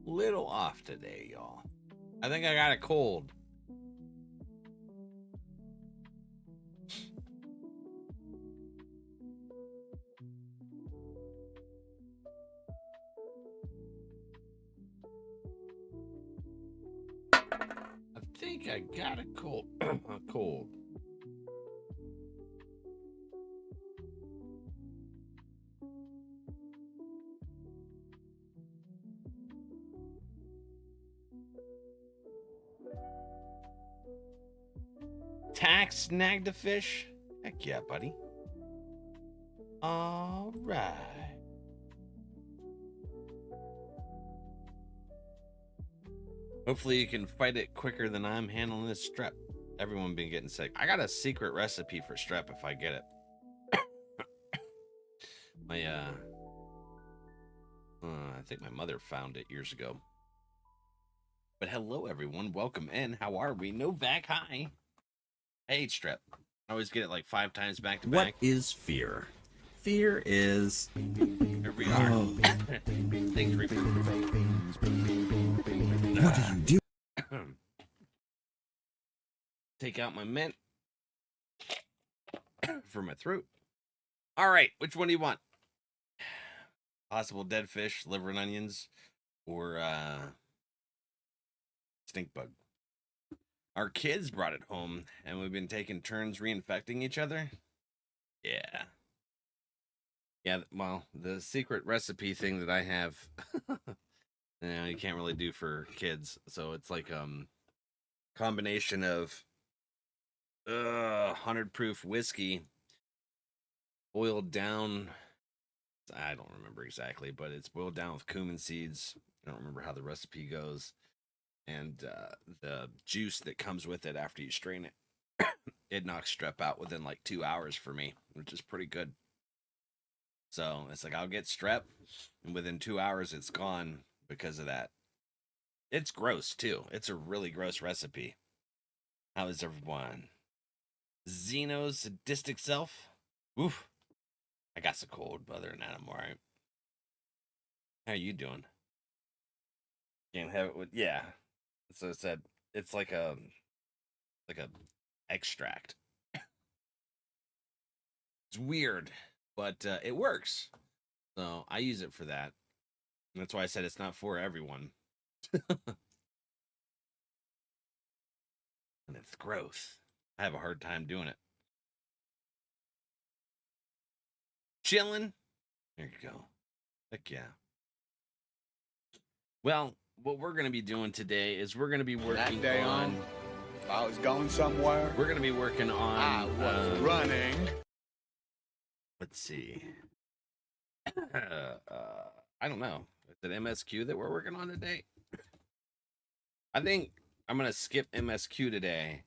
Little off today, y'all. I think I got a cold. I think I got a cold. A cold. Tax snagged a fish? Heck yeah, buddy. All right. Hopefully you can fight it quicker than I'm handling this strep. Everyone been getting sick. I got a secret recipe for strep if I get it. I think my mother found it years ago. But hello, everyone. Welcome in. How are we? NRValeck, hi. I hate strep. I always get it like 5 times back to back. What is fear? Fear is... Here we are. Things What do you do? Take out my mint for my throat. All right, which one do you want? Possible dead fish, liver and onions, or stink bug. Our kids brought it home, and we've been taking turns reinfecting each other. Yeah. Yeah, well, the secret recipe thing that I have, you can't really do for kids. So it's like combination of 100 proof whiskey boiled down. I don't remember exactly, but it's boiled down with cumin seeds. I don't remember how the recipe goes. And the juice that comes with it after you strain it, it knocks strep out within like 2 hours for me, which is pretty good. So it's like I'll get strep, and within 2 hours it's gone because of that. It's gross too. It's a really gross recipe. How is everyone? Xeno's sadistic self? Oof. I got so cold, but other than that, I'm alright. How you doing? Can't have it with, yeah. So I said it's like a extract. It's weird, but it works. So I use it for that. And that's why I said it's not for everyone. And it's gross. I have a hard time doing it. Chilling. There you go. Heck yeah. Well, what we're going to be doing today is we're going to be working that day on... If I was going somewhere, We're going to be working on... I was running. Let's see. I don't know. Is it MSQ that we're working on today? I think I'm going to skip MSQ today,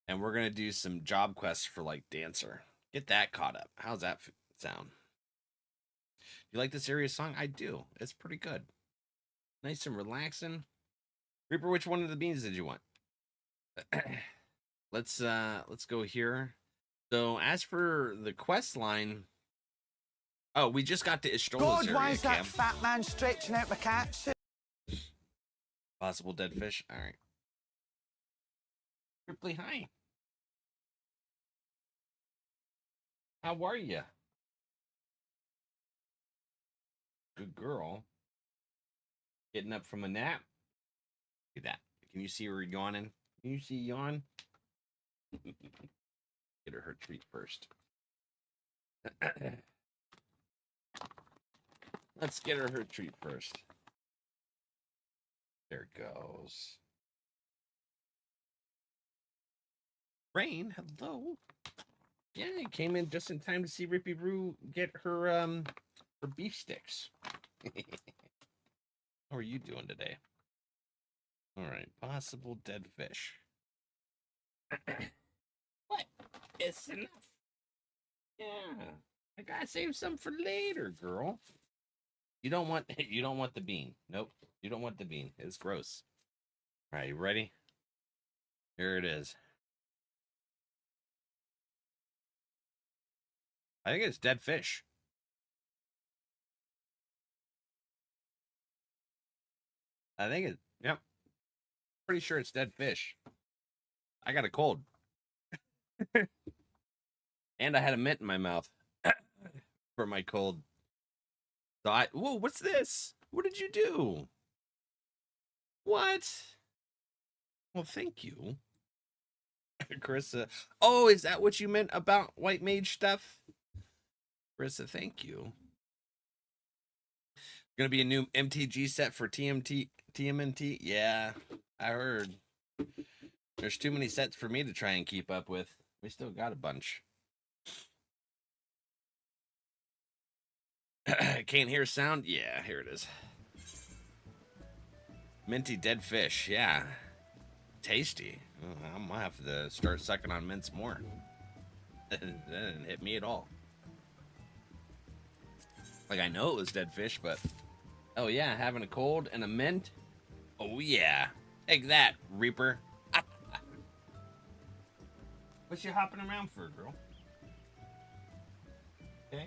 and we're going to do some job quests for, like, Dancer. Get that caught up. How's that sound? You like the serious song? I do. It's pretty good. Nice and relaxing. Reaper, which one of the beans did you want? Let's go here. So as for the quest line, oh, we just got to Ishtola's God, why area, is that Cam. fat man stretching out my cat? Possible dead fish. All right. Ripley, hi. How are you? Good girl. Getting up from a nap. Look at that. Can you see her yawning? Can you see yawn? Get her treat first. Let's get her treat first. There it goes. Rain, hello. Yeah, I came in just in time to see Rippy Roo get her beef sticks. How are you doing today? All right, possible dead fish. What? It's enough. Yeah, I gotta save some for later, girl. You don't want the bean. Nope, you don't want the bean. It's gross. All right, you ready? Here it is. I think it's dead fish. I think it. Yep. Pretty sure it's dead fish. I got a cold. And I had a mint in my mouth for my cold. So whoa, what's this? What did you do? What? Well, thank you. Carissa. Oh, is that what you meant about white mage stuff? Carissa, thank you. Gonna be a new MTG set for TMNT? Yeah, I heard. There's too many sets for me to try and keep up with. We still got a bunch. Can't hear sound? Yeah, here it is. Minty dead fish. Yeah. Tasty. I might have to start sucking on mints more. That didn't hit me at all. Like, I know it was dead fish, but... Oh, yeah, having a cold and a mint? Oh, yeah. Take that, Reaper. What's you hopping around for, girl? Okay.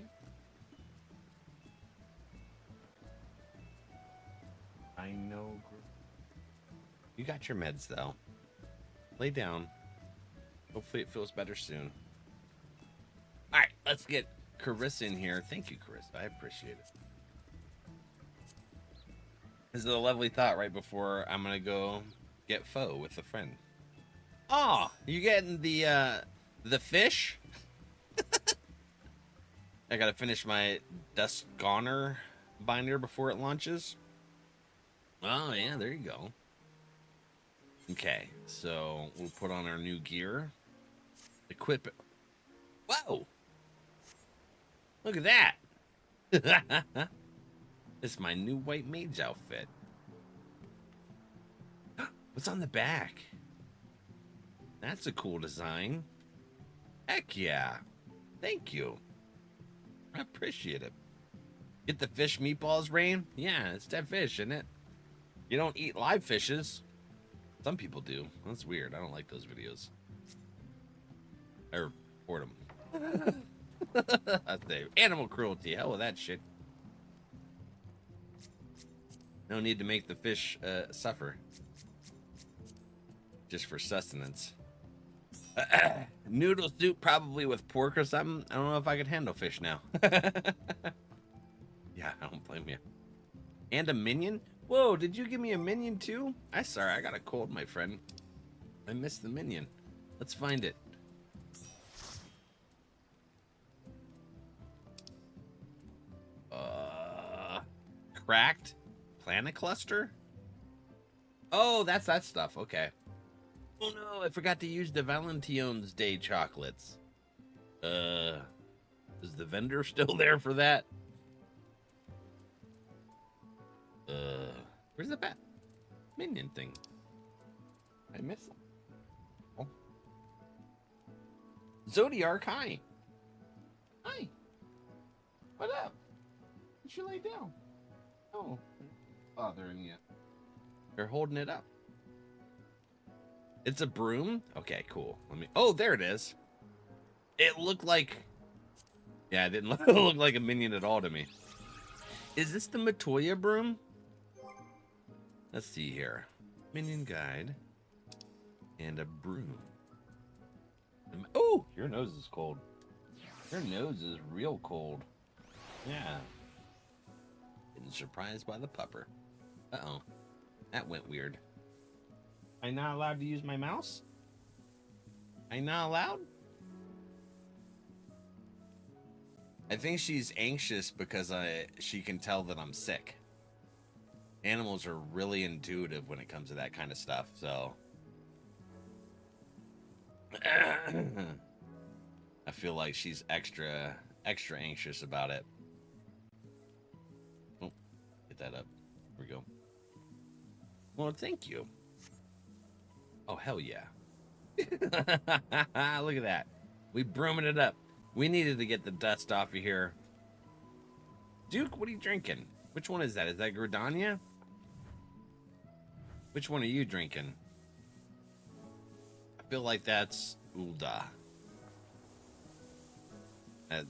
I know, girl. You got your meds, though. Lay down. Hopefully it feels better soon. All right, let's get Carissa in here. Thank you, Carissa. I appreciate it. This is a lovely thought right before I'm going to go get pho with a friend. Oh, you getting the fish? I got to finish my Dusk Goner binder before it launches. Oh, yeah, there you go. Okay, so we'll put on our new gear. Equip it. Whoa! Look at that! This is my new white mage outfit. What's on the back? That's a cool design. Heck yeah. Thank you. I appreciate it. Get the fish meatballs, Rain? Yeah, it's dead fish, isn't it? You don't eat live fishes. Some people do. That's weird. I don't like those videos. I report them. That's the animal cruelty. Hell with that shit. No need to make the fish suffer. Just for sustenance. Noodle soup probably with pork or something. I don't know if I could handle fish now. Yeah, I don't blame you. And a minion? Whoa, did you give me a minion too? Sorry, I got a cold, my friend. I missed the minion. Let's find it. Cracked planet cluster? Oh, that's that stuff. Okay. Oh no, I forgot to use the Valentine's Day chocolates. Is the vendor still there for that? Where's the bat minion thing? I miss it. Oh. Zodiark, hi. Hi. What up? You should lay down. Oh, bothering you. They're holding it up. It's a broom? Okay, cool. Let me. Oh, there it is. It looked like. Yeah, it didn't look like a minion at all to me. Is this the Matoya broom? Let's see here. Minion guide. And a broom. Oh, your nose is cold. Your nose is real cold. Yeah. Been surprised by the pupper. Uh-oh. That went weird. I'm not allowed to use my mouse? I'm not allowed? I think she's anxious because she can tell that I'm sick. Animals are really intuitive when it comes to that kind of stuff, so. I feel like she's extra anxious about it. Oh, get that up. Here we go. Well, thank you. Oh, hell yeah. Look at that. We brooming it up. We needed to get the dust off of here. Duke, what are you drinking? Which one is that? Is that Gridania? Which one are you drinking? I feel like that's Ulda.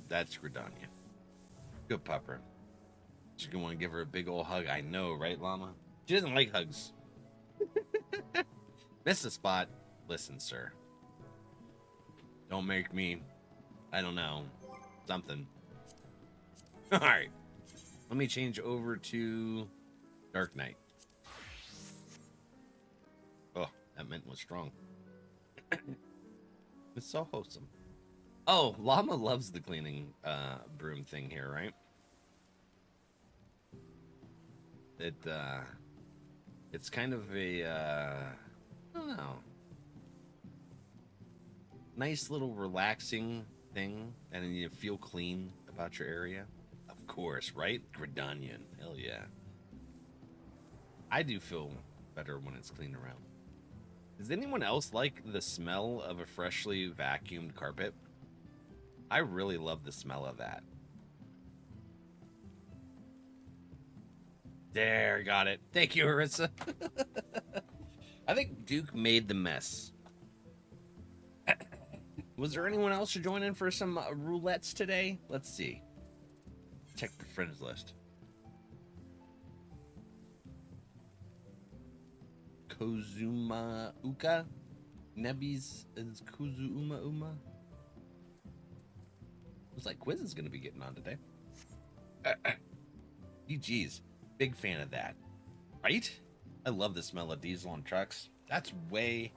That's Gridania. Good pupper. She's gonna want to give her a big old hug. I know, right, Llama? She doesn't like hugs. Miss a spot. Listen, sir. Don't make me, I don't know, something. All right. Let me change over to Dark Knight. Oh, that mint was strong. It's so wholesome. Oh, Llama loves the cleaning broom thing here, right? It's kind of a I don't know, nice little relaxing thing, and then you feel clean about your area. Of course, right? Gridanian, hell yeah. I do feel better when it's clean around. Does anyone else like the smell of a freshly vacuumed carpet? I really love the smell of that. There, got it. Thank you, Arissa. I think Duke made the mess. Was there anyone else to join in for some roulettes today? Let's see. Check the friends list. Kozuma Uka. Nebbies is Kuzuma Uma. Looks like Quiz is going to be getting on today. GG's. Big fan of that. Right? I love the smell of diesel on trucks. That's way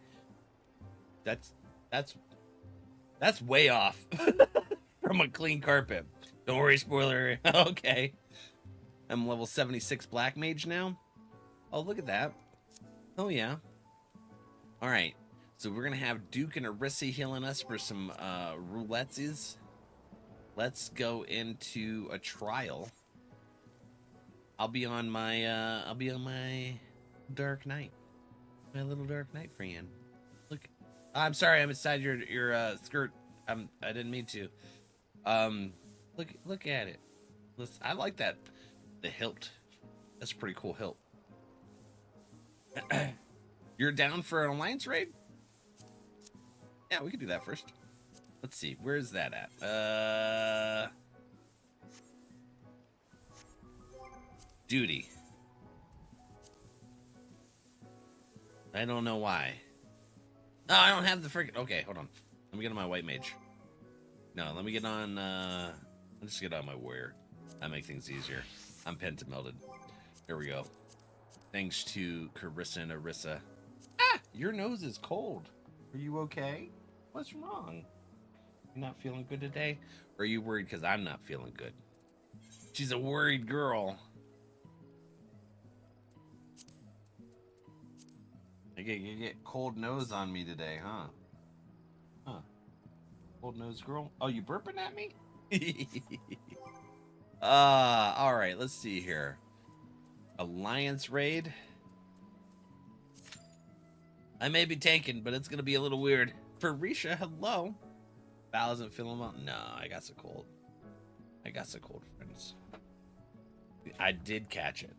off from a clean carpet. Don't worry, spoiler. Okay. I'm level 76 Black Mage now. Oh, look at that. Oh, yeah. All right. So we're going to have Duke and Arissa healing us for some roulettes. Let's go into a trial. I'll be on my Dark Knight. My little Dark Knight friend. Look. I'm sorry, I'm inside your skirt. I didn't mean to. Look at it. Listen, I like that. The hilt. That's a pretty cool hilt. You're down for an alliance raid? Yeah, we could do that first. Let's see. Where's that at? Duty. I don't know why. Oh, I don't have the freaking. Okay, hold on. Let me get on my white mage. No, let me get on. Let's get on my warrior. That makes things easier. I'm pentamelted. There we go. Thanks to Carissa and Arissa. Ah, your nose is cold. Are you okay? What's wrong? You not feeling good today? Or are you worried because I'm not feeling good? She's a worried girl. You get cold nose on me today, huh? Huh. Cold nose girl? Oh, you burping at me? All right, let's see here. Alliance raid. I may be taken, but it's gonna be a little weird. For Risha, hello. Val isn't feeling well. No, I got so cold. I got so cold, friends. I did catch it.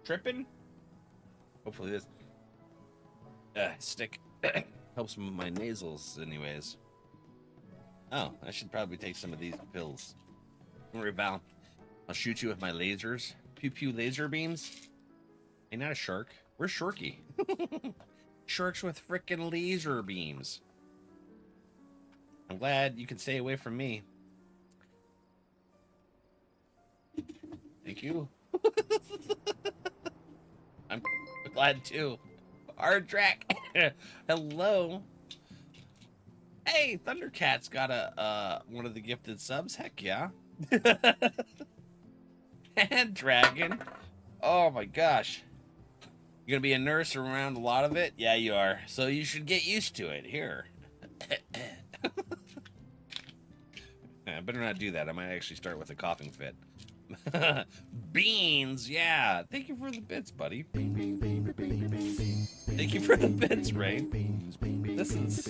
Tripping? Hopefully this stick helps with my nasals anyways. Oh, I should probably take some of these pills. Don't worry, Val. I'll shoot you with my lasers. Pew pew laser beams. Ain't that a shark? Where's Sharky? Sharks with frickin' laser beams. I'm glad you can stay away from me. Thank you. I'm glad too. Hard track. Hello. Hey, Thundercat's got a one of the gifted subs. Heck yeah. And Dragon. Oh my gosh. You're gonna be a nurse around a lot of it? Yeah, you are. So you should get used to it. Here. I better not do that. I might actually start with a coughing fit. Beans, yeah. Thank you for the bits, buddy. Thank you for the bits, Ray. This is.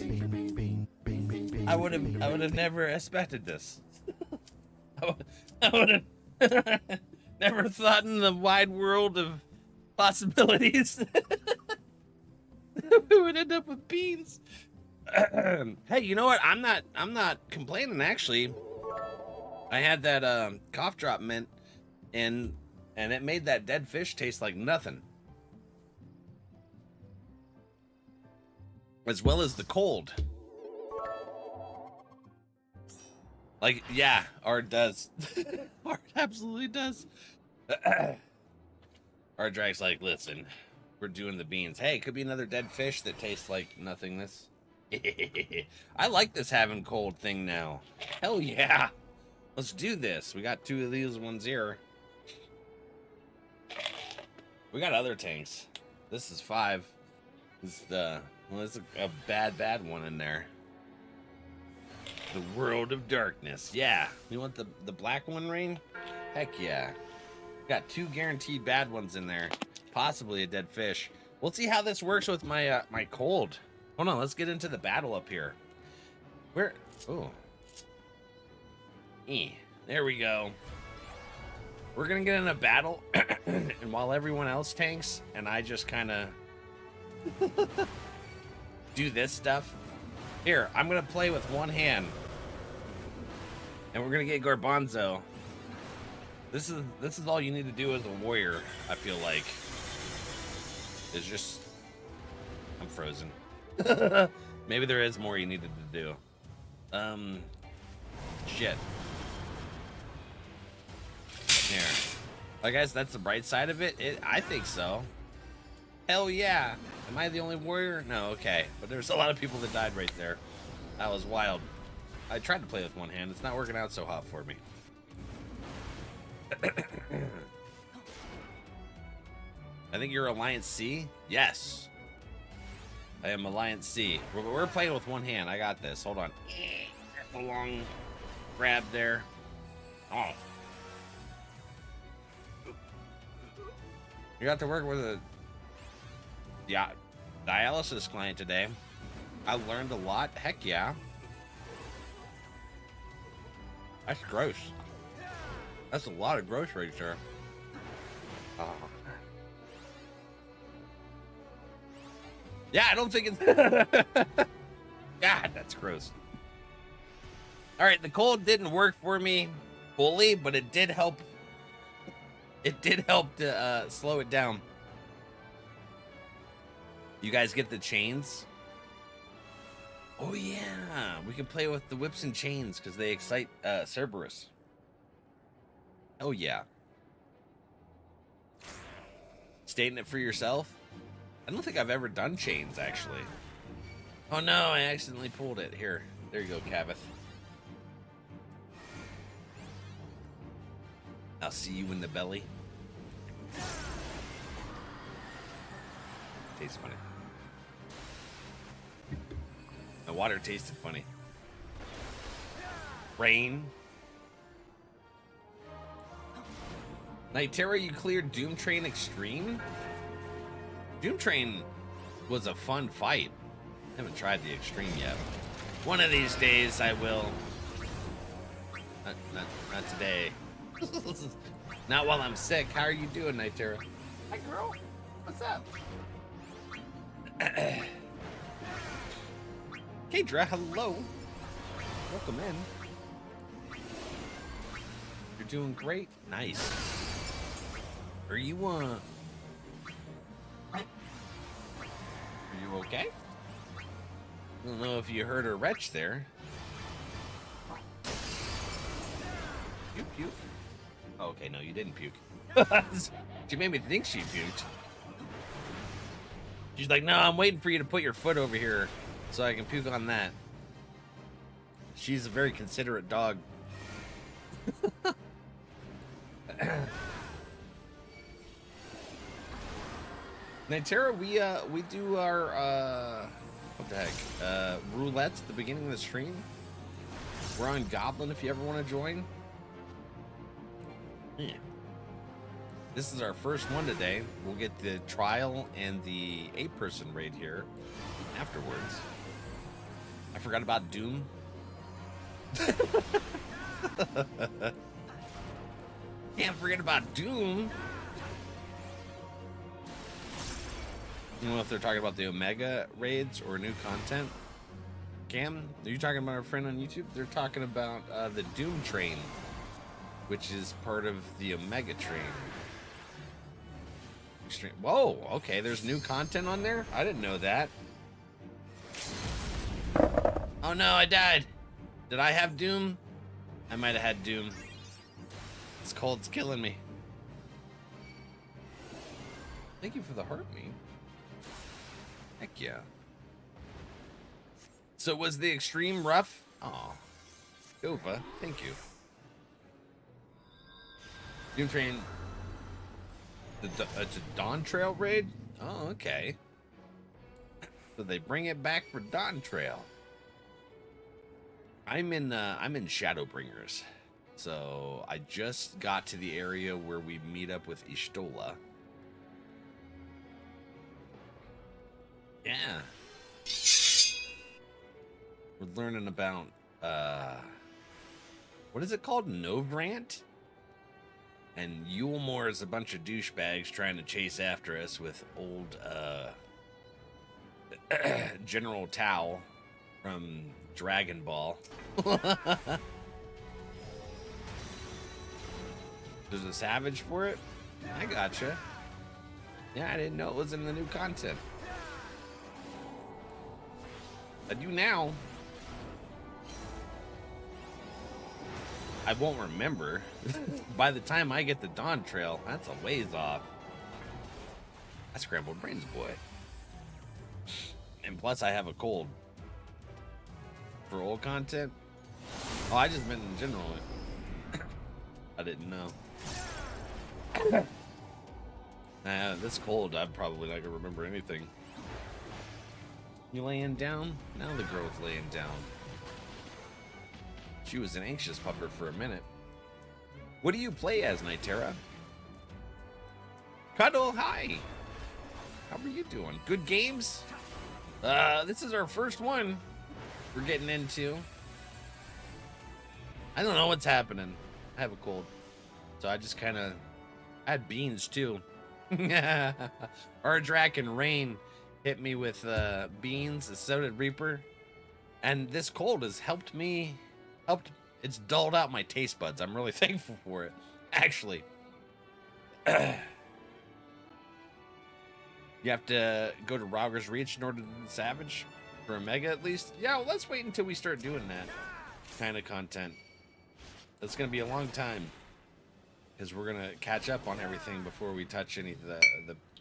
I would have never expected this. I would have never thought in the wide world of possibilities we would end up with beans. Hey, you know what? I'm not complaining actually. I had that cough drop mint, and And it made that dead fish taste like nothing. As well as the cold. Like, yeah, Art does. Art absolutely does. Art Drag's like, listen, we're doing the beans. Hey, it could be another dead fish that tastes like nothingness. I like this having cold thing now. Hell yeah. Let's do this. We got 2 of these ones here. We got other tanks. This is 5. This is the, well, there's a bad one in there. The World of Darkness. Yeah. You want the black one, Rain? Heck yeah. Got 2 guaranteed bad ones in there. Possibly a dead fish. We'll see how this works with my my cold. Hold on, let's get into the battle up here. Where? Oh. There we go. We're gonna get in a battle, and while everyone else tanks, and I just kind of do this stuff. Here, I'm gonna play with one hand, and we're gonna get Garbanzo. This is all you need to do as a warrior. I feel like is just I'm frozen. Maybe there is more you needed to do. Shit. Here. I guess that's the bright side of it. I think so. Hell yeah. Am I the only warrior? No, okay. But there's a lot of people that died right there. That was wild. I tried to play with one hand. It's not working out so hot for me. I think you're Alliance C? Yes. I am Alliance C. We're playing with one hand. I got this. Hold on. That's a long grab there. Oh. You got to work with a dialysis client today. I learned a lot. Heck yeah. That's gross. That's a lot of gross right there. Oh. Yeah, I don't think it's... God, that's gross. All right, the cold didn't work for me fully, but it did help. It did help to slow it down. You guys get the chains? Oh yeah, we can play with the whips and chains because they excite Cerberus. Oh yeah. Stating it for yourself? I don't think I've ever done chains, actually. Oh no, I accidentally pulled it. Here, there you go, Cavith. I'll see you in the belly. Tastes funny. The water tasted funny. Rain. Nightera, you cleared Doom Train Extreme? Doom Train was a fun fight. I haven't tried the Extreme yet. One of these days I will. Not today. Not while I'm sick. How are you doing, Nightera? Hi, girl. What's up? Kadra, hello. Welcome in. You're doing great. Nice. Are you okay? I don't know if you heard her retch there. Puke, puke. Oh, okay, no, you didn't puke. She made me think she puked. She's like, no, I'm waiting for you to put your foot over here so I can puke on that. She's a very considerate dog. Nightera, we do our what the heck? Roulette at the beginning of the stream. We're on Goblin if you ever want to join. Yeah. This is our first one today. We'll get the trial and the 8-person raid here afterwards. I forgot about Doom. Can't forget about Doom. You know if they're talking about the Omega raids or new content. Cam, are you talking about our friend on YouTube? They're talking about the Doom Train, which is part of the Omega Train. Extreme. Whoa, okay, there's new content on there? I didn't know that. Oh no, I died. Did I have Doom? I might have had Doom. This cold's killing me. Thank you for the heart me. Heck yeah. So was the extreme rough? Oh, Gova, thank you. Doom Train. It's a Dawn Trail raid? Oh, okay. So they bring it back for Dawn Trail. I'm in Shadowbringers. So I just got to the area where we meet up with Ishtola. Yeah. We're learning about what is it called? Novrant? And Yulmore is a bunch of douchebags trying to chase after us with old General Tao from Dragon Ball. There's a savage for it? I gotcha. Yeah, I didn't know it was in the new content. I do now. I won't remember. By the time I get the Dawn Trail, that's a ways off. I scrambled brains, boy. And plus, I have a cold. For old content? Oh, I just meant in general. I didn't know. This cold, I'm probably not gonna remember anything. You laying down? Now the girl's laying down. She was an anxious pupper for a minute. What do you play as, Nitera? Cuddle, hi! How are you doing? Good games? This is our first one we're getting into. I don't know what's happening. I have a cold. So I just kind of... I had beans, too. Ardrak and Rain hit me with beans, so did Reaper. And this cold has helped me... It's dulled out my taste buds. I'm really thankful for it. Actually. You have to go to Rogger's Reach in order to do the Savage? For a Mega, at least? Yeah, well, let's wait until we start doing that kind of content. That's going to be a long time. Because we're going to catch up on everything before we touch any of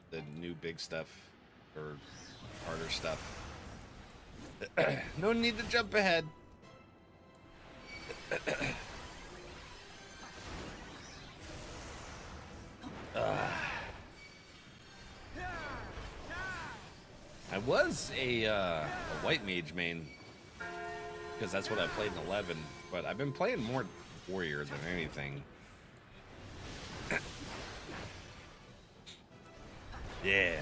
the new big stuff. Or harder stuff. No need to jump ahead. I was a white mage main because that's what I played in 11, but I've been playing more warrior than anything. Yeah.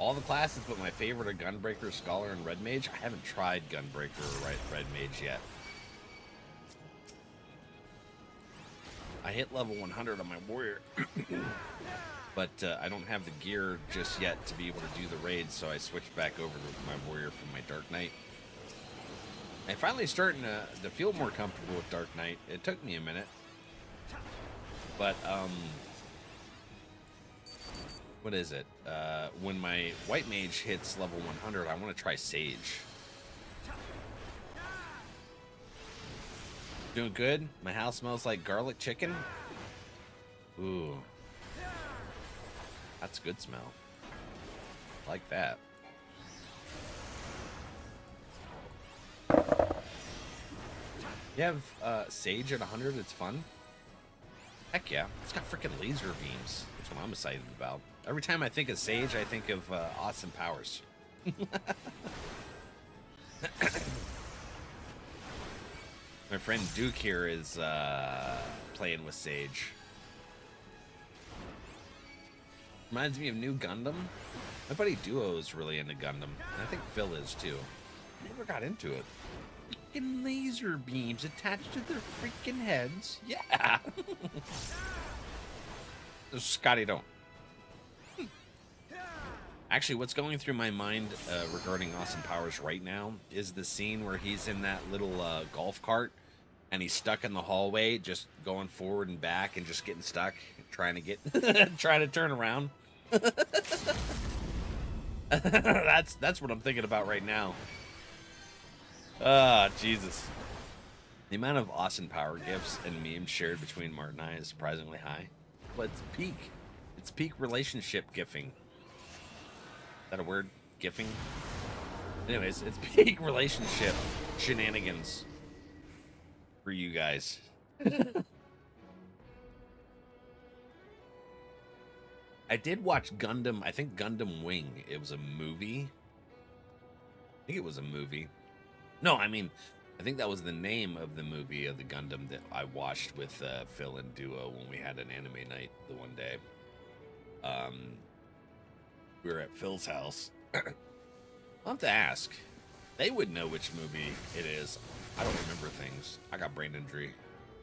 All the classes, but my favorite are Gunbreaker, Scholar, and Red Mage. I haven't tried Gunbreaker or Red Mage yet. I hit level 100 on my warrior, but I don't have the gear just yet to be able to do the raids, so I switched back over to my warrior from my Dark Knight. I'm finally starting to feel more comfortable with Dark Knight. It took me a minute, but what is it? When my white mage hits level 100, I want to try Sage. Doing good? My house smells like garlic chicken? Ooh. That's a good smell. Like that. You have Sage at 100, it's fun? Heck yeah. It's got freaking laser beams. That's what I'm excited about. Every time I think of Sage, I think of awesome powers. My friend Duke here is playing with Sage. Reminds me of New Gundam. My buddy Duo is really into Gundam. And I think Phil is too. I never got into it. Freaking laser beams attached to their freaking heads. Yeah. Scotty, don't. Actually, what's going through my mind regarding Awesome Powers right now is the scene where he's in that little golf cart and he's stuck in the hallway, just going forward and back and just getting stuck, trying to get, trying to turn around. That's what I'm thinking about right now. Ah, Jesus. The amount of Austin Power gifts and memes shared between Martin and I is surprisingly high. But it's peak. It's peak relationship gifting. Is that a word? Gifting? Anyways, it's peak relationship shenanigans for you guys. I did watch Gundam, I think Gundam Wing. It was a movie. I think it was a movie. No, I mean, I think that was the name of the movie of the Gundam that I watched with Phil and Duo when we had an anime night the one day. We were at Phil's house. I'll have to ask. They would know which movie it is. I don't remember things. I got brain injury.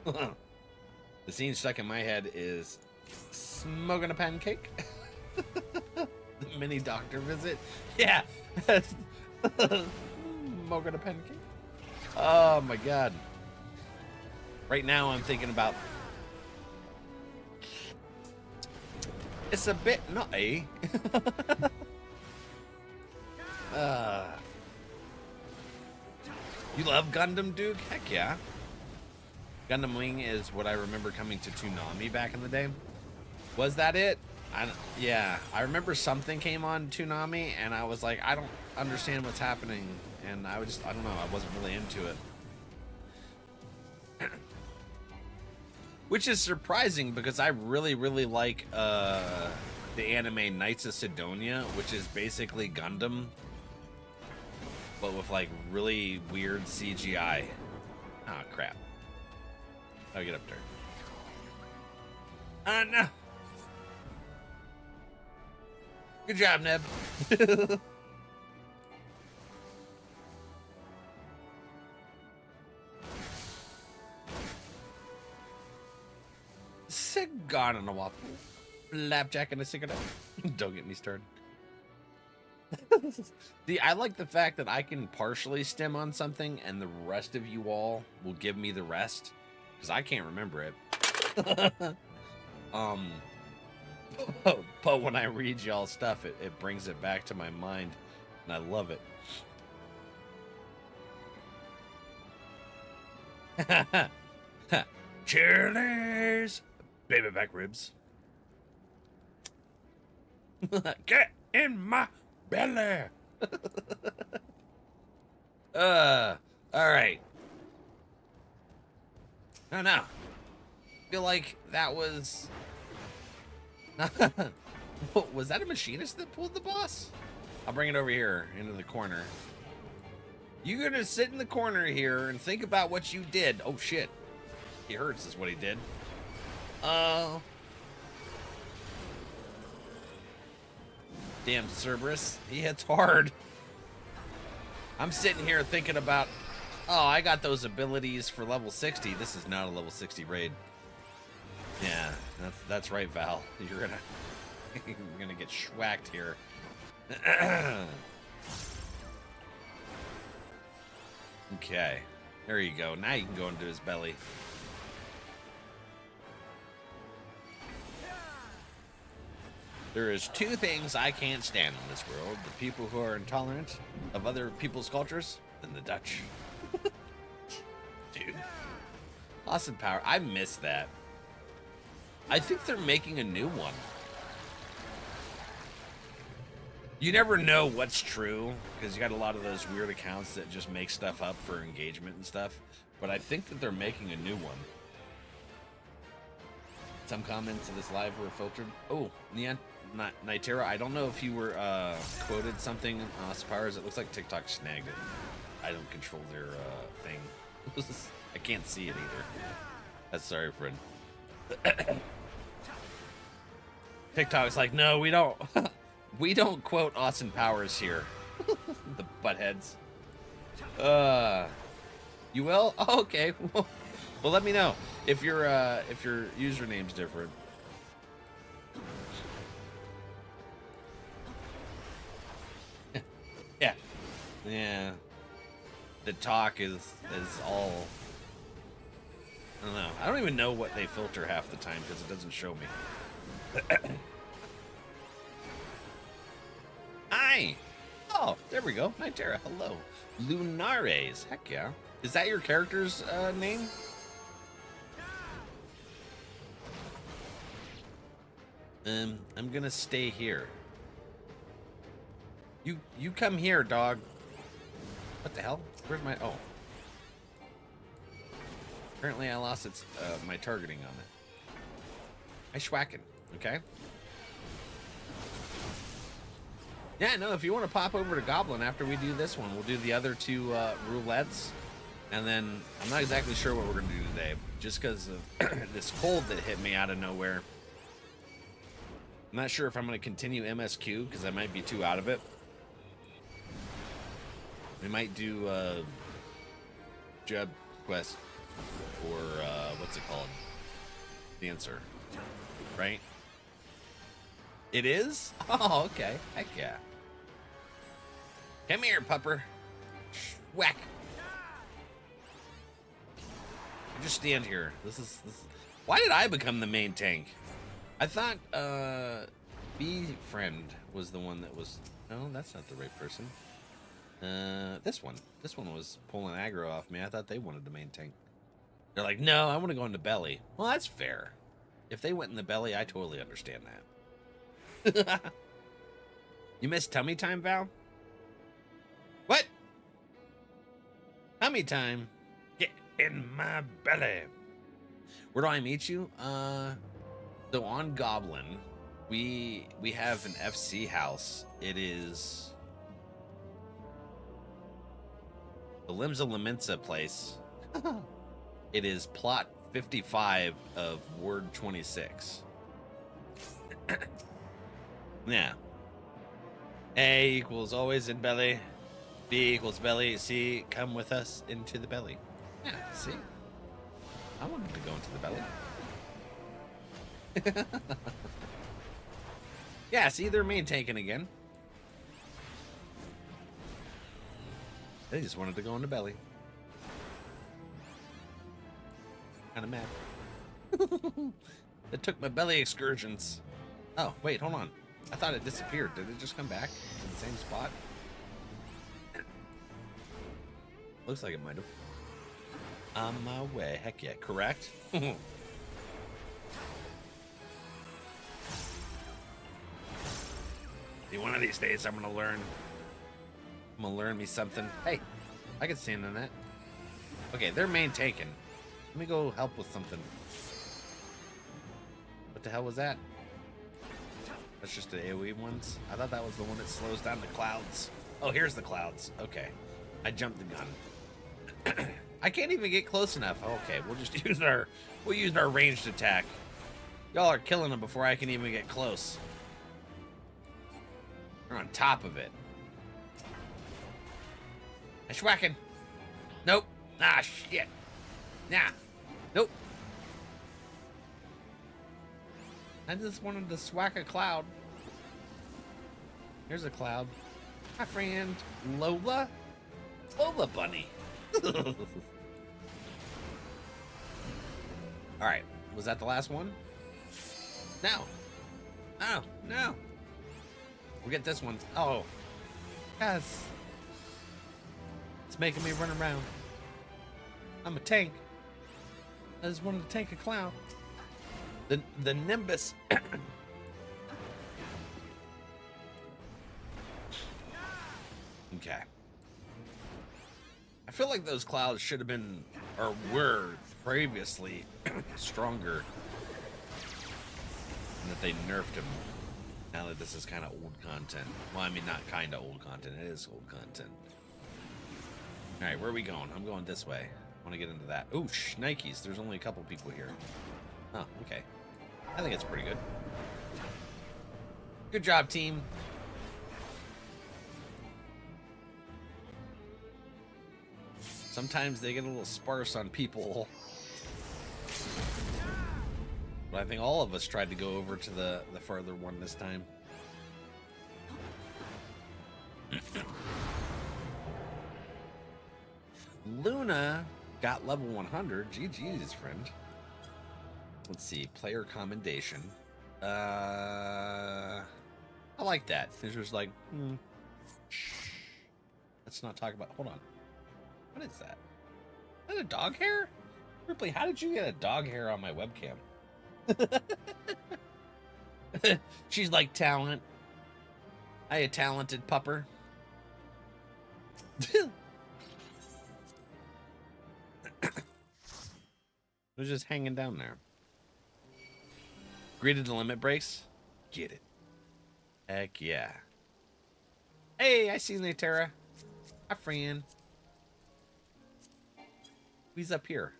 The scene stuck in my head is smoking a pancake. The mini doctor visit. Yeah. Smoking a pancake. Oh my god. Right now I'm thinking about, it's a bit nutty. You love Gundam, Duke? Heck yeah. Gundam Wing is what I remember coming to Toonami back in the day. Was that it? Yeah, I remember something came on Toonami, and I was like, I don't understand what's happening, and I don't know, I wasn't really into it. Which is surprising, because I really, really like the anime Knights of Sidonia, which is basically Gundam, but with like really weird CGI. Ah, crap. I'll get up there. No. Good job, Neb. Cigar and a waffle. Flapjack and a cigarette. Don't get me started. See, I like the fact that I can partially stem on something and the rest of you all will give me the rest, because I can't remember it. But when I read y'all stuff, it brings it back to my mind, and I love it. Cheerleaders, baby back ribs. Get in my belly. All right. Oh no. Feel like that was. Was that a machinist that pulled the boss? I'll bring it over here into the corner. You're gonna sit in the corner here and think about what you did. Oh shit. He hurts is what he did. Damn Cerberus. He hits hard. I'm sitting here thinking about, oh, I got those abilities for level 60. This is not a level 60 raid. Yeah, that's right, Val. You're gonna get schwacked here. Okay, there you go. Now you can go into his belly. There is two things I can't stand in this world: the people who are intolerant of other people's cultures, and the Dutch. Dude, Austin Power. I miss that. I think they're making a new one. You never know what's true, because you got a lot of those weird accounts that just make stuff up for engagement and stuff. But I think that they're making a new one. Some comments of this live were filtered. Oh, Neon Nitera, I don't know if you were quoted something on Aspires. It looks like TikTok snagged it. I don't control their thing. I can't see it either. That's sorry, friend. TikTok's like, no, we don't. We don't quote Austin Powers here. The buttheads. You will? Oh, okay. Well, let me know if your username's different. Yeah. The talk is all I don't know. I don't even know what they filter half the time because it doesn't show me. Hi! Oh, there we go. Nitera, hello. Lunares. Heck yeah. Is that your character's name? I'm gonna stay here. You come here, dog. What the hell? Where's my... Oh. Apparently I lost its my targeting on it. I schwacking, okay? Yeah, no, if you want to pop over to Goblin after we do this one, we'll do the other two roulettes. And then I'm not exactly sure what we're going to do today. Just because of this cold that hit me out of nowhere. I'm not sure if I'm going to continue MSQ because I might be too out of it. We might do Jeb Quest or what's it called? Dancer, right? It is? Oh, okay. Heck yeah. Come here, pupper. Whack. Just stand here. This is. Why did I become the main tank? I thought B-Friend was the one that was... No, that's not the right person. This one. This one was pulling aggro off me. I thought they wanted the main tank. They're like, no, I want to go into belly. Well, that's fair. If they went in the belly, I totally understand that. You missed tummy time, Val? What? Tummy time? Get in my belly. Where do I meet you? So on Goblin, we have an FC house. It is the Limbs of Laminsa place. It is plot 55 of Word 26. Yeah. A equals always in belly. B equals belly. C, come with us into the belly. Yeah, see? I wanted to go into the belly. Yeah, see, they're main tanking again. They just wanted to go into belly. Kind of mad. They took my belly excursions. Oh, wait, hold on. I thought it disappeared. Did it just come back to the same spot? Looks like it might have. On my way. Heck yeah, correct? One of these days I'm gonna learn. I'm gonna learn me something. Hey, I can stand on that. Okay, they're main taken. Let me go help with something. What the hell was that? That's just the AoE ones? I thought that was the one that slows down the clouds. Oh, here's the clouds. Okay. I jumped the gun. I can't even get close enough. Okay, we'll just use our ranged attack. Y'all are killing them before I can even get close. They're on top of it. I'm schwacking. Nope. Ah, shit. Nah. Nope. I just wanted to swack a cloud. Here's a cloud. My friend Lola. Lola Bunny. Alright. Was that the last one? No. Oh, no. We'll get this one. Oh. Yes. It's making me run around. I'm a tank. I just wanted to tank a clown. The Nimbus. Okay. I feel like those clouds should have been, or were previously stronger. And that they nerfed them. Now that this is kind of old content. Well, I mean, not kind of old content. It is old content. All right, where are we going? I'm going this way. I want to get into that. Oh, shnikes. There's only a couple people here. Oh, okay. I think it's pretty good. Good job, team. Sometimes they get a little sparse on people. But I think all of us tried to go over to the farther one this time. Luna got level 100. GG's, friend. Let's see. Player commendation. I like that. It's just like, shh. Let's not talk about. Hold on. What is that? Is that a dog hair? Ripley, how did you get a dog hair on my webcam? She's like talent. I a talented pupper. It was just hanging down there. Greeted the limit breaks. Get it. Heck yeah. Hey, I seen you, Tara. Hi, friend. Who's up here?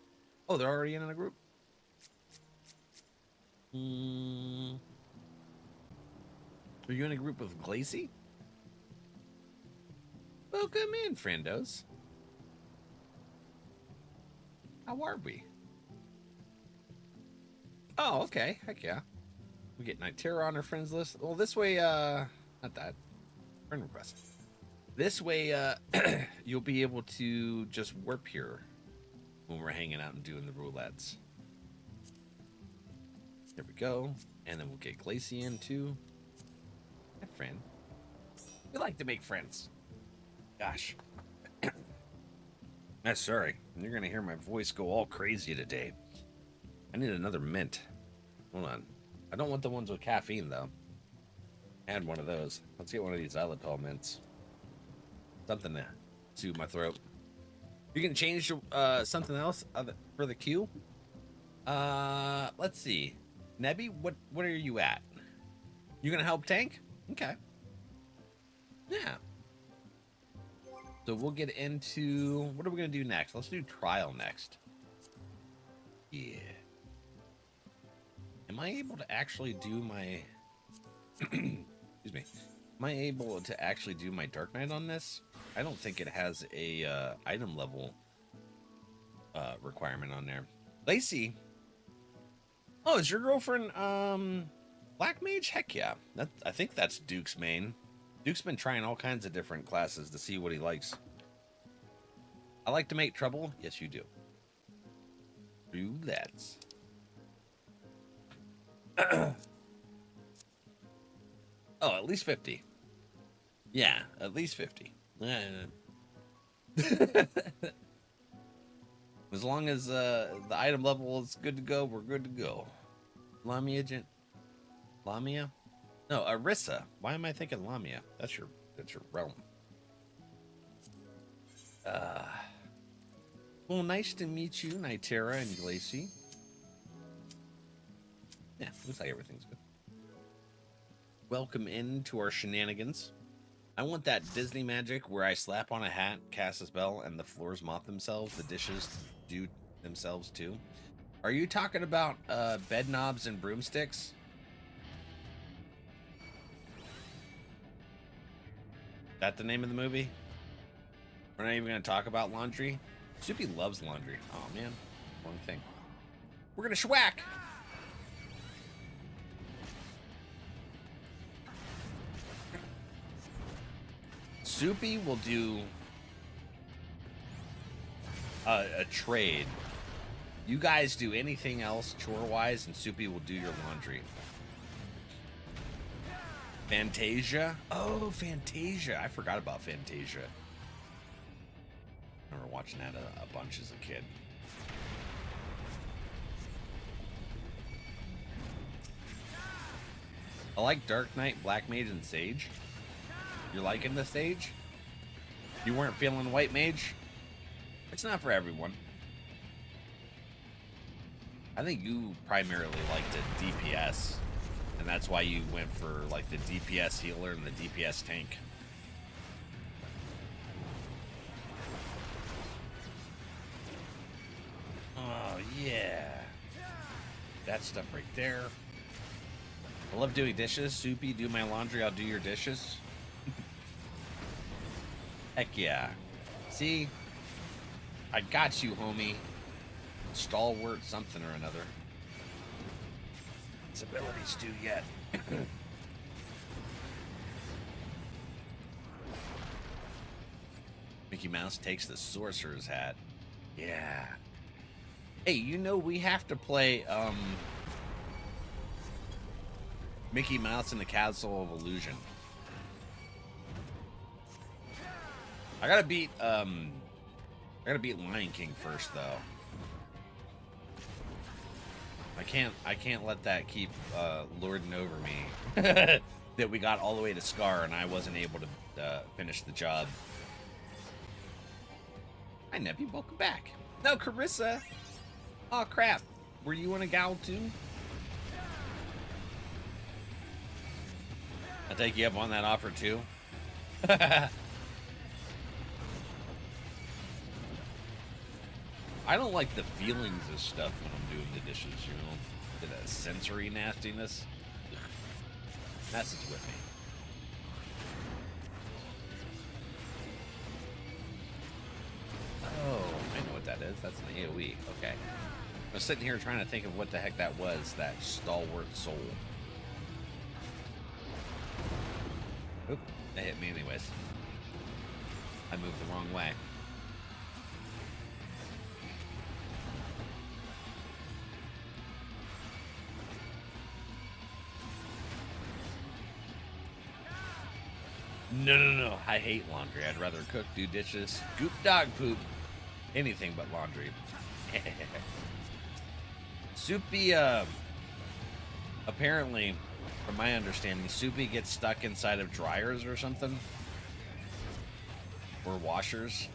Oh, they're already in a group? Are you in a group with Glacy? Welcome in, friendos. How are we? Oh, okay. Heck yeah. We get Nitera on our friends list. Well, this way, not that. Friend request. This way, you'll be able to just warp here when we're hanging out and doing the roulettes. There we go. And then we'll get Glacy in too. Hi, friend. We like to make friends. Gosh. Sorry. You're going to hear my voice go all crazy today. I need another mint. Hold on. I don't want the ones with caffeine, though. Add one of those. Let's get one of these xylitol mints. Something to soothe my throat. You can change something else for the queue. Let's see. Nebby, what are you at? You gonna help tank? Okay. Yeah. So we'll get into... What are we going to do next? Let's do trial next. Yeah. Am I able to actually do my... Excuse me. Am I able to actually do my Dark Knight on this? I don't think it has a item level requirement on there. Lacey. Oh, is your girlfriend Black Mage? Heck yeah. I think that's Duke's main. Duke's been trying all kinds of different classes to see what he likes. I like to make trouble. Yes, you do. Roulettes. Oh, at least 50. Yeah, at least 50. As long as the item level is good to go, we're good to go. Lamia? No, Arissa. Why am I thinking Lamia? That's your realm. Well, nice to meet you, Nitera and Glacy. Yeah, looks like everything's good. Welcome into our shenanigans. I want that Disney magic where I slap on a hat, cast a spell, and the floors mop themselves. The dishes do themselves too. Are you talking about bed knobs and broomsticks? That the name of the movie? We're not even going to talk about laundry. Soupy loves laundry. Oh man, wrong thing. We're gonna schwack. Soupy will do a trade. You guys do anything else chore-wise, and Soupy will do your laundry. Fantasia? Oh, Fantasia. I forgot about Fantasia. I remember watching that a bunch as a kid. I like Dark Knight, Black Mage, and Sage. You're liking the Sage? You weren't feeling White Mage? It's not for everyone. I think you primarily liked a DPS, and that's why you went for like the DPS healer and the DPS tank. Oh yeah, that stuff right there. I love doing dishes. Soupy, do my laundry, I'll do your dishes. Heck yeah. See? I got you, homie. Stalwart something or another. His abilities do yet. Mickey Mouse takes the sorcerer's hat. Yeah. Hey, you know we have to play Mickey Mouse and the Castle of Illusion. I gotta beat Lion King first though. I can't let that keep lording over me. That we got all the way to Scar and I wasn't able to finish the job. Hi Nebby, welcome back. No, Carissa. Oh crap. Were you in a gal too? I'll take you up on that offer too. I don't like the feelings of stuff when I'm doing the dishes, you know? The sensory nastiness. Ugh. Messes with me. Oh, I know what that is. That's an AoE. Okay. I was sitting here trying to think of what the heck that was, that stalwart soul. Oop, that hit me anyways. I moved the wrong way. No. I hate laundry. I'd rather cook, do dishes, scoop dog poop, anything but laundry. Soupy, apparently, from my understanding, Soupy gets stuck inside of dryers or something. Or washers.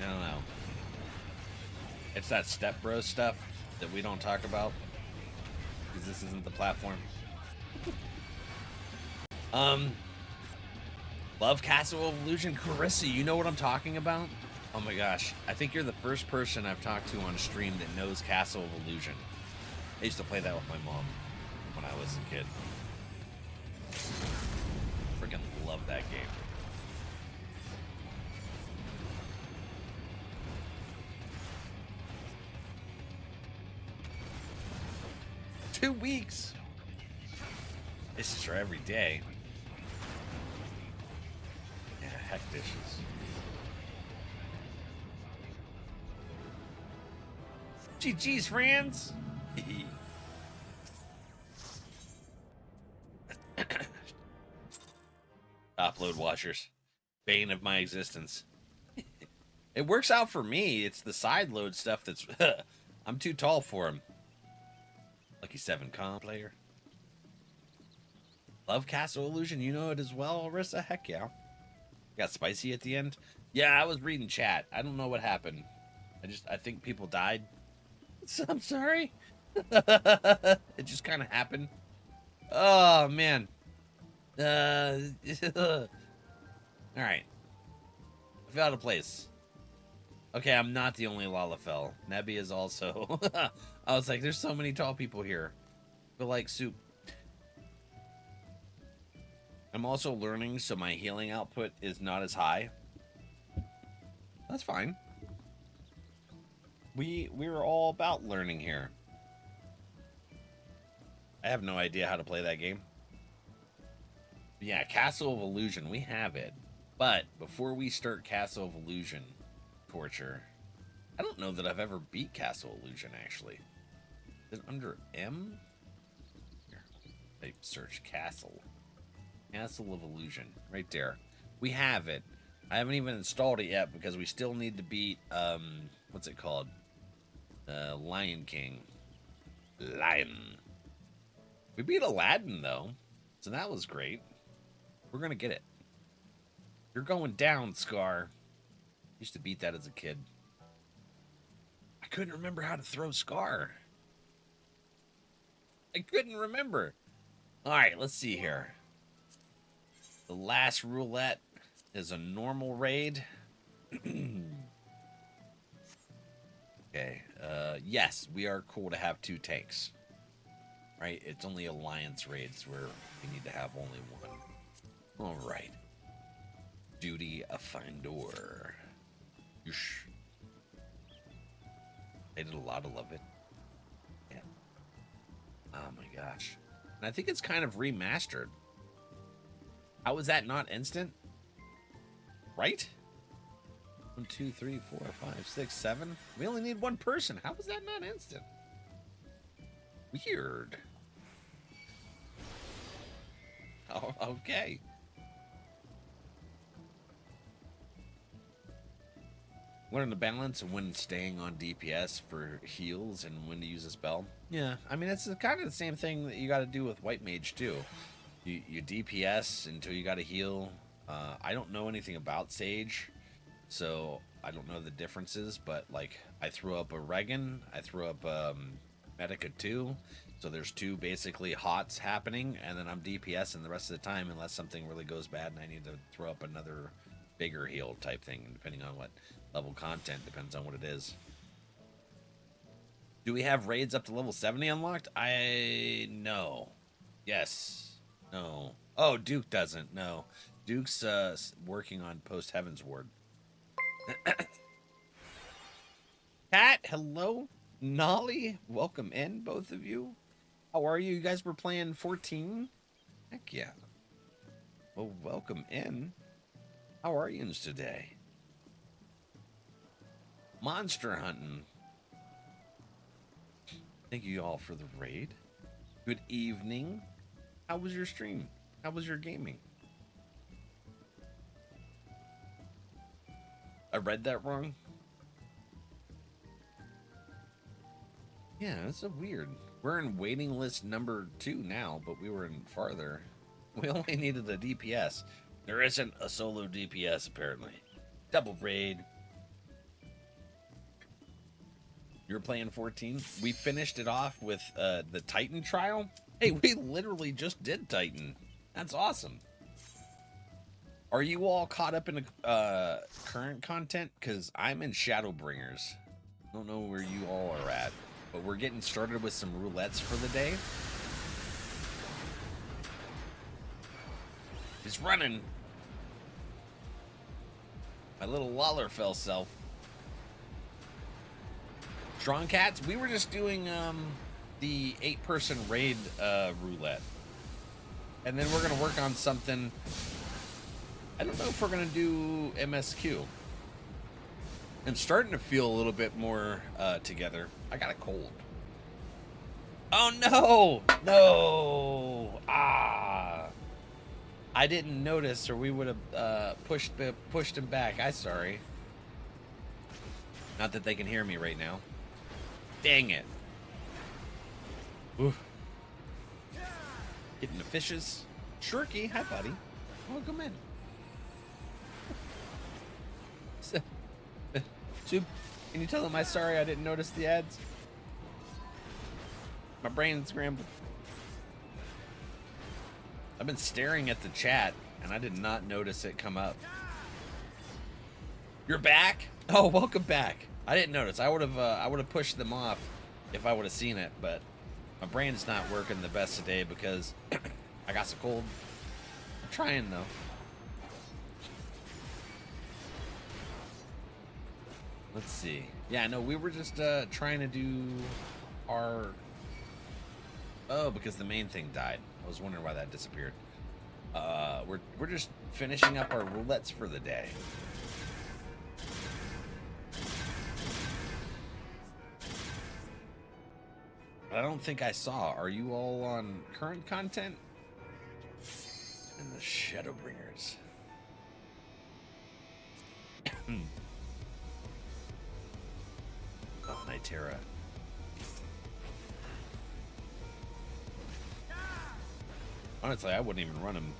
I don't know. It's that Step Bros stuff that we don't talk about. Because this isn't the platform. Love Castle of Illusion. Carissa, you know what I'm talking about? Oh my gosh. I think you're the first person I've talked to on stream that knows Castle of Illusion. I used to play that with my mom when I was a kid. Freaking love that game. Two weeks. This is for every day. Yeah, heck dishes. GG's, friends. Upload washers. Bane of my existence. It works out for me. It's the side load stuff that's... I'm too tall for him. Lucky 7 con player. Love Castle Illusion. You know it as well, Arissa? Heck yeah. Got spicy at the end. Yeah, I was reading chat. I don't know what happened. I think people died. So I'm sorry. It just kind of happened. Oh, man. All right. I fell out of place. Okay, I'm not the only Lalafell. Nebby is also. I was like, there's so many tall people here. But like soup. I'm also learning, so my healing output is not as high. That's fine. We're all about learning here. I have no idea how to play that game. But yeah, Castle of Illusion, we have it. But before we start Castle of Illusion torture, I don't know that I've ever beat Castle Illusion, actually. Is it under M? Here, I search Castle. Castle of Illusion, right there. We have it. I haven't even installed it yet because we still need to beat, what's it called? Lion King. Lion. We beat Aladdin, though, so that was great. We're gonna get it. You're going down, Scar. Used to beat that as a kid. I couldn't remember how to throw Scar. I couldn't remember. All right, let's see here. The last roulette is a normal raid. Okay. Yes, we are cool to have 2 tanks. Right? It's only alliance raids where we need to have only one. All right. Duty of Findor. Yoosh. They did a lot of love it. Yeah. Oh my gosh. And I think it's kind of remastered. How is that not instant? Right? 1, 2, 3, 4, 5, 6, 7. We only need one person. How was that not instant? Weird. Oh, okay. Learn the balance of when staying on DPS for heals and when to use a spell. Yeah, I mean, it's kind of the same thing that you got to do with White Mage, too. You DPS until you got to heal. I don't know anything about Sage, so I don't know the differences, but, like, I threw up a Regan, I threw up Medica 2, so there's 2 basically hots happening, and then I'm DPSing the rest of the time unless something really goes bad and I need to throw up another bigger heal type thing, depending on what level content, depends on what it is. Do we have raids up to level 70 unlocked? No. Yes. No. Oh, Duke doesn't. No. Duke's working on post Heaven's Ward. Kat, hello. Nolly, welcome in, both of you. How are you? You guys were playing 14? Heck yeah. Well, welcome in. How are you today? Monster hunting. Thank you all for the raid. Good evening. How was your stream? How was your gaming? I read that wrong? Yeah, that's so weird. We're in waiting list number 2 now, but we were in farther. We only needed a DPS. There isn't a solo DPS, apparently. Double raid. You're playing 14? We finished it off with the Titan trial. Hey, we literally just did Titan. That's awesome. Are you all caught up in the current content? Because I'm in Shadowbringers. I don't know where you all are at, but we're getting started with some roulettes for the day. He's running. My little Lollerfell self. Strong Cats, we were just doing the 8-person raid roulette. And then we're going to work on something. I don't know if we're going to do MSQ. I'm starting to feel a little bit more together. I got a cold. Oh, no. No. Ah. I didn't notice, or we would have pushed him back. I'm sorry. Not that they can hear me right now. Dang it. Oof. Getting the fishes. Shirky, hi buddy. Welcome in. Soup, can you tell them I'm sorry I didn't notice the ads? My brain's scrambled. I've been staring at the chat and I did not notice it come up. You're back? Oh, welcome back. I didn't notice. I would have pushed them off if I would have seen it, but my brain's not working the best today because I got so cold. I'm trying though. Let's see. Yeah, no, we were just trying to do our... Oh, because the main thing died. I was wondering why that disappeared. We're just finishing up our roulettes for the day. I don't think I saw. Are you all on current content? And the Shadowbringers. Oh, Nitera. Honestly, I wouldn't even run them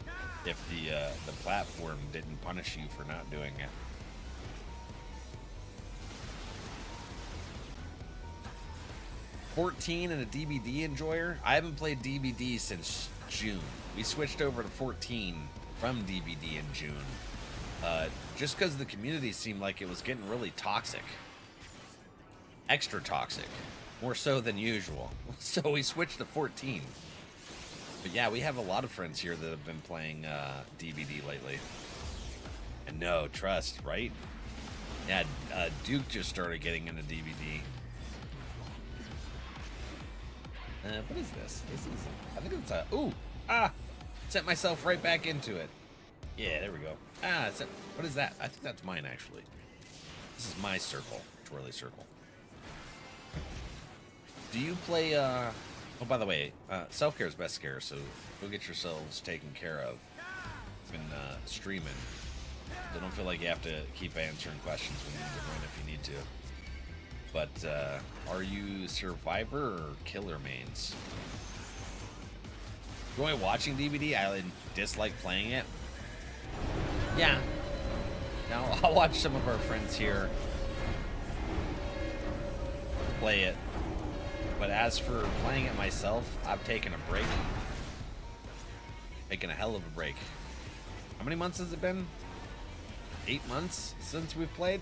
if the platform didn't punish you for not doing it. $14 and a DBD enjoyer. I haven't played DBD since June. We switched over to 14 from DBD in June. Just because the community seemed like it was getting really toxic. Extra toxic. More so than usual. So we switched to 14. But yeah, we have a lot of friends here that have been playing DBD lately. And no, trust, right? Yeah, Duke just started getting into DBD. What is this? This is, I think it's a, ooh, set myself right back into it. Yeah, there we go. What is that? I think that's mine, actually. This is my circle, twirly circle. Do you play, oh, by the way, self-care is best care, so go get yourselves taken care of. Been streaming, so don't feel like you have to keep answering questions when you need to run if you need to. But are you survivor or killer mains? Enjoy watching DVD? I dislike playing it. Yeah. Now I'll watch some of our friends here play it, but as for playing it myself, I've taken a break. Taken a hell of a break. How many months has it been? 8 months since we've played?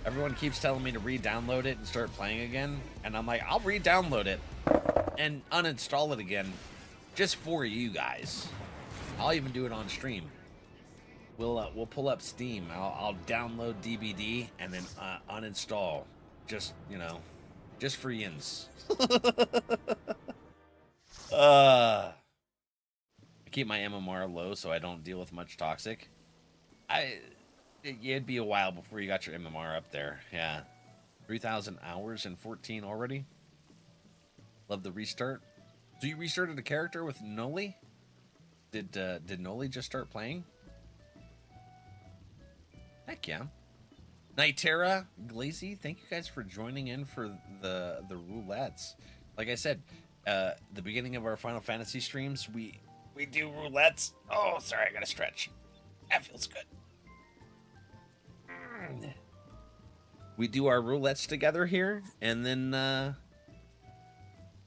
Everyone keeps telling me to re-download it and start playing again, and I'm like, I'll re-download it and uninstall it again just for you guys. I'll even do it on stream. We'll pull up Steam. I'll download DVD and then uninstall, just, you know, just for yins. I keep my MMR low so I don't deal with much toxic. It'd be a while before you got your MMR up there. Yeah, 3,000 hours and 14 already. Love the restart. So you restarted a character with Noli? Did Noli just start playing? Heck yeah. Nitera, Glazy, thank you guys for joining in for the roulettes. Like I said, the beginning of our Final Fantasy streams, we do roulettes. Oh, sorry, I gotta stretch. That feels good. We do our roulettes together here, and then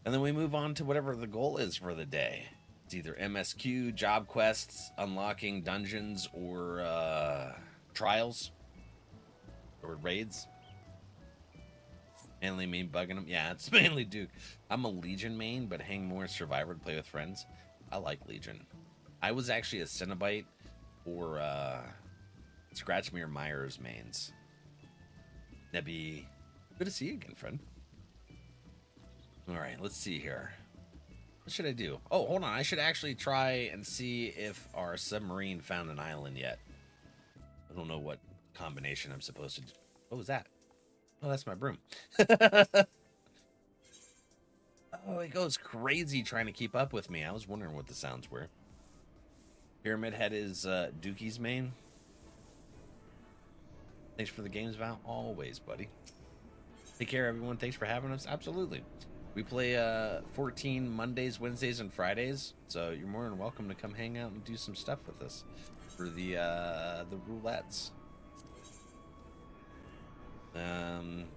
we move on to whatever the goal is for the day. It's either MSQ, job quests, unlocking dungeons, or trials, or raids. Mainly me bugging them. Yeah, it's mainly Duke. I'm a Legion main, but hang more Survivor to play with friends. I like Legion. I was actually a Cenobite or Scratchmere Myers mains. Nebby, good to see you again, friend. All right, let's see here. What should I do? Oh, hold on. I should actually try and see if our submarine found an island yet. I don't know what combination I'm supposed to do. What was that? Oh, that's my broom. Oh, it goes crazy trying to keep up with me. I was wondering what the sounds were. Pyramid Head is Dookie's main. Thanks for the games, Val. Always, buddy. Take care, everyone. Thanks for having us. Absolutely. We play 14 Mondays, Wednesdays, and Fridays, so you're more than welcome to come hang out and do some stuff with us for the roulettes.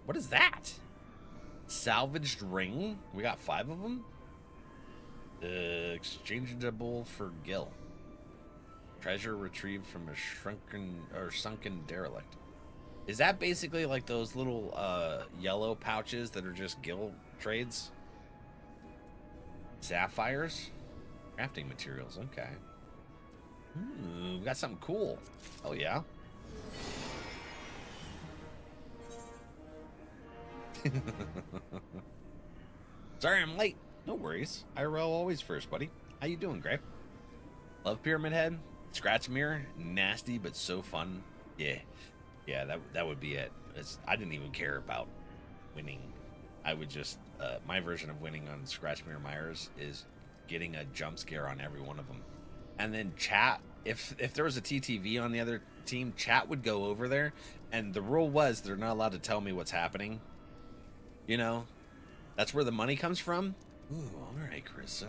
What is that? Salvaged ring? We got 5 of them? Exchangeable for Gil. Treasure retrieved from a sunken derelict. Is that basically like those little yellow pouches that are just Gil trades? Sapphires? Crafting materials, okay. Ooh, we got something cool. Oh yeah. Sorry I'm late. No worries. IRL always first, buddy. How you doing, Gray? Love Pyramid Head. Scratch Mirror. Nasty, but so fun. Yeah. Yeah, that would be it. I didn't even care about winning. I would just... my version of winning on Scratch Mirror Myers is getting a jump scare on every one of them. And then chat... If there was a TTV on the other team, chat would go over there. And the rule was they're not allowed to tell me what's happening. You know? That's where the money comes from. Ooh, all right, Carissa.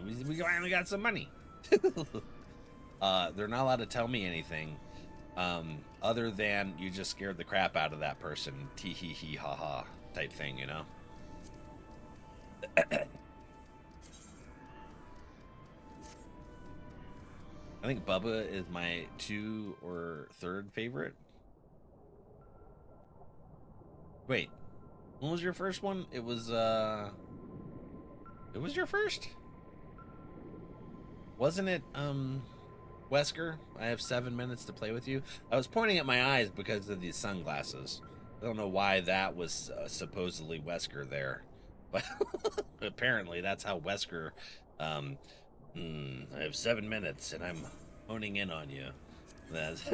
We finally got some money. They're not allowed to tell me anything. Other than you just scared the crap out of that person, tee hee hee ha ha type thing, you know? I think Bubba is my 2 or 3rd favorite. Wait, when was your first one? It was your first? Wasn't it, Wesker? I have 7 minutes to play with you. I was pointing at my eyes because of these sunglasses. I don't know why that was supposedly Wesker there, but apparently that's how Wesker. I have 7 minutes and I'm honing in on you. That's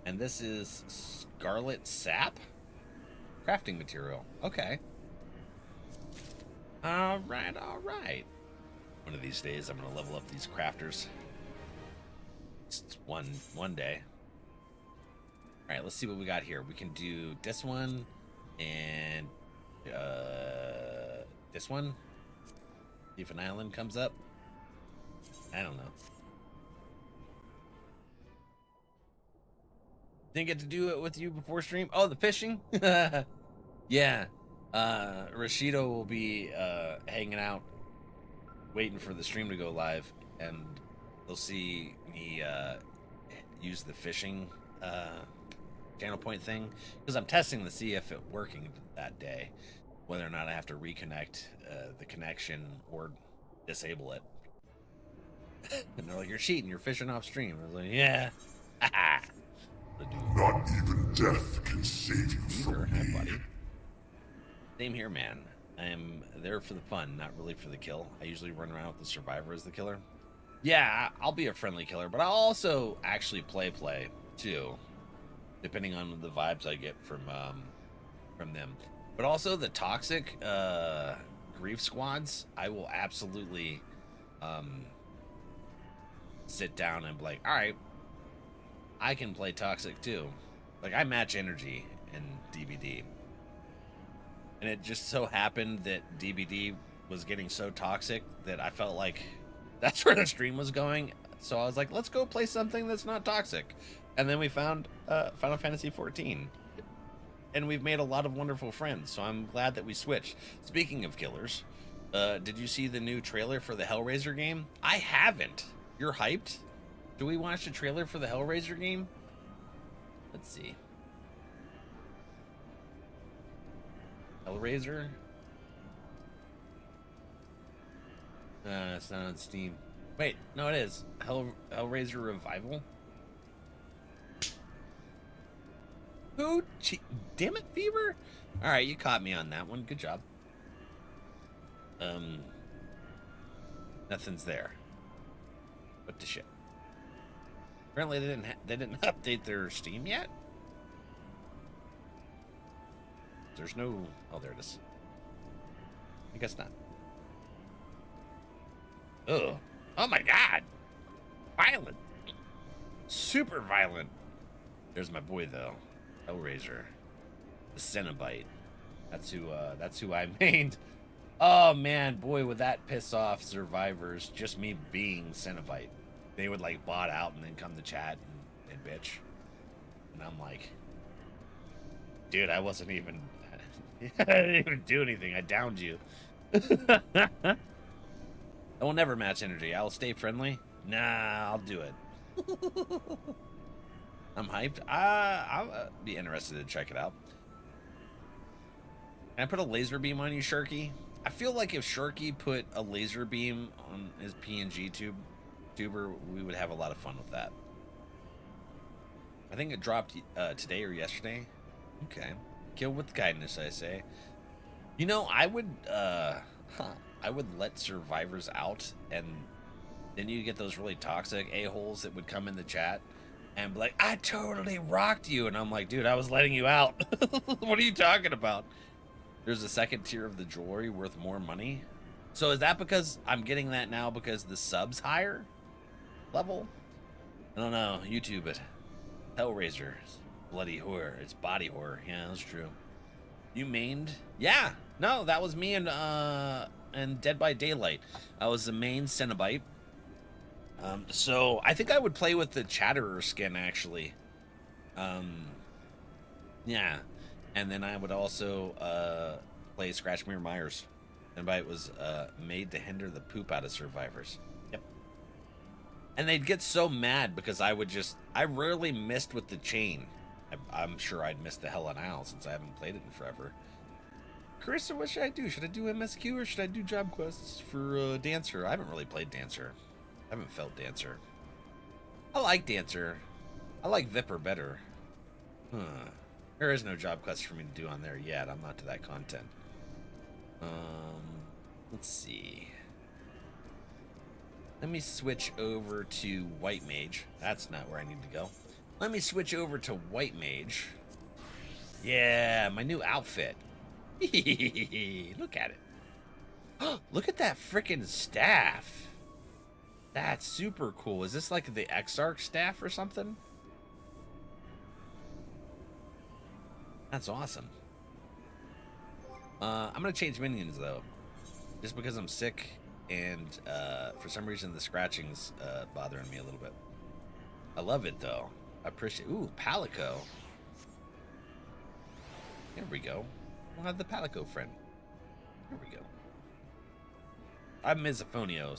and this is Scarlet Sap crafting material. Okay. All right, all right. One of these days, I'm gonna level up these crafters. It's one day. All right, let's see what we got here. We can do this one and this one. See if an island comes up. I don't know. Didn't get to do it with you before stream. Oh, the fishing. Yeah. Rashido will be hanging out, waiting for the stream to go live, and they'll see me use the fishing channel point thing, because I'm testing to see if it's working that day, whether or not I have to reconnect the connection or disable it. And they're like, "You're cheating, you're fishing off stream." I was like, "Yeah." Not even death can save you from me. Buddy. Same here, man. I am there for the fun, not really for the kill. I usually run around with the survivor as the killer. Yeah, I'll be a friendly killer, but I'll also actually play too, depending on the vibes I get from them. But also the toxic grief squads, I will absolutely sit down and be like, all right, I can play toxic too. Like, I match energy in DBD. And it just so happened that DBD was getting so toxic that I felt like that's where the stream was going. So I was like, let's go play something that's not toxic. And then we found Final Fantasy XIV. And we've made a lot of wonderful friends. So I'm glad that we switched. Speaking of killers, did you see the new trailer for the Hellraiser game? I haven't. You're hyped? Do we watch the trailer for the Hellraiser game? Let's see. Hellraiser? It's not on Steam. Wait, no, it is. Hellraiser Revival? Who? Damn it, Fever? Alright, you caught me on that one. Good job. Nothing's there. What the shit? Apparently they didn't update their Steam yet? There's no... Oh, there it is. I guess not. Ugh. Oh my god! Violent! Super violent! There's my boy, though. Hellraiser. The Cenobite. That's who I mained. Oh man, boy, would that piss off survivors, just me being Cenobite. They would, like, bot out and then come to chat and bitch. And I'm like... Dude, I wasn't even... I didn't even do anything. I downed you. I will never match energy. I'll stay friendly. Nah, I'll do it. I'm hyped. I'll be interested to check it out. Can I put a laser beam on you, Shirky? I feel like if Shirky put a laser beam on his PNG tuber, we would have a lot of fun with that. I think it dropped today or yesterday. Okay. Kill with kindness, I say. You know, I would let survivors out, and then you get those really toxic a-holes that would come in the chat and be like, I totally rocked you. And I'm like, dude, I was letting you out. What are you talking about? There's a second tier of the jewelry worth more money. So is that because I'm getting that now because the sub's higher level? I don't know. YouTube it. Hellraiser. Bloody horror. It's body horror. Yeah, that's true. You mained? Yeah. No, that was me and Dead by Daylight. I was the main Cenobite. So I think I would play with the Chatterer skin, actually. Yeah. And then I would also play Scratch Mirror Myers. Cenobite was made to hinder the poop out of survivors. Yep. And they'd get so mad because I rarely missed with the chain. I'm sure I'd miss the hell out of Al since I haven't played it in forever. Carissa, what should I do? Should I do MSQ or should I do job quests for Dancer? I haven't really played Dancer. I haven't felt Dancer. I like Dancer. I like Viper better. There is no job quest for me to do on there yet. I'm not to that content. Let's see. Let me switch over to White Mage. That's not where I need to go. Let me switch over to White Mage. Yeah, my new outfit. Look at it. Look at that freaking staff. That's super cool. Is this like the Exarch staff or something? That's awesome. I'm gonna change minions though, just because I'm sick and for some reason the scratching's bothering me a little bit. I love it though. I appreciate. Ooh, Palico. There we go. We'll have the Palico friend. Here we go. I'm misophonia,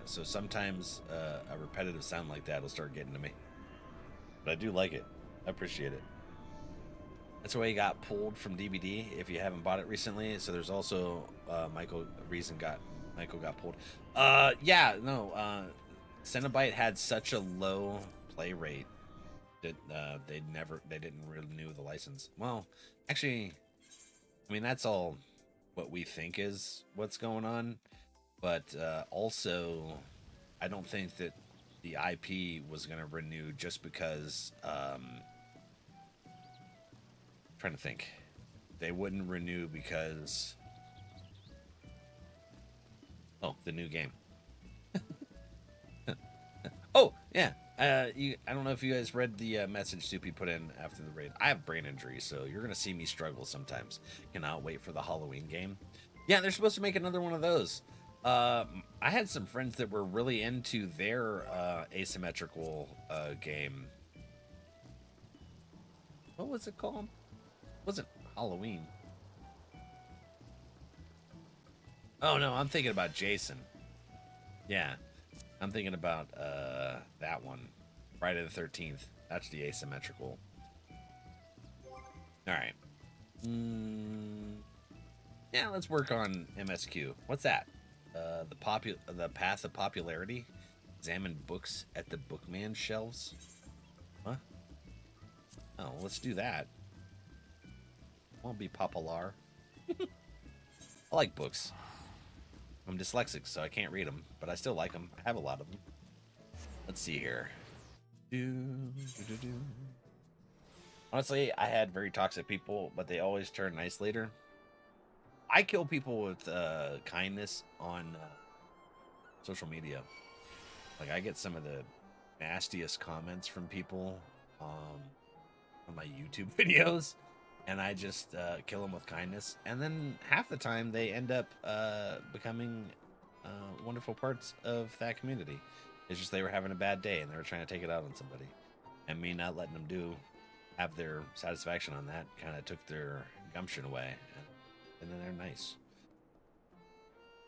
so sometimes a repetitive sound like that will start getting to me. But I do like it. I appreciate it. That's why he got pulled from DBD if you haven't bought it recently. So there's also Michael got pulled. Yeah, no. Cenobite had such a low play rate that they didn't renew the license. Well, actually, I mean that's all what we think is what's going on, but also I don't think that the IP was going to renew just because trying to think. They wouldn't renew because the new game. Oh, yeah. I don't know if you guys read the message Soupy put in after the raid. I have brain injury, so you're going to see me struggle sometimes. Cannot wait for the Halloween game. Yeah, they're supposed to make another one of those. I had some friends that were really into their asymmetrical game. What was it called? It wasn't Halloween. Oh, no, I'm thinking about Jason. Yeah. I'm thinking about that one, Friday the 13th. That's the asymmetrical. All right. Yeah, let's work on MSQ. What's that? The path of popularity. Examine books at the bookman shelves. Huh? Oh, let's do that. Won't be popular. I like books. I'm dyslexic, so I can't read them, but I still like them. I have a lot of them. Let's see here. Honestly, I had very toxic people, but they always turn nice later. I kill people with kindness on social media. Like, I get some of the nastiest comments from people on my YouTube videos, and I just kill them with kindness. And then half the time they end up becoming wonderful parts of that community. It's just they were having a bad day and they were trying to take it out on somebody. And me not letting them have their satisfaction on that kind of took their gumption away. And then they're nice.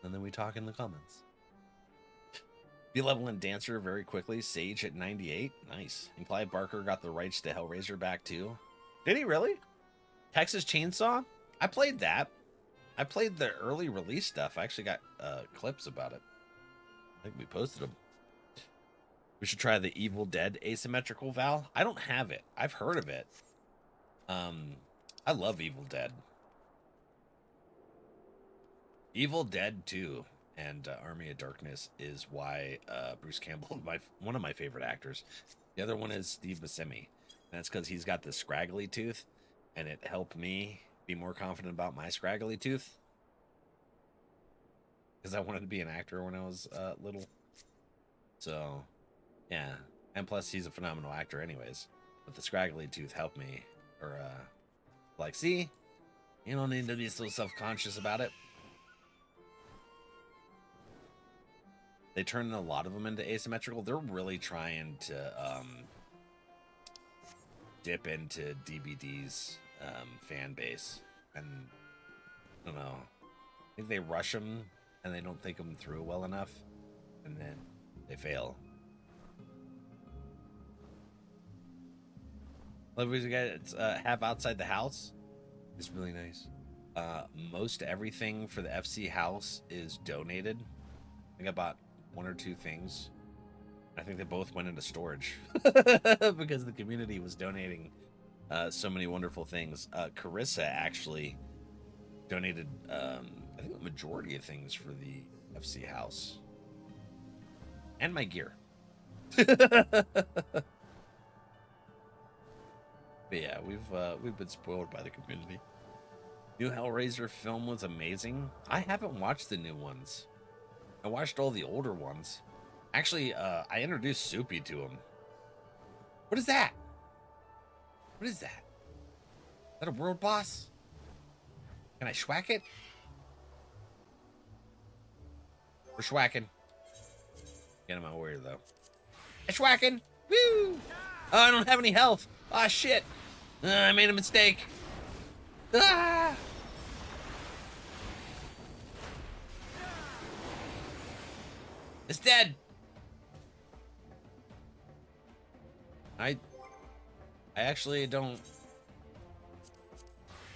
And then we talk in the comments. B-level and Dancer very quickly. Sage at 98. Nice. And Clive Barker got the rights to Hellraiser back too. Did he really? Texas Chainsaw? I played that. I played the early release stuff. I actually got clips about it. I think we posted them. We should try the Evil Dead asymmetrical Val. I don't have it. I've heard of it. I love Evil Dead. Evil Dead 2 and Army of Darkness is why Bruce Campbell is one of my favorite actors. The other one is Steve Buscemi. And that's because he's got the scraggly tooth, and it helped me be more confident about my scraggly tooth. Because I wanted to be an actor when I was little. So, yeah. And plus, he's a phenomenal actor anyways. But the scraggly tooth helped me. Or, like, see? You don't need to be so self-conscious about it. They turned a lot of them into asymmetrical. They're really trying to dip into DBD's fan base. And, I don't know. I think they rush them and they don't think them through well enough. And then they fail. Love what you guys have outside the house. It's really nice. Most everything for the FC house is donated. I think I bought 1 or 2 things. I think they both went into storage because the community was donating so many wonderful things. Carissa actually donated, I think, the majority of things for the FC house. and my gear. But yeah, we've been spoiled by the community. New Hellraiser film was amazing. I haven't watched the new ones. I watched all the older ones. Actually, I introduced Soupy to him. What is that? What is that? Is that a world boss? Can I schwack it? We're schwacking. Get him out of here, though. Schwacking! Woo! Oh, I don't have any health. Ah, shit. I made a mistake. Ah! It's dead. I actually don't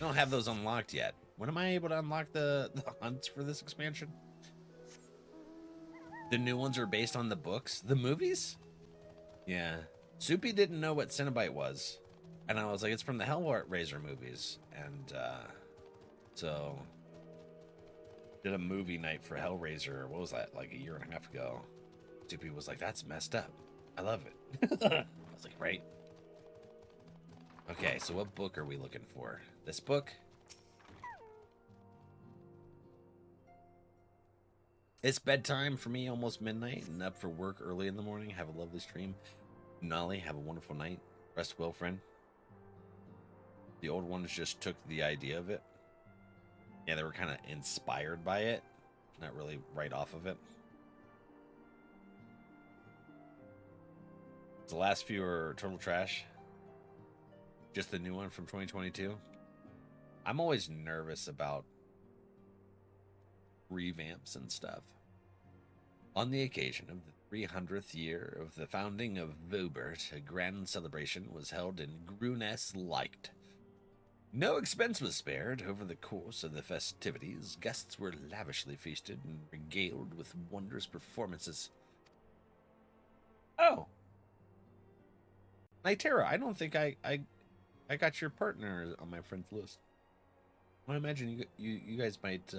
have those unlocked yet. When am I able to unlock the hunts for this expansion? The new ones are based on the books. The movies? Yeah. Soupy didn't know what Cenobite was. And I was like, it's from the Hellraiser movies. And so did a movie night for Hellraiser. What was that? Like a year and a half ago. Soupy was like, that's messed up. I love it. I was like, right? Okay, so what book are we looking for? This book? It's bedtime for me, almost midnight, and up for work early in the morning. Have a lovely stream. Nolly, have a wonderful night. Rest well, friend. The old ones just took the idea of it. Yeah, they were kind of inspired by it, not really right off of it. The last few are total trash. Just the new one from 2022. I'm always nervous about revamps and stuff. On the occasion of the 300th year of the founding of Vobert, a grand celebration was held in Gruness-Leicht. No expense was spared over the course of the festivities. Guests were lavishly feasted and regaled with wondrous performances. Oh, Nitera, I don't think I got your partner on my friends list. I imagine you guys might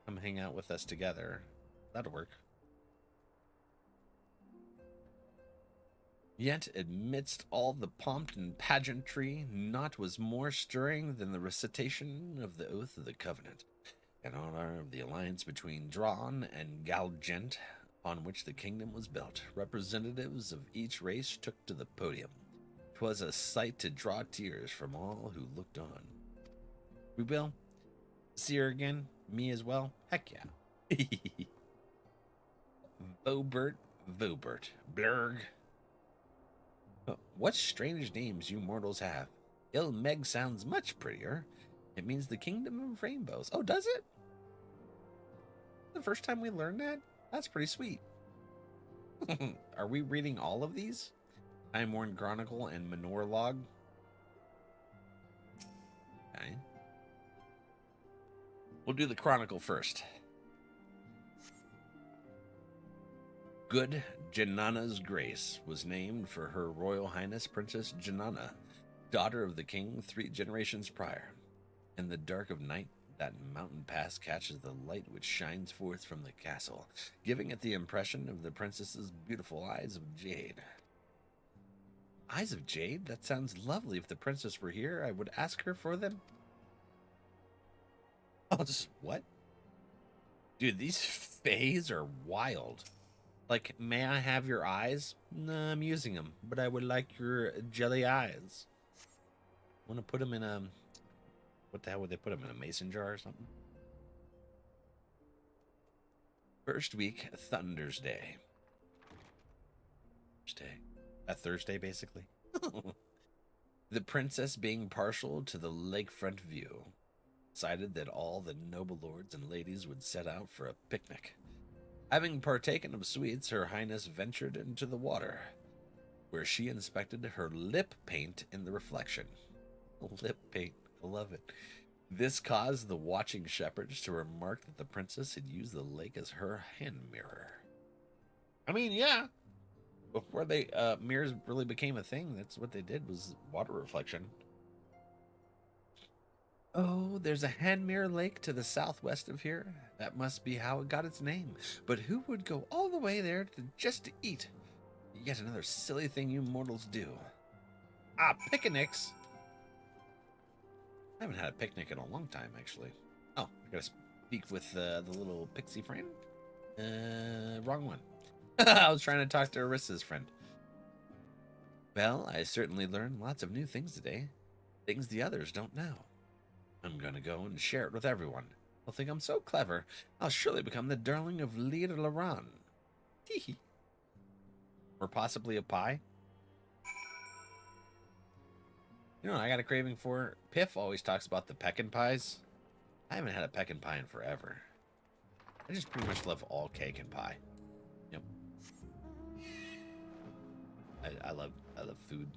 come hang out with us together. That'll work. Yet, amidst all the pomp and pageantry, naught was more stirring than the recitation of the Oath of the Covenant, in honor of the alliance between Drawn and Galgent, on which the kingdom was built. Representatives of each race took to the podium. 'Twas a sight to draw tears from all who looked on. We will see her again. Me as well. Heck yeah. Vobert, Blurg. What strange names you mortals have. Meg sounds much prettier. It means the kingdom of rainbows. Oh, does it? The first time we learned that? That's pretty sweet. Are we reading all of these? Time Worn Chronicle and Manor Log. Okay. We'll do the Chronicle first. Good Janana's Grace was named for Her Royal Highness Princess Janana, daughter of the king 3 generations prior. In the dark of night, that mountain pass catches the light which shines forth from the castle, giving it the impression of the princess's beautiful eyes of jade. Eyes of jade? That sounds lovely. If the princess were here, I would ask her for them. Oh, just what? Dude, these fays are wild. Like, may I have your eyes? No, I'm using them, but I would like your jelly eyes. Want to put them in a... What the hell would they put them in? A mason jar or something? First week, Thunder's Day. Thursday, basically. The princess, being partial to the lakefront view, decided that all the noble lords and ladies would set out for a picnic. Having partaken of sweets, Her Highness ventured into the water, where she inspected her lip paint in the reflection. Lip paint, I love it. This caused the watching shepherds to remark that the princess had used the lake as her hand mirror. I mean, yeah. Before they mirrors really became a thing, that's what they did, was water reflection. Oh, there's a Handmere Lake to the southwest of here. That must be how it got its name. But who would go all the way there just to eat? Yet another silly thing you mortals do. Ah, picnics. I haven't had a picnic in a long time, actually. Oh, I gotta speak with the little pixie friend. Wrong one. I was trying to talk to Arissa's friend. Well, I certainly learned lots of new things today. Things the others don't know. I'm gonna go and share it with everyone. They'll think I'm so clever, I'll surely become the darling of Leader Laran. Hee. Or possibly a pie. You know what I got a craving for? Piff always talks about the pecan pies. I haven't had a pecan pie in forever. I just pretty much love all cake and pie. Yep. I love food.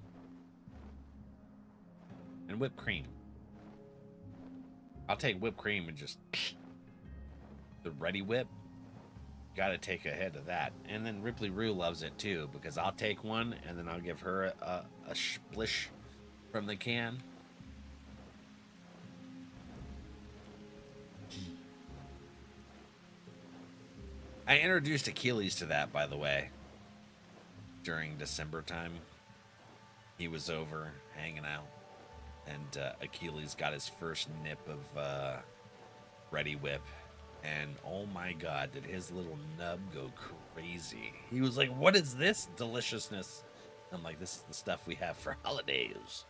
And whipped cream. I'll take whipped cream and just the ready whip. Gotta take a hit of that. And then Ripley Rue loves it too, because I'll take one and then I'll give her a splish from the can. I introduced Achilles to that, by the way, during December time. He was over hanging out, and Achilles got his first nip of Ready Whip, and oh my god, did his little nub go crazy. He was like, what is this deliciousness? I'm like, this is the stuff we have for holidays.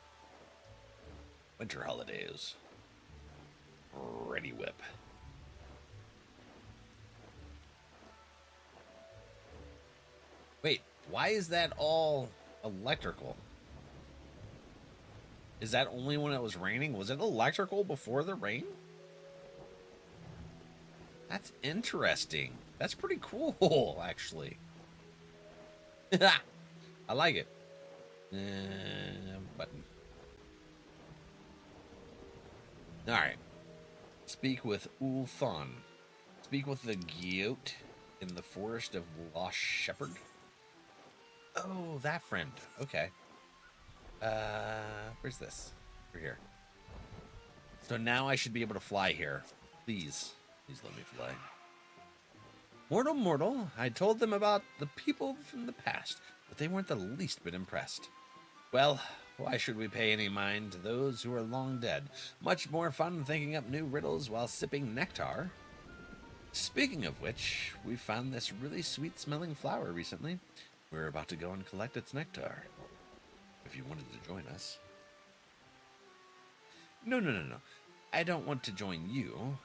Winter holidays. Ready Whip. Wait, why is that all electrical? Is that only when it was raining? Was it electrical before the rain? That's interesting. That's pretty cool, actually. I like it. Button. Alright. Speak with Ulthon. Speak with the Gyote in the forest of Lost Shepherd. Oh, that friend. Okay. Where's this? Over here. So now I should be able to fly here. Please. Please let me fly. Mortal, I told them about the people from the past, but they weren't the least bit impressed. Well, why should we pay any mind to those who are long dead? Much more fun thinking up new riddles while sipping nectar. Speaking of which, we found this really sweet-smelling flower recently. We're about to go and collect its nectar. If you wanted to join us. No. I don't want to join you.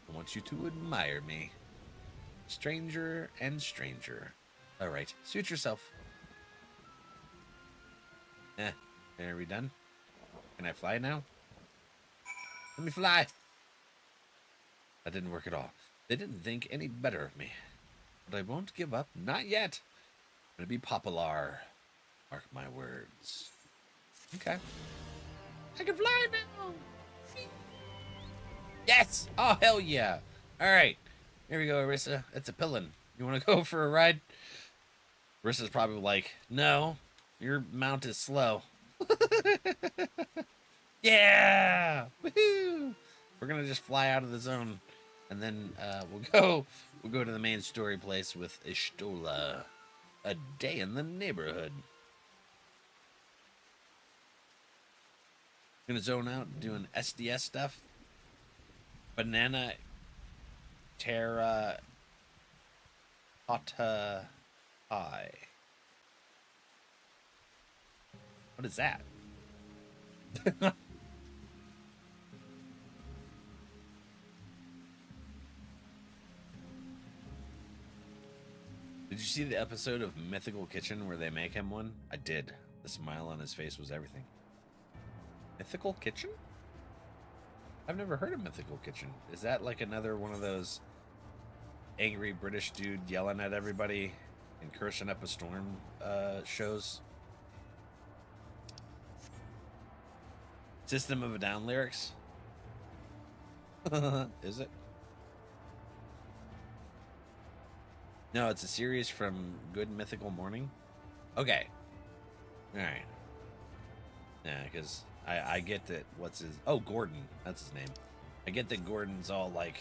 I want you to admire me. Stranger and stranger. All right, suit yourself. Are we done? Can I fly now? Let me fly. That didn't work at all. They didn't think any better of me. But I won't give up. Not yet. I'm gonna be popular. Mark my words. Okay. I can fly now. Yes! Oh, hell yeah. All right. Here we go, Arissa. It's a pillin. You want to go for a ride? Arissa's probably like, no, your mount is slow. Yeah! Woohoo! We're going to just fly out of the zone. And then we'll go to the main story place with Ishtola. A day in the neighborhood. Gonna zone out doing SDS stuff. Banana Terra Hota High. What is that? Did you see the episode of Mythical Kitchen where they make him one? I did. The smile on his face was everything. Mythical Kitchen? I've never heard of Mythical Kitchen. Is that like another one of those angry British dude yelling at everybody and cursing up a storm shows? System of a Down lyrics? Is it? No, it's a series from Good Mythical Morning. Okay. Alright. Yeah, because I get that. What's his? Oh, Gordon. That's his name. I get that Gordon's all like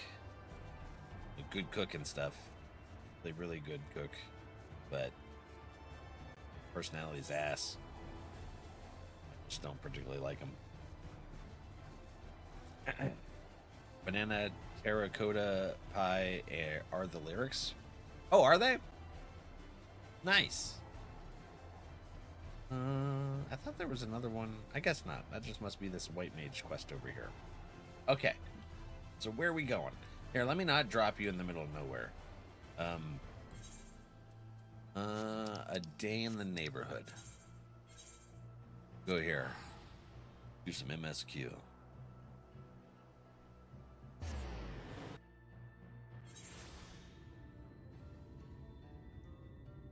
a good cook and stuff. Like really good cook, but personality's ass. Just don't particularly like him. Banana terracotta pie are the lyrics. Oh, are they? Nice. I thought there was another one. I guess not. That just must be this white mage quest over here. Okay. So where are we going? Here, let me not drop you in the middle of nowhere. A day in the neighborhood. Go here. Do some MSQ.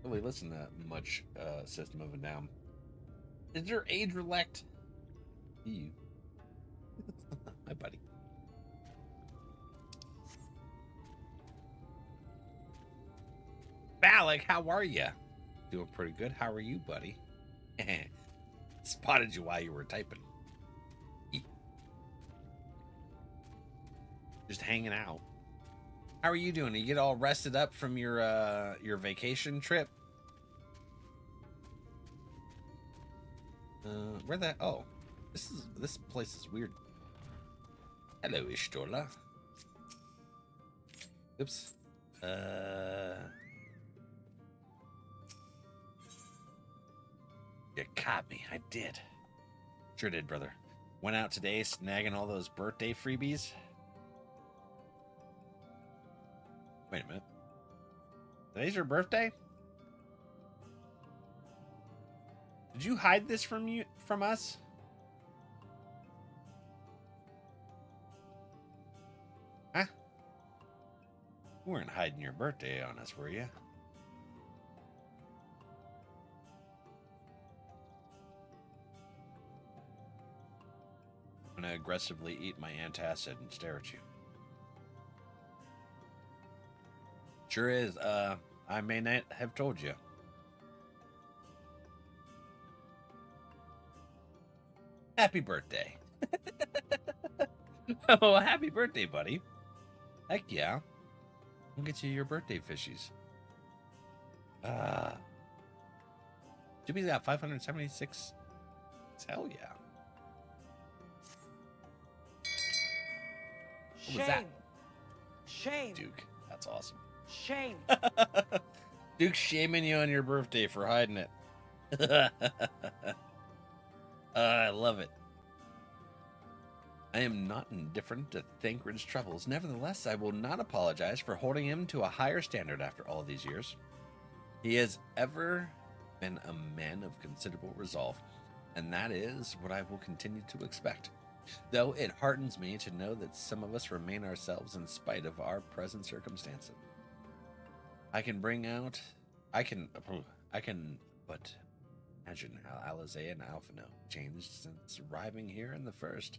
Really listen to much System of a Down. Is there age relect? You. Hi, buddy. Valak, how are you? Doing pretty good. How are you, buddy? Spotted you while you were typing. Just hanging out. How are you doing? You get all rested up from your vacation trip? Where that? Oh, this place is weird. Hello, Ishtola. Oops. You caught me. I did. Sure did, brother. Went out today snagging all those birthday freebies. Wait a minute. Today's your birthday? Did you hide this from us? Huh? You weren't hiding your birthday on us, were you? I'm gonna aggressively eat my antacid and stare at you. Sure is. I may not have told you. Happy birthday. Oh, happy birthday, buddy. Heck yeah. We'll get you your birthday fishies. Jimmy's got 576. Hell yeah. What was that? Shame. Duke, that's awesome. Shame. Duke's shaming you on your birthday for hiding it. I love it. I am not indifferent to Thancred's troubles. Nevertheless, I will not apologize for holding him to a higher standard after all these years. He has ever been a man of considerable resolve, and that is what I will continue to expect. Though it heartens me to know that some of us remain ourselves in spite of our present circumstances. I can but imagine how Alize and Alphino changed since arriving here in the first.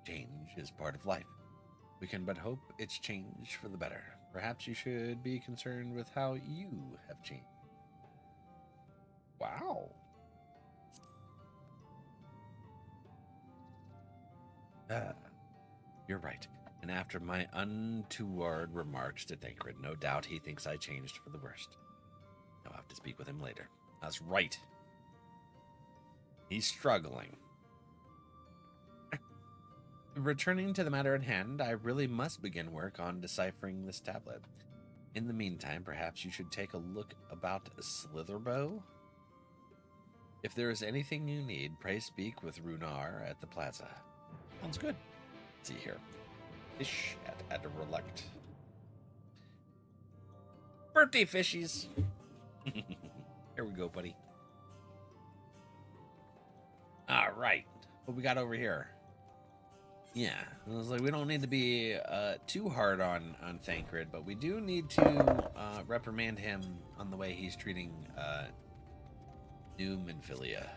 Change is part of life. We can but hope it's changed for the better. Perhaps you should be concerned with how you have changed. Wow. You're right. And after my untoward remarks to Thancred, no doubt he thinks I changed for the worst. I'll have to speak with him later. That's right. He's struggling. Returning to the matter at hand, I really must begin work on deciphering this tablet. In the meantime, perhaps you should take a look about Slitherbow. If there is anything you need, pray speak with Runar at the plaza. Sounds good. Let's see here. Fish at NRValeck. Birthday fishies. Here we go, buddy. All right. What we got over here? Yeah, it was like we don't need to be too hard on Thancred, but we do need to reprimand him on the way he's treating New Minfilia.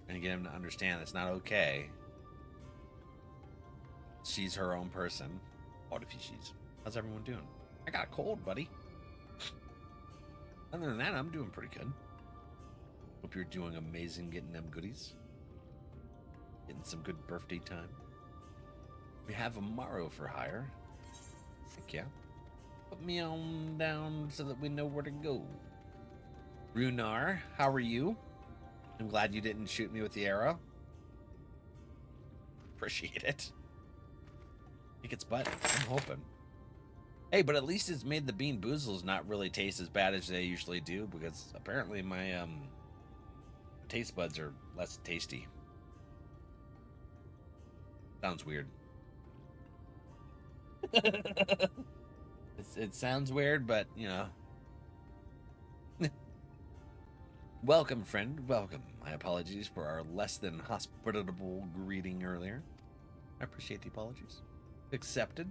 And get him to understand it's not okay. She's her own person. What if she's? How's everyone doing? I got a cold, buddy. Other than that, I'm doing pretty good. Hope you're doing amazing getting them goodies. Getting some good birthday time. We have a morrow for hire. Heck yeah. Put me on down so that we know where to go. Runar, how are you? I'm glad you didn't shoot me with the arrow. Appreciate it. I think it's butt. I'm hoping. Hey, but at least it's made the bean boozles not really taste as bad as they usually do, because apparently my taste buds are less tasty. Sounds weird. It sounds weird, but you know. Welcome, friend. Welcome. My apologies for our less than hospitable greeting earlier. I appreciate the apologies. Accepted.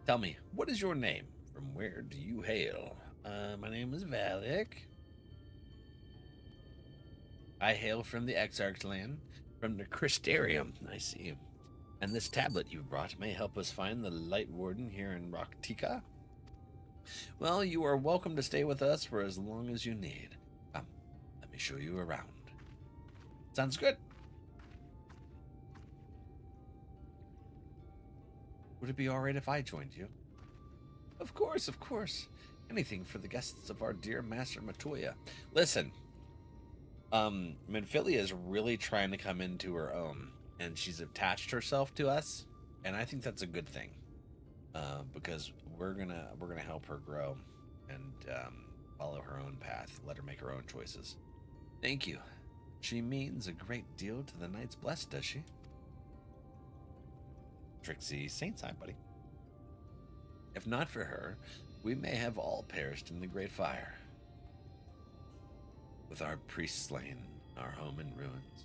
Tell me, what is your name? From where do you hail? My name is NRValeck. I hail from the Exarch's land, from the Crystarium. I see. And this tablet you've brought may help us find the Light Warden here in Raktika. Well, you are welcome to stay with us for as long as you need. Come, let me show you around. Sounds good. Would it be alright if I joined you? Of course, of course. Anything for the guests of our dear Master Matoya. Listen, Minfilia is really trying to come into her own, and she's attached herself to us, and I think that's a good thing, because we're gonna help her grow and follow her own path, let her make her own choices. Thank you. She means a great deal to the Knights Blessed, does she? Trixie Saint's Eye, buddy. If not for her, we may have all perished in the Great Fire. With our priests slain, our home in ruins,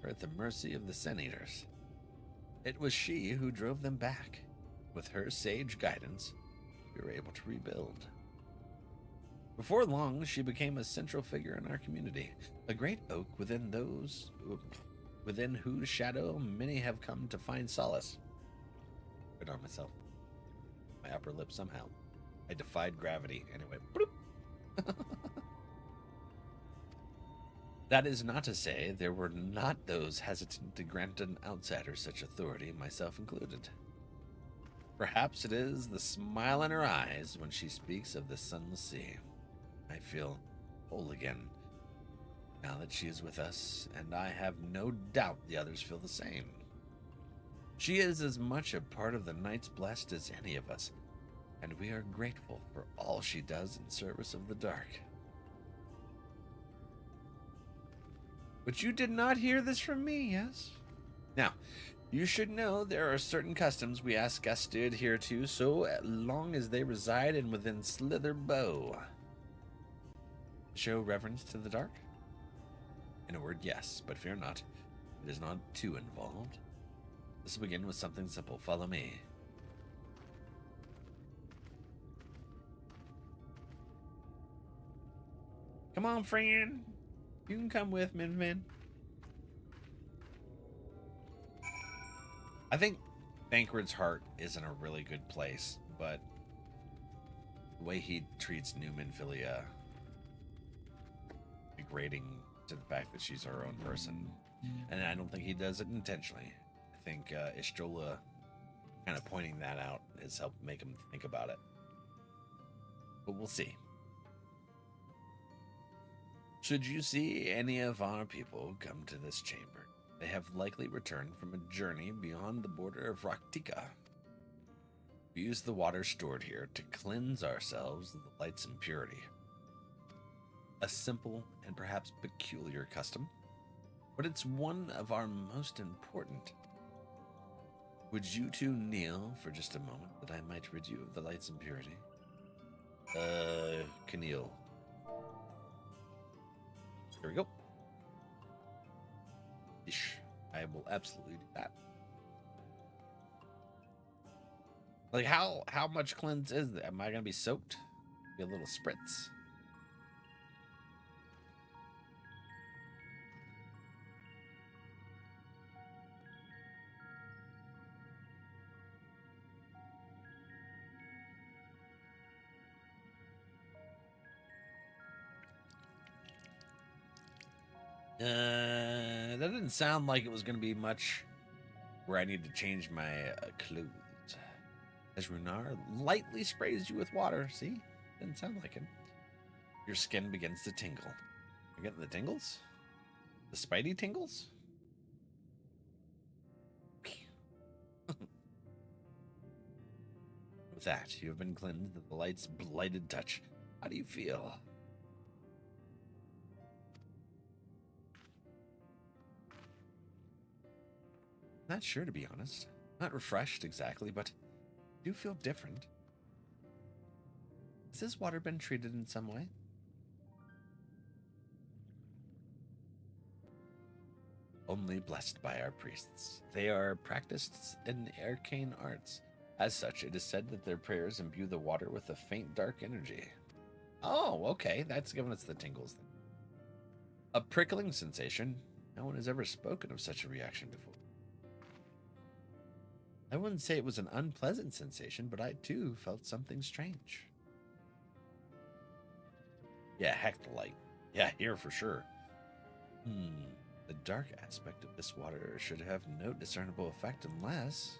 or at the mercy of the Sin Eaters. It was she who drove them back. With her sage guidance, we were able to rebuild. Before long, she became a central figure in our community, a great oak within whose shadow many have come to find solace. Put on myself. My upper lip somehow. I defied gravity, and it went bloop. That is not to say there were not those hesitant to grant an outsider such authority, myself included. Perhaps it is the smile in her eyes when she speaks of the sunless sea. I feel whole again, now that she is with us, and I have no doubt the others feel the same. She is as much a part of the Knights Blessed as any of us, and we are grateful for all she does in service of the dark. But you did not hear this from me, yes? Now, you should know there are certain customs we ask guests to adhere to so long as they reside in within Slither Bow. Show reverence to the dark? In a word, yes, but fear not. It is not too involved. This will begin with something simple. Follow me. Come on, friend. You can come with me, man. I think Thancred's heart is in a really good place, but the way he treats New Minfilia, degrading to the fact that she's her own person, and I don't think he does it intentionally. I think Ishtola kind of pointing that out has helped make him think about it. But we'll see. Should you see any of our people come to this chamber, they have likely returned from a journey beyond the border of Raktika. We use the water stored here to cleanse ourselves of the light's impurity. A simple and perhaps peculiar custom, but it's one of our most important. Would you two kneel for just a moment that I might rid you of the light's impurity? Kneel. Here we go. Ish. I will absolutely do that. Like, how much cleanse is that? Am I gonna be soaked? Be a little spritz. That didn't sound like it was going to be much where I need to change my clothes. As Runar lightly sprays you with water. See? Didn't sound like him. Your skin begins to tingle. You're getting the tingles? The spidey tingles? With that, you have been cleansed of the light's blighted touch. How do you feel? Not sure, to be honest. Not refreshed exactly, but I do feel different. Has this water been treated in some way? Only blessed by our priests. They are practiced in arcane arts. As such, it is said that their prayers imbue the water with a faint dark energy. Oh, okay. That's giving us the tingles then. A prickling sensation. No one has ever spoken of such a reaction before. I wouldn't say it was an unpleasant sensation, but I too felt something strange. Yeah, heck the light. Yeah, here for sure. The dark aspect of this water should have no discernible effect unless...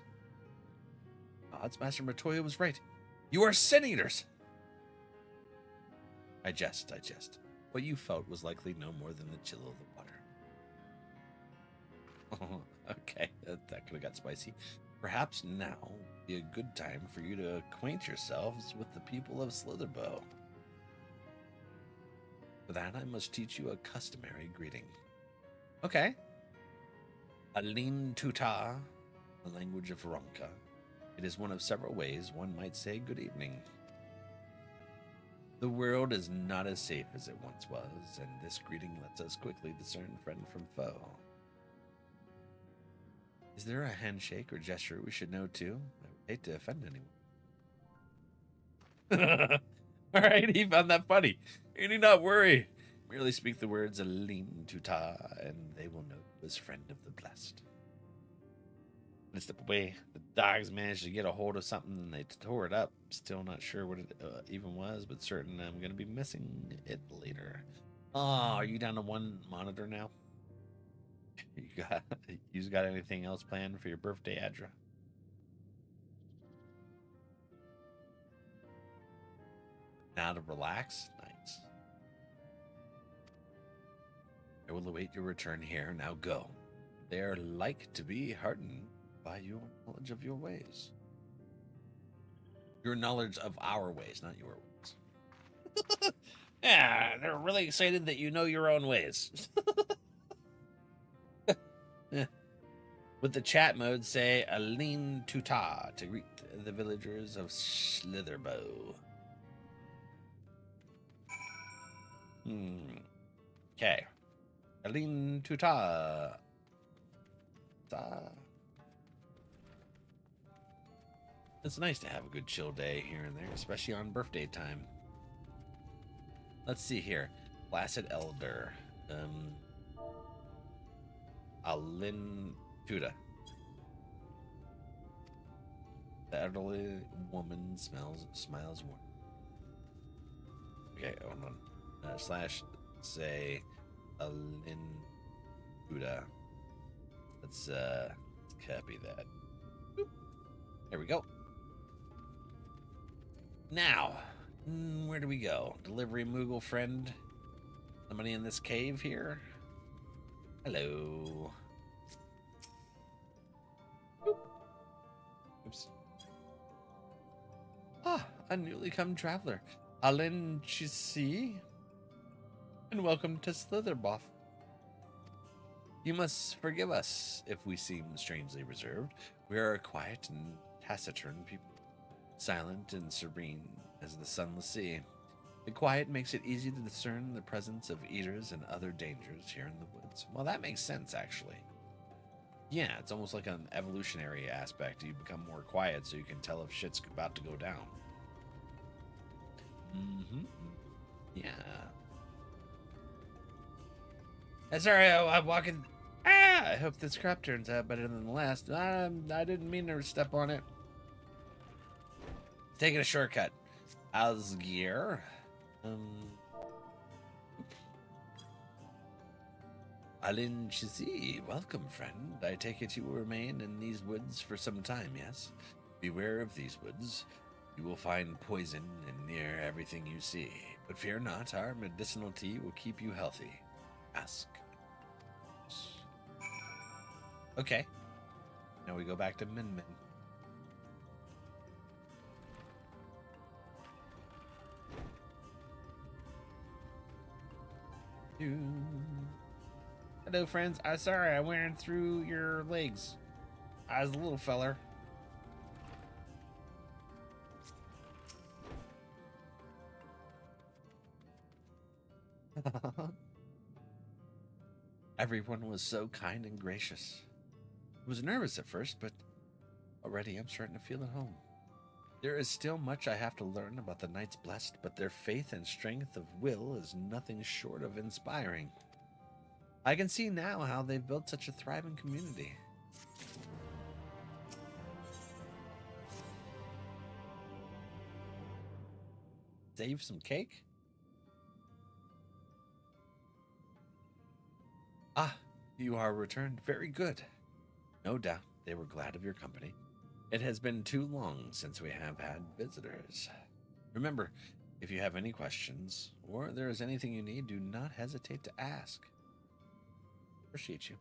Odds Master Matoya was right. You are sin eaters! I jest. What you felt was likely no more than the chill of the water. Okay, that could have got spicy. Perhaps now would be a good time for you to acquaint yourselves with the people of Slitherbow. For that, I must teach you a customary greeting. Okay. Alin Tuta, the language of Ronka. It is one of several ways one might say good evening. The world is not as safe as it once was, and this greeting lets us quickly discern friend from foe. Is there a handshake or gesture we should know too? I would hate to offend anyone. All right, he found that funny. You need not worry. Merely speak the words Alin Tuta, and they will know you as friend of the blessed. And step away. The dogs managed to get a hold of something and they tore it up. Still not sure what it even was, but certain I'm going to be missing it later. Oh, are you down to one monitor now? You got anything else planned for your birthday, Adra? Now to relax? Nice. I will await your return here. Now go. They are like to be heartened by your knowledge of your ways. Your knowledge of our ways, not your ways. Yeah, they're really excited that you know your own ways. With the chat mode, say Alin Tuta to greet the villagers of Slitherbow. Okay. Alin Tuta. It's nice to have a good chill day here and there, especially on birthday time. Let's see here. Placid Elder. Alin Tuta. The elderly woman smiles warm. Okay, hold on. Slash say Alin Tuta. Let's copy that. Boop. There we go. Now, where do we go? Delivery Moogle friend. Somebody in this cave here? Hello. Boop. Oops. Ah, a newly come traveler. Alin Chisi. And welcome to Slitherboff. You must forgive us if we seem strangely reserved. We are a quiet and taciturn people, silent and serene as the sunless sea. The quiet makes it easy to discern the presence of eaters and other dangers here in the woods. Well, that makes sense, actually. Yeah, it's almost like an evolutionary aspect. You become more quiet so you can tell if shit's about to go down. Yeah. Sorry, I'm walking... I hope this crop turns out better than the last. I didn't mean to step on it. Taking a shortcut. Asgir. Alin Chizi, welcome, friend. I take it you will remain in these woods for some time, yes? Beware of these woods. You will find poison in near everything you see. But fear not, our medicinal tea will keep you healthy. Ask. Okay. Now we go back to Min Min. Hello, friends. I'm sorry I went through your legs. I was a little feller. Everyone was so kind and gracious. I was nervous at first, but already I'm starting to feel at home. There is still much I have to learn about the Knights Blessed, but their faith and strength of will is nothing short of inspiring. I can see now how they've built such a thriving community. Save some cake? Ah, you are returned. Very good. No doubt they were glad of your company. It has been too long since we have had visitors. Remember, if you have any questions or there is anything you need, do not hesitate to ask. Appreciate you.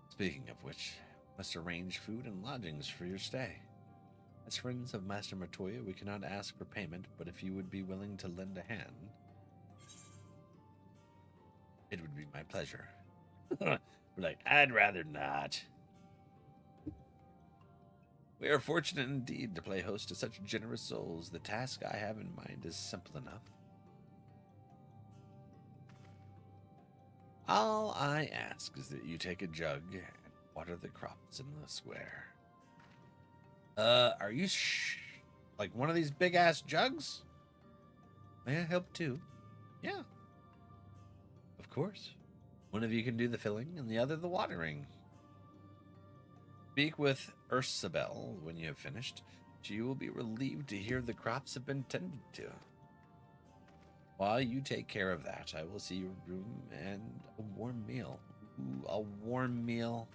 Speaking of which, must arrange food and lodgings for your stay. As friends of Master Matoya, we cannot ask for payment, but if you would be willing to lend a hand, it would be my pleasure. Like, I'd rather not. We are fortunate indeed to play host to such generous souls. The task I have in mind is simple enough. All I ask is that you take a jug and water the crops in the square. Are you like one of these big ass jugs? May I help too? Yeah. Of course. One of you can do the filling and the other the watering. Speak with Ursabel when you have finished. She will be relieved to hear the crops have been tended to. While you take care of that, I will see your room and a warm meal. Ooh, a warm meal.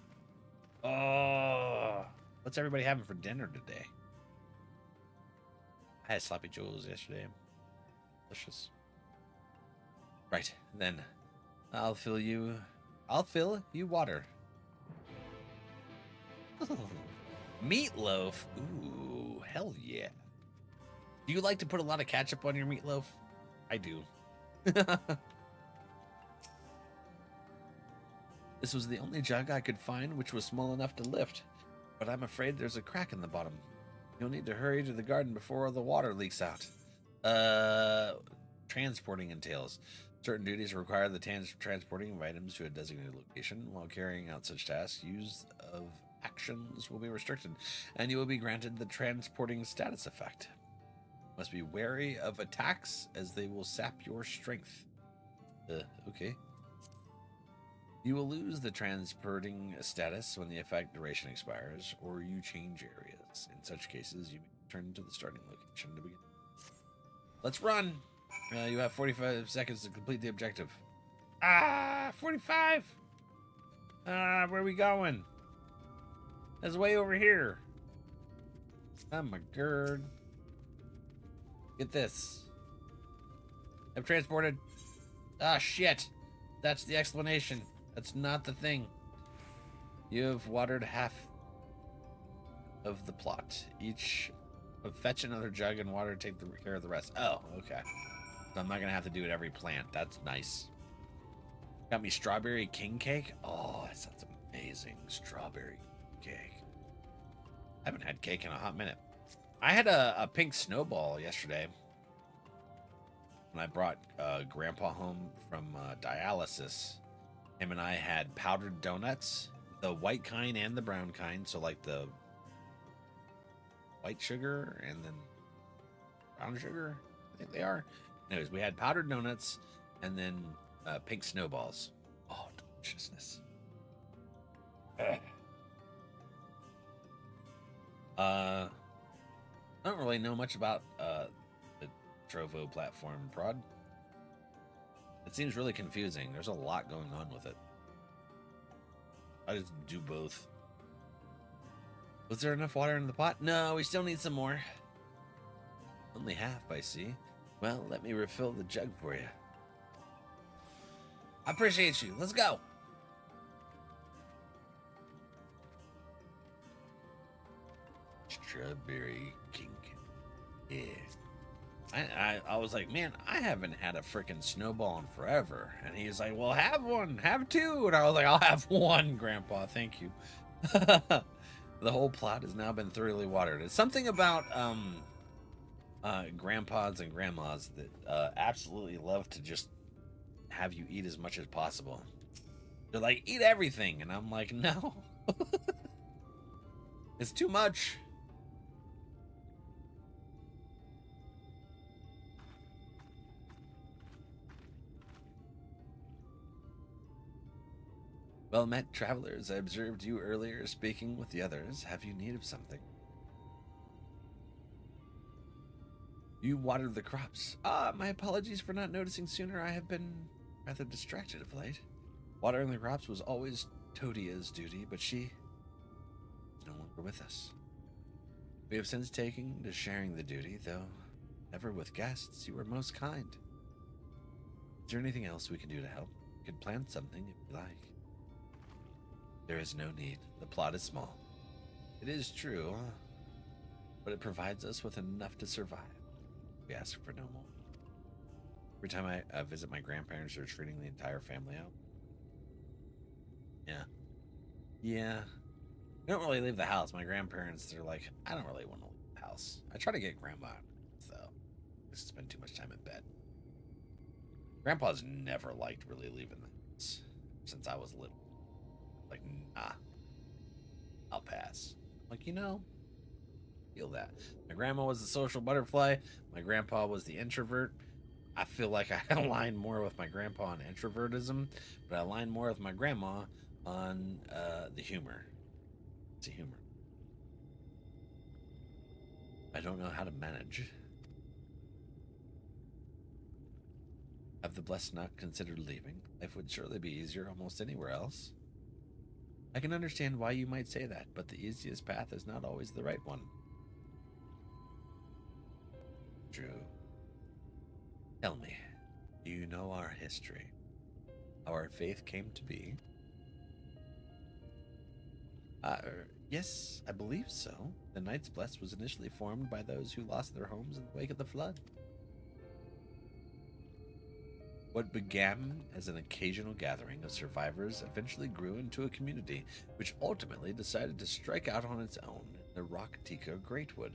Oh, what's everybody having for dinner today? I had sloppy joes yesterday. Delicious. Right, then I'll fill you water. Meatloaf. Ooh, hell yeah. Do you like to put a lot of ketchup on your meatloaf? I do. This was the only jug I could find which was small enough to lift, but I'm afraid there's a crack in the bottom. You'll need to hurry to the garden before the water leaks out. Transporting entails. Certain duties require the transporting of items to a designated location. While carrying out such tasks, use of actions will be restricted, and you will be granted the transporting status effect. Must be wary of attacks, as they will sap your strength. Okay. You will lose the transporting status when the effect duration expires, or you change areas. In such cases, you may return to the starting location to begin. Let's run! You have 45 seconds to complete the objective. 45! Where are we going? That's way over here. Oh my god. Get this. I've transported. Ah, shit. That's the explanation. That's not the thing. You have watered half of the plot. Each fetch another jug and water to take care of the rest. Oh, okay. So I'm not going to have to do it every plant. That's nice. Got me strawberry king cake. Oh, that sounds amazing. Strawberry cake. I haven't had cake in a hot minute. I had a pink snowball yesterday when I brought Grandpa home from dialysis. Him and I had powdered donuts, the white kind and the brown kind. So like the white sugar and then brown sugar, I think they are. Anyways, we had powdered donuts and then pink snowballs. Oh, deliciousness. I don't really know much about the Trovo platform, Prod. It seems really confusing. There's a lot going on with it. I just do both. Was there enough water in the pot? No, we still need some more. Only half, I see. Well, let me refill the jug for you. I appreciate you. Let's go. Strawberry king. Yeah. I was like, man, I haven't had a freaking snowball in forever. And he's like, well, have one, have two. And I was like, I'll have one, Grandpa. Thank you. The whole plot has now been thoroughly watered. It's something about grandpas and grandmas that absolutely love to just have you eat as much as possible. They're like, eat everything. And I'm like, no. It's too much. Well met, travelers. I observed you earlier speaking with the others. Have you need of something? You watered the crops. My apologies for not noticing sooner. I have been rather distracted of late. Watering the crops was always Todia's duty, but she is no longer with us. We have since taken to sharing the duty, though never with guests. You were most kind. Is there anything else we can do to help? We could plant something if you like. There is no need. The plot is small. It is true, but it provides us with enough to survive. We ask for no more. Every time I visit my grandparents, they're treating the entire family out. Yeah. I don't really leave the house. My grandparents, they're like, I don't really want to leave the house. I try to get grandma, so I spend too much time in bed. Grandpa's never liked really leaving the house since I was little. Like, nah, I'll pass. Like, feel that. My grandma was the social butterfly. My grandpa was the introvert. I feel like I align more with my grandpa on introvertism, but I align more with my grandma on the humor. It's a humor. I don't know how to manage. Have the blessed not considered leaving? Life would surely be easier almost anywhere else. I can understand why you might say that, but the easiest path is not always the right one. True. Tell me, do you know our history? How our faith came to be? Yes, I believe so. The Knights Blessed was initially formed by those who lost their homes in the wake of the flood. What began as an occasional gathering of survivors eventually grew into a community, which ultimately decided to strike out on its own in the Rock-Tika Greatwood.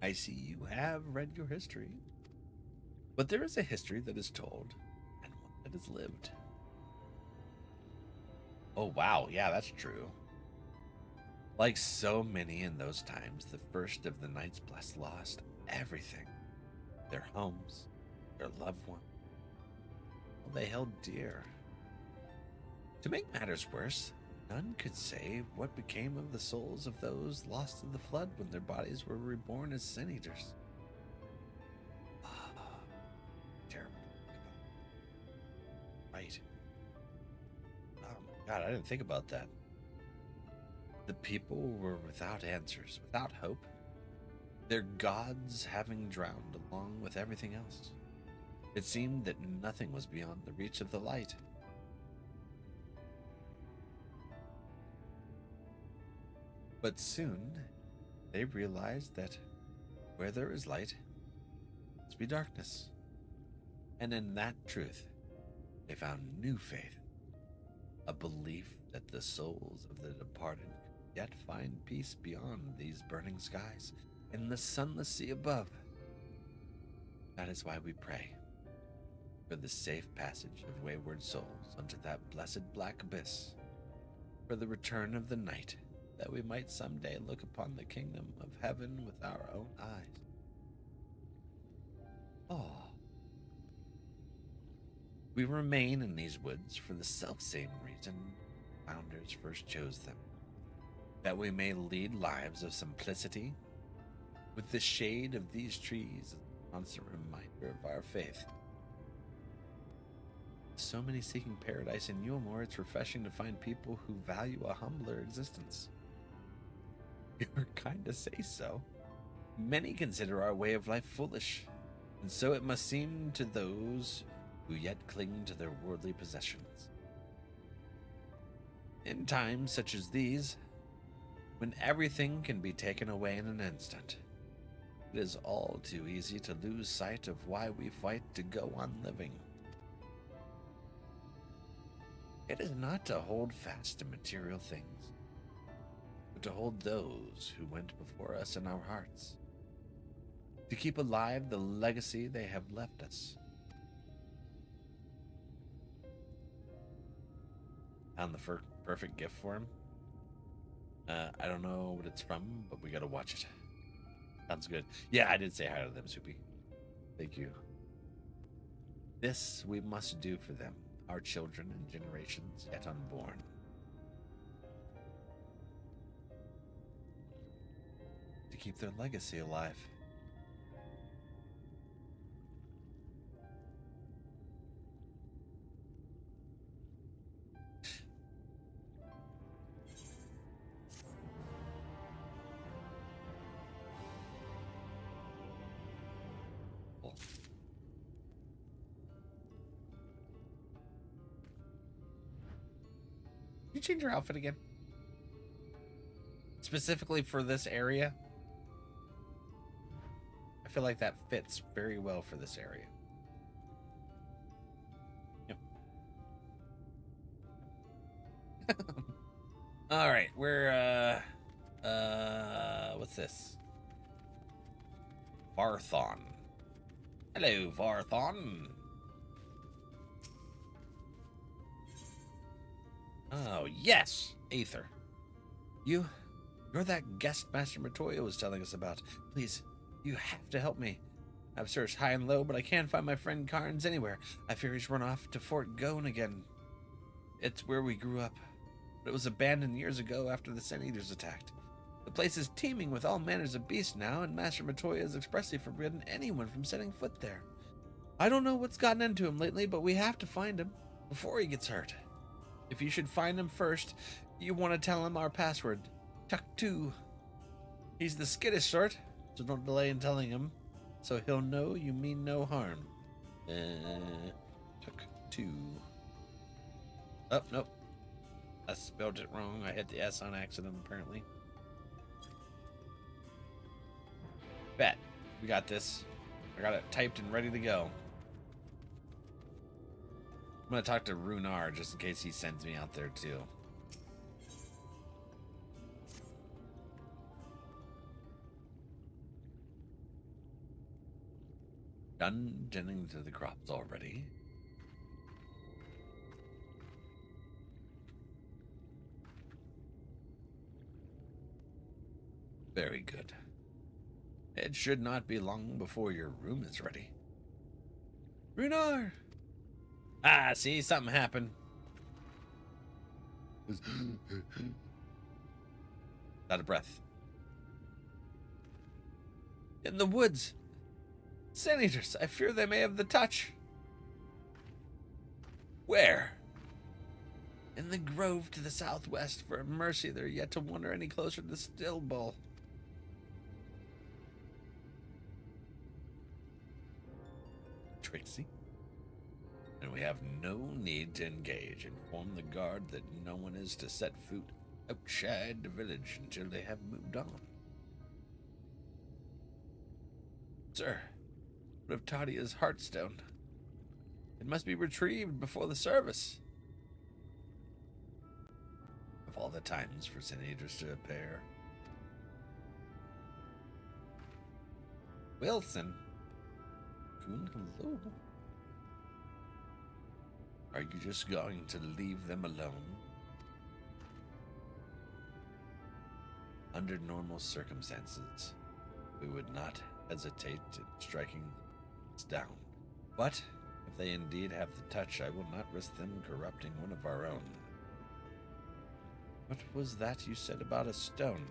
I see you have read your history. But there is a history that is told, and one that is lived. Oh wow, yeah, that's true. Like so many in those times, the first of the Knights Blessed lost everything. Their homes, their loved ones, all they held dear. To make matters worse, none could say what became of the souls of those lost in the flood when their bodies were reborn as sin eaters. Terrible. Right. Oh my god, I didn't think about that. The people were without answers, without hope. Their gods having drowned along with everything else. It seemed that nothing was beyond the reach of the light. But soon, they realized that where there is light, there must be darkness. And in that truth, they found new faith, a belief that the souls of the departed could yet find peace beyond these burning skies, in the sunless sea above. That is why we pray for the safe passage of wayward souls unto that blessed black abyss, for the return of the night, that we might someday look upon the kingdom of heaven with our own eyes. Oh. We remain in these woods for the selfsame reason founders first chose them, that we may lead lives of simplicity, with the shade of these trees constant reminder of our faith. So many seeking paradise in Yulmore, it's refreshing to find people who value a humbler existence. You're kind to say so. Many consider our way of life foolish, and so it must seem to those who yet cling to their worldly possessions. In times such as these, when everything can be taken away in an instant, it is all too easy to lose sight of why we fight to go on living. It is not to hold fast to material things, but to hold those who went before us in our hearts, to keep alive the legacy they have left us. Found the perfect gift for him. I don't know what it's from, but we gotta watch it. Sounds good. Yeah, I did say hi to them, Soupy. Thank you. This we must do for them, our children and generations yet unborn. To keep their legacy alive. You change your outfit again? Specifically for this area? I feel like that fits very well for this area. Yep. All right, we're what's this? Varthon. Hello, Varthon. Oh, yes, Aether. You're that guest Master Matoya was telling us about. Please, you have to help me. I've searched high and low, but I can't find my friend Carnes anywhere. I fear he's run off to Fort Gone again. It's where we grew up, but it was abandoned years ago after the Sun Eaters attacked. The place is teeming with all manners of beasts now, and Master Matoya has expressly forbidden anyone from setting foot there. I don't know what's gotten into him lately, but we have to find him before he gets hurt. If you should find him first, you want to tell him our password, Tuck2. He's the skittish sort, so don't delay in telling him, so he'll know you mean no harm. Tuck2. Oh, nope. I spelled it wrong. I hit the S on accident, apparently. Bet. We got this. I got it typed and ready to go. I'm going to talk to Runar just in case he sends me out there too. Done tending to the crops already. Very good. It should not be long before your room is ready. Runar! Ah, see, something happened. Out of breath. In the woods. Sun Eaters, I fear they may have the touch. Where? In the grove to the southwest. For mercy, they're yet to wander any closer to the still bull. Trixie? And we have no need to engage. Inform the guard that no one is to set foot outside the village until they have moved on. Sir, what of Tadia's heartstone? It must be retrieved before the service. Of all the times for Sun Eaters to appear. Wilson? Hello? Are you just going to leave them alone? Under normal circumstances, we would not hesitate in striking them down. But if they indeed have the touch, I will not risk them corrupting one of our own. What was that you said about a stone?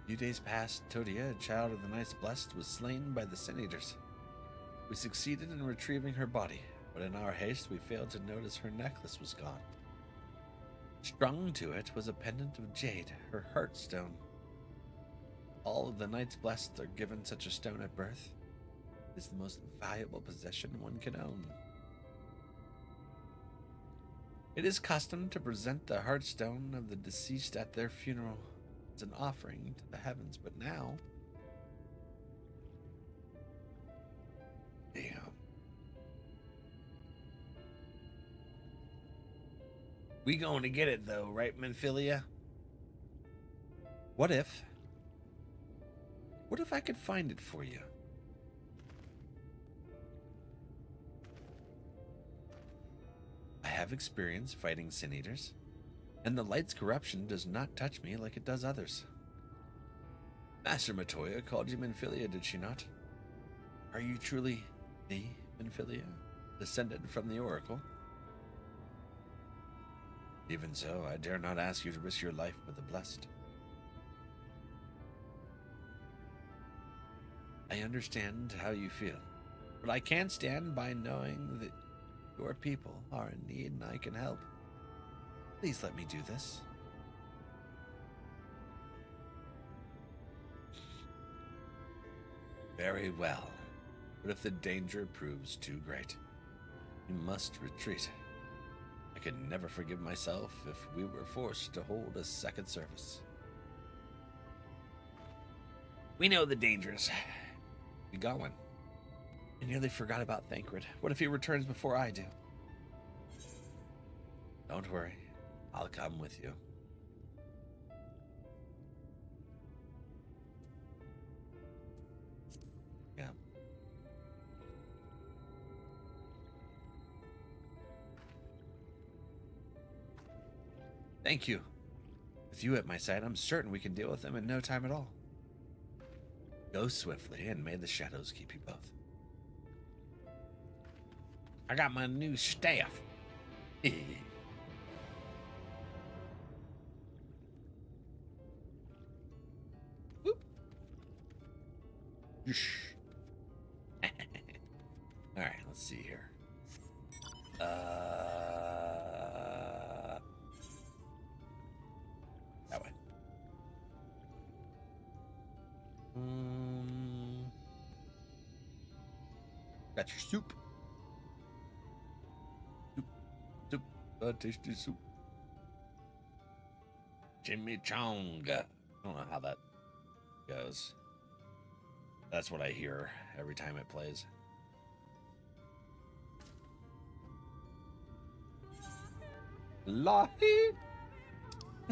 few days past, Todia, a child of the Knights Blessed, was slain by the Sin Eaters. We succeeded in retrieving her body, but in our haste we failed to notice her necklace was gone. Strung to it was a pendant of jade, her heartstone. All of the Knights Blessed are given such a stone at birth. It is the most valuable possession one can own. It is custom to present the heartstone of the deceased at their funeral as an offering to the heavens, but now... Damn. We going to get it though, right, Menphilia? What if I could find it for you? I have experience fighting Sin Eaters, and the light's corruption does not touch me like it does others. Master Matoya called you Menphilia, did she not? Are you truly the Menphilia, descended from the Oracle? Even so, I dare not ask you to risk your life for the blessed. I understand how you feel, but I can't stand by knowing that your people are in need and I can help. Please let me do this. Very well, but if the danger proves too great, you must retreat. I could never forgive myself if we were forced to hold a second service. We know the dangers. We got one. I nearly forgot about Thancred. What if he returns before I do? Don't worry. I'll come with you. Yeah. Thank you. With you at my side, I'm certain we can deal with them in no time at all. Go swiftly, and may the shadows keep you both. I got my new staff. Whoop. All right, let's see here. That way. Got your soup. Soup. Tasty soup. Chimichanga. I don't know how that goes. That's what I hear every time it plays. Lahi.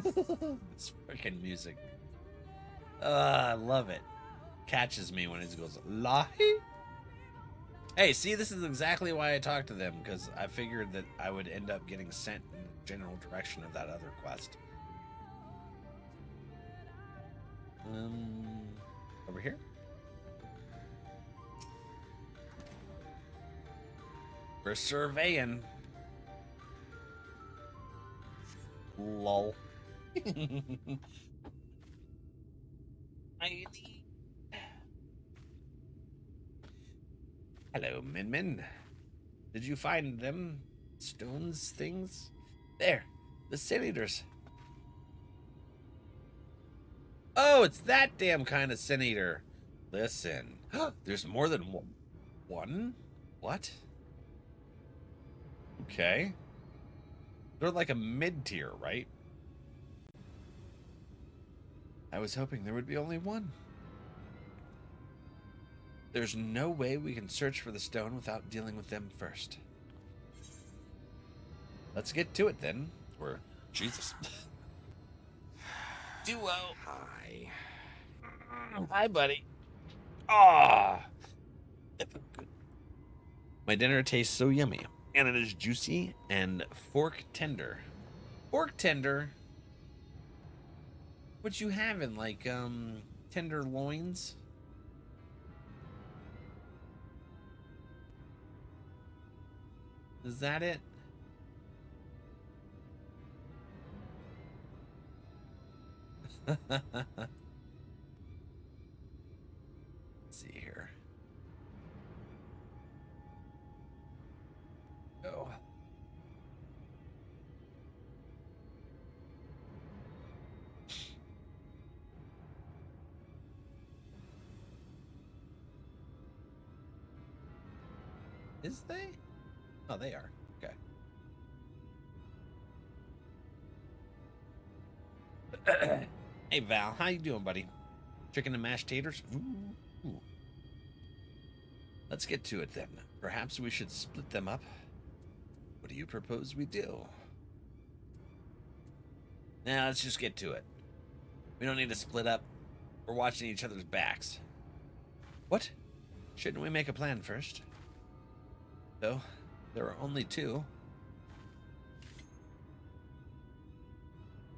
This freaking music. I love it. Catches me when it goes Lahi. Hey, see, this is exactly why I talked to them, because I figured that I would end up getting sent in the general direction of that other quest. Over here? We're surveying. Lol. Hello, Min. Did you find them stones things? There, the Sin Eaters. Oh, it's that damn kind of Sin Eater. Listen, there's more than one? What? Okay. They're like a mid-tier, right? I was hoping there would be only one. There's no way we can search for the stone without dealing with them first. Let's get to it then. Or, Jesus. Duo. Hi. Hi, buddy. Ah. My dinner tastes so yummy, and it is juicy and fork tender. Fork tender? What you having, like, tender loins? Is that it? Is they? Oh, they are. Okay. Hey, Val. How you doing, buddy? Chicken and mashed taters? Ooh. Let's get to it, then. Perhaps we should split them up. What do you propose we do? Now, let's just get to it. We don't need to split up. We're watching each other's backs. What? Shouldn't we make a plan first? So, there are only two.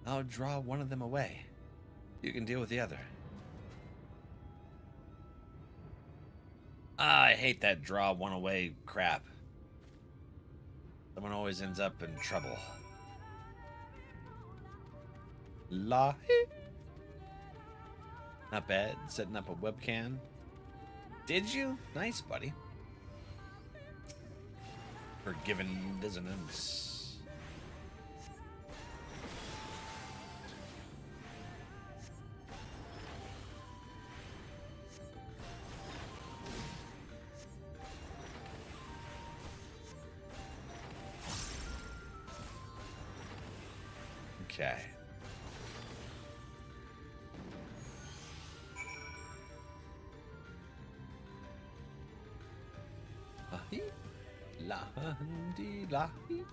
I'll draw one of them away. You can deal with the other. I hate that draw one away crap. Someone always ends up in trouble. Lyse. Not bad. Setting up a webcam. Did you? Nice, buddy. Forgiven dissonance. Okay. Lahi, lahi.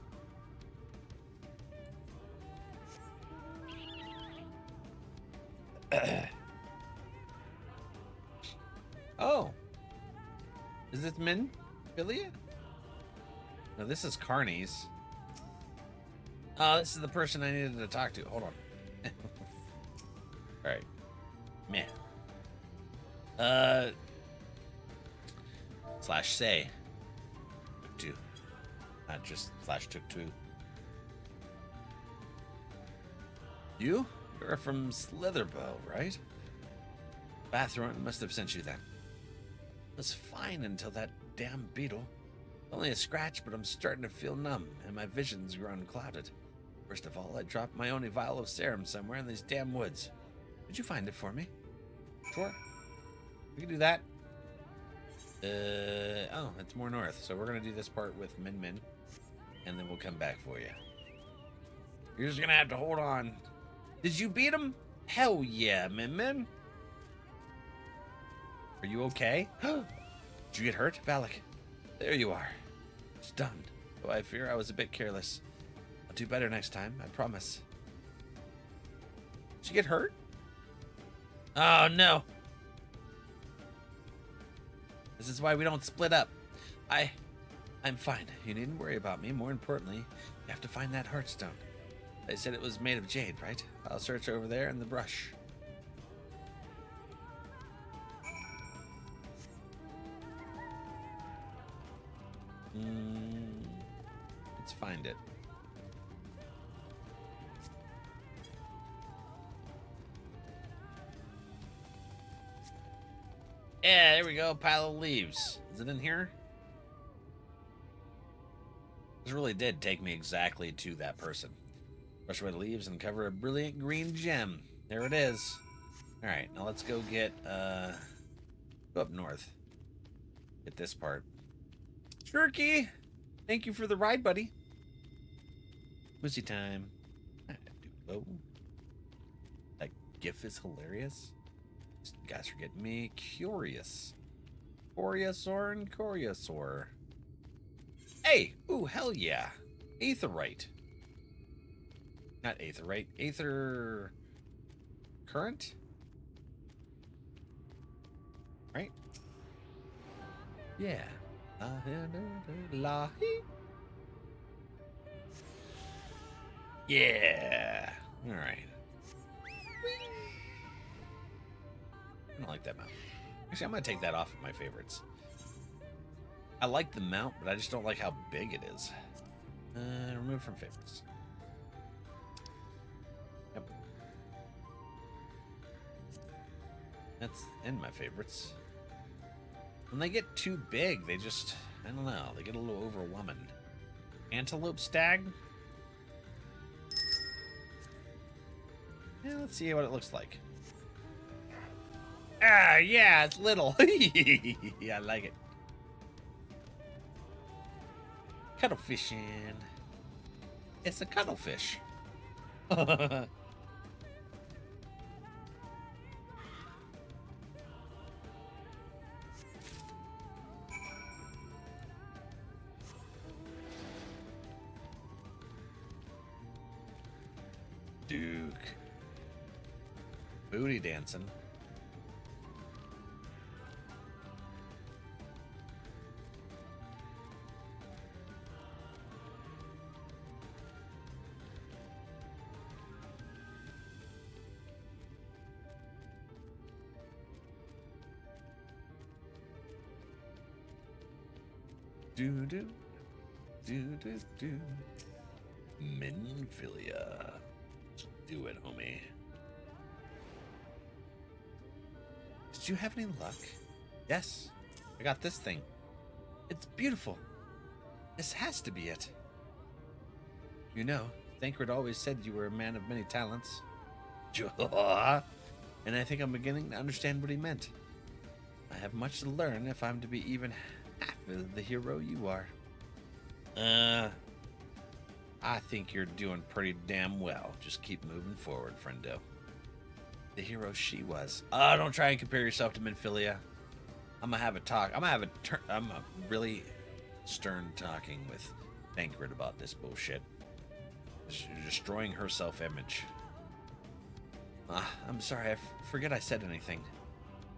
Oh. Is this Min? Philia? No, this is Carney's. Oh, this is the person I needed to talk to. Hold on. Alright. Meh. Slash say. Took two. Not just slash took two. You're from Slitherbow, right? Bathroom must have sent you then. It was fine until that damn beetle. Only a scratch, but I'm starting to feel numb, and my vision's grown clouded. First of all, I dropped my only vial of serum somewhere in these damn woods. Could you find it for me? Sure. We can do that. Oh, it's more north, so we're gonna do this part with Min Min, and then we'll come back for you. You're just gonna have to hold on. Did you beat him? Hell yeah, Min Min. Are you okay? Did you get hurt, Valak? There you are. Stunned. Though I fear I was a bit careless. I'll do better next time, I promise. Did you get hurt? Oh, no. This is why we don't split up. I'm fine. You needn't worry about me. More importantly, you have to find that heartstone. They said it was made of jade, right? I'll search over there in the brush. Let's find it. Yeah, there we go. Pile of leaves. Is it in here? This really did take me exactly to that person. Brush away the leaves and cover a brilliant green gem. There it is. All right, now let's go get, go up north. Get this part. Shirky! Thank you for the ride, buddy. Pussy time. That gif is hilarious. These guys are getting me curious. Coriosaur and Coriosaur. Hey! Ooh, hell yeah. Aetherite. Not Aetherite. Aether... Current? Right? Yeah. Yeah. All right. I don't like that mount. Actually, I'm going to take that off of my favorites. I like the mount, but I just don't like how big it is. Remove from favorites. Yep. That's in my favorites. When they get too big, they just, I don't know, they get a little overwhelming. Antelope stag? Yeah, let's see what it looks like. Ah, yeah, it's little. Yeah, I like it. Cuttlefish. It's a cuttlefish. Duke. Booty dancing. Do do do do do. Minphilia. Do it, homie. Did you have any luck? Yes, I got this thing. It's beautiful. This has to be it. You know, Thancred always said you were a man of many talents. And I think I'm beginning to understand what he meant. I have much to learn if I'm to be even half of the hero you are. I think you're doing pretty damn well. Just keep moving forward, friendo. The hero she was. Oh, don't try and compare yourself to Minphilia. I'm gonna have a talk. I'm a really stern talking with Thancred about this bullshit. She's destroying her self-image. I'm sorry, I forget I said anything.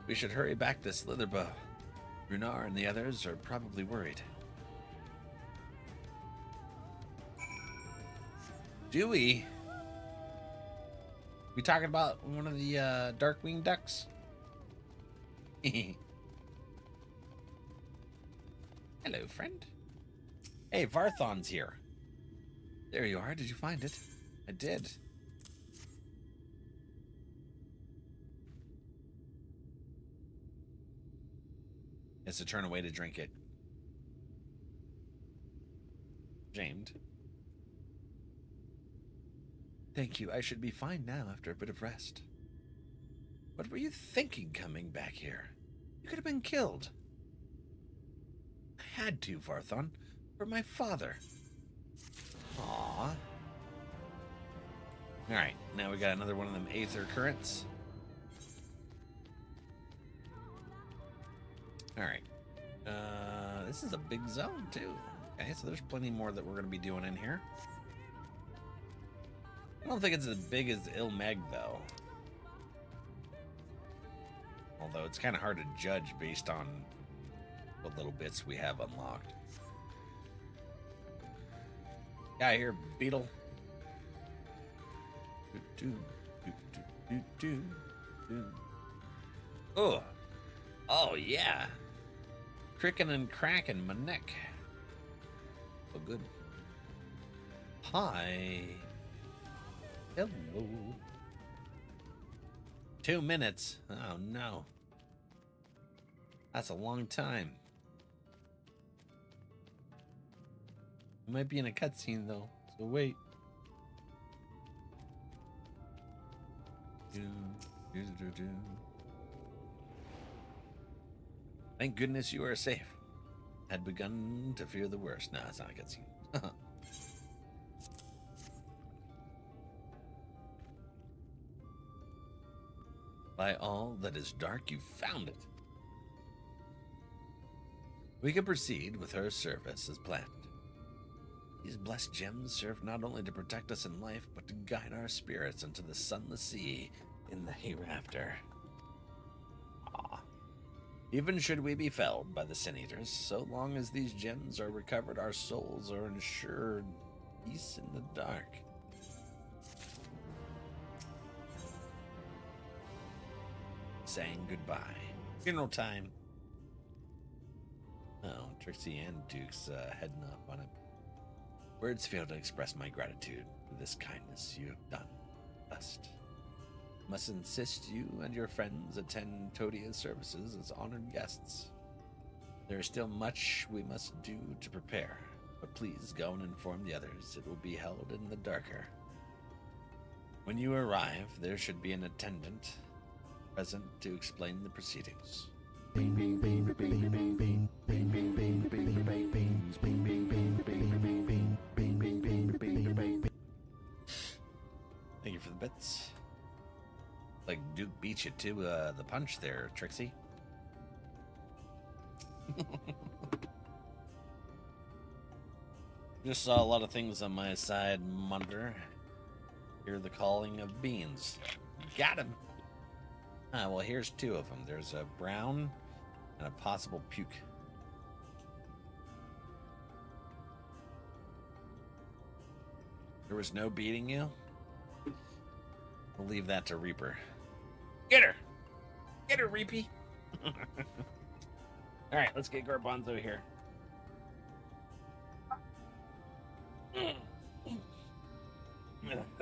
We should hurry back to Slitherbow. Runar and the others are probably worried. Do we? We talking about one of the Darkwing ducks? Hello, friend. Hey, Varthon's here. There you are. Did you find it? I did. It's to turn away to drink it. Jamed. Thank you. I should be fine now after a bit of rest. What were you thinking coming back here? You could have been killed. I had to, Varthon, for my father. Aww. Alright, now we got another one of them Aether Currents. Alright. This is a big zone, too. Okay, so there's plenty more that we're going to be doing in here. I don't think it's as big as Ilmeg, though. Although it's kind of hard to judge based on what little bits we have unlocked. Guy here, Beetle. Oh. Oh, yeah. Crickin' and cracking my neck. Oh, good. Hi. Hello. 2 minutes. Oh, no. That's a long time. We might be in a cutscene, though, so wait. Thank goodness you are safe. Had begun to fear the worst. No, it's not a cutscene. By all that is dark, you found it. We can proceed with her service as planned. These blessed gems serve not only to protect us in life, but to guide our spirits into the sunless sea in the hereafter. Even should we be felled by the Sin Eaters, so long as these gems are recovered, our souls are ensured peace in the dark. Saying goodbye. Funeral time. Oh, Trixie and Duke's heading up on it. Words fail to express my gratitude for this kindness you have done. Must insist you and your friends attend Todia's services as honored guests. There is still much we must do to prepare, but please go and inform the others. It will be held in the darker. When you arrive, there should be an attendant present to explain the proceedings. Thank you for the bits. Like Duke beat you to the punch there, Trixie. Just saw a lot of things on my side monitor. Hear the calling of beans. Got him. Ah, well, here's two of them. There's a brown and a possible puke. There was no beating you? We'll leave that to Reaper. Get her! Get her, Reapy! Alright, let's get Garbanzo here.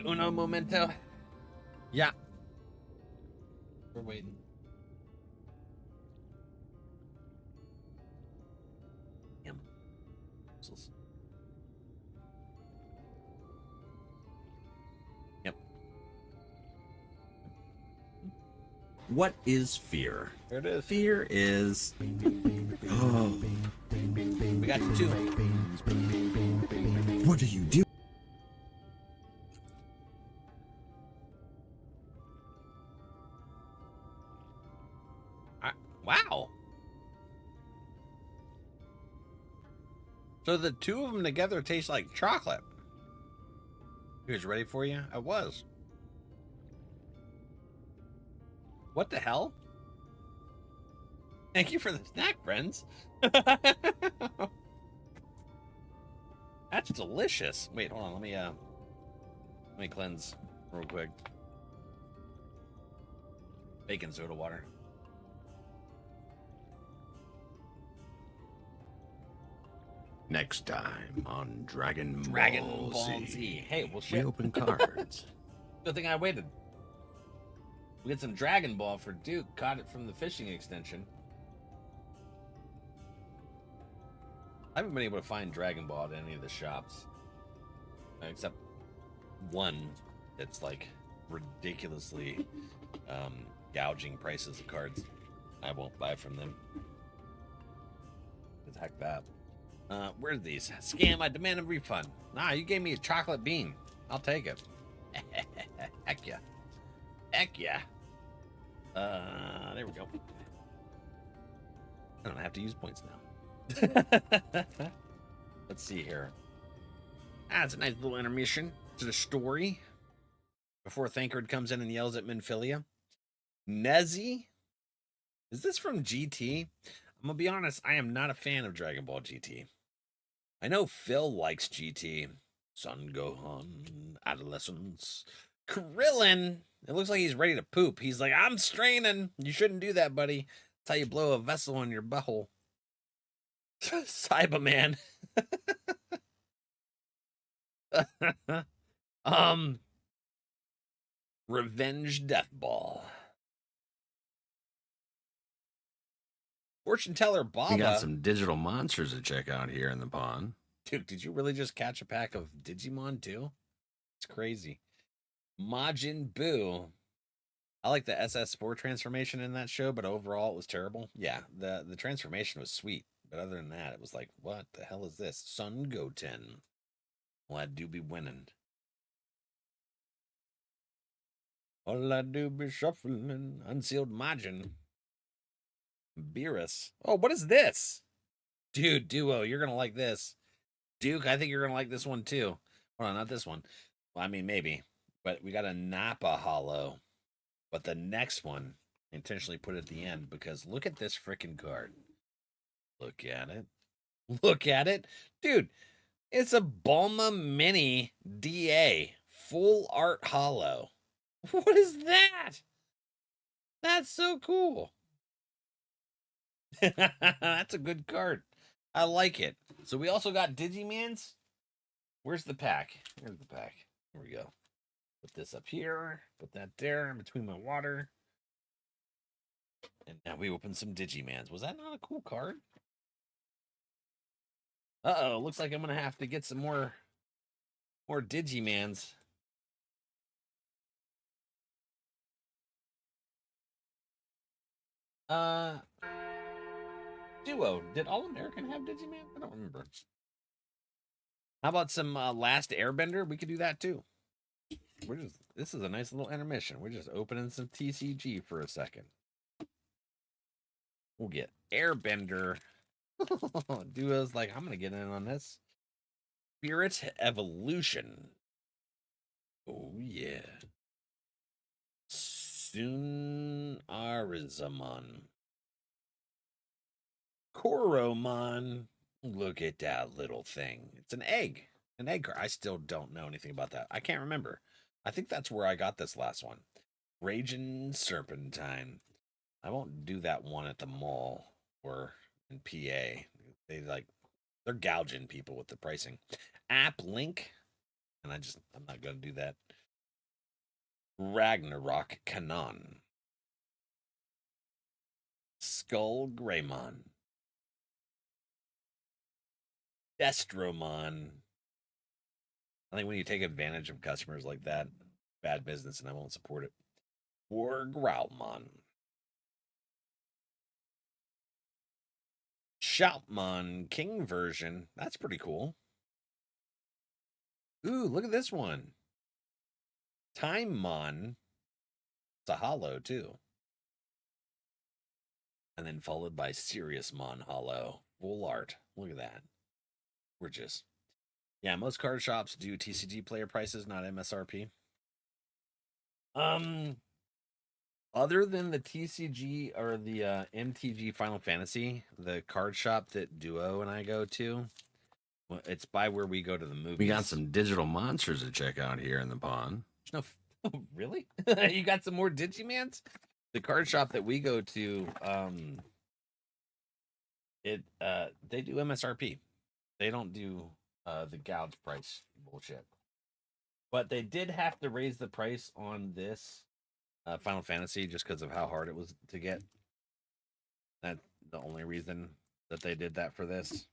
Uno momento. Yeah. We're waiting. Yum. Yep. What is fear? There it is. Fear is... Oh. We got you two. What do you do? Wow. So the two of them together taste like chocolate. You guys ready for you? I was. What the hell? Thank you for the snack, friends. That's delicious. Wait, hold on. Let me cleanse real quick. Bacon soda water. Next time on Dragon Ball Z. Hey, well, we shit. open cards. Good thing I waited. We get some Dragon Ball for Duke. Caught it from the fishing extension. I haven't been able to find Dragon Ball at any of the shops. Except one that's like ridiculously gouging prices of cards. I won't buy from them. Heck that. Where are these? Scam, I demand a refund. Nah, you gave me a chocolate bean. I'll take it. Heck yeah. Heck yeah. There we go. I don't have to use points now. Let's see here. It's a nice little intermission to the story. Before Thancred comes in and yells at Minfilia. Nezzy? Is this from GT? I'm gonna be honest, I am not a fan of Dragon Ball GT. I know Phil likes GT. Son Gohan, Adolescence. Krillin! It looks like he's ready to poop. He's like, I'm straining. You shouldn't do that, buddy. That's how you blow a vessel in your butthole. Cyberman. Revenge Death Ball. Fortune Teller Baba. We got some digital monsters to check out here in the pond. Dude, did you really just catch a pack of Digimon too? It's crazy. Majin Buu. I like the SS4 transformation in that show, but overall it was terrible. Yeah, the transformation was sweet, but other than that, it was like, what the hell is this? Sun Goten. Well, I do be winning. All I do be shuffling. Unsealed Majin. Beerus. Oh, what is this? Dude, Duo, you're going to like this. Duke, I think you're going to like this one too. Hold on, not this one. Well, I mean, maybe. But we got a Nappa Hollow. But the next one, I intentionally put at the end because look at this freaking card. Look at it. Look at it. Dude, it's a Bulma Mini DA. Full art hollow. What is that? That's so cool. That's a good card. I like it. So we also got Digimans. Where's the pack? Here's the pack. Here we go. Put this up here. Put that there in between my water. And now we open some Digimans. Was that not a cool card? Uh-oh. Looks like I'm going to have to get some more Digimans. Duo. Did All American have Digimon? I don't remember. How about some Last Airbender? We could do that too. This is a nice little intermission. We're just opening some TCG for a second. We'll get Airbender. Duo's like, I'm gonna get in on this. Spirit Evolution. Oh yeah. Soon Arizamon. Koromon. Look at that little thing. It's an egg. An egg card. I still don't know anything about that. I can't remember. I think that's where I got this last one. Raging Serpentine. I won't do that one at the mall or in PA. They're gouging people with the pricing. App Link. And I'm not gonna do that. Ragnarok Kanon. Skull Greymon. Destromon. I think when you take advantage of customers like that, bad business, and I won't support it. War Growlmon. Shoutmon King version. That's pretty cool. Ooh, look at this one. Timemon. It's a holo, too. And then followed by Seriousmon holo. Full art. Look at that. Gorgeous. Yeah, most card shops do TCG player prices, not MSRP. Other than the TCG or the MTG Final Fantasy, the card shop that Duo and I go to, well, it's by where we go to the movies. We got some digital monsters to check out here in the pond. No, oh, really? You got some more Digimans? The card shop that we go to, they do MSRP. They don't do the gouge price bullshit. But they did have to raise the price on this Final Fantasy just because of how hard it was to get. That's the only reason that they did that for this.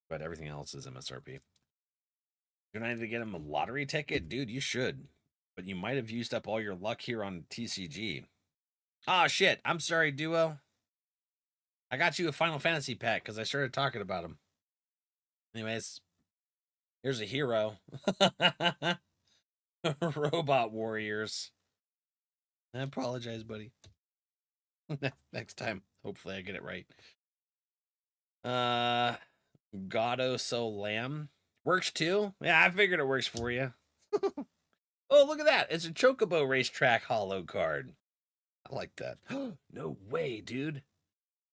But everything else is MSRP. You're not to get him a lottery ticket? Dude, you should. But you might have used up all your luck here on TCG. Oh, shit. I'm sorry, Duo. I got you a Final Fantasy pack because I started talking about him. Anyways, here's a hero. Robot Warriors. I apologize, buddy. Next time, hopefully I get it right. Goddo So Lamb. Works too? Yeah, I figured it works for you. Oh, look at that. It's a Chocobo Racetrack holo card. I like that. No way, dude.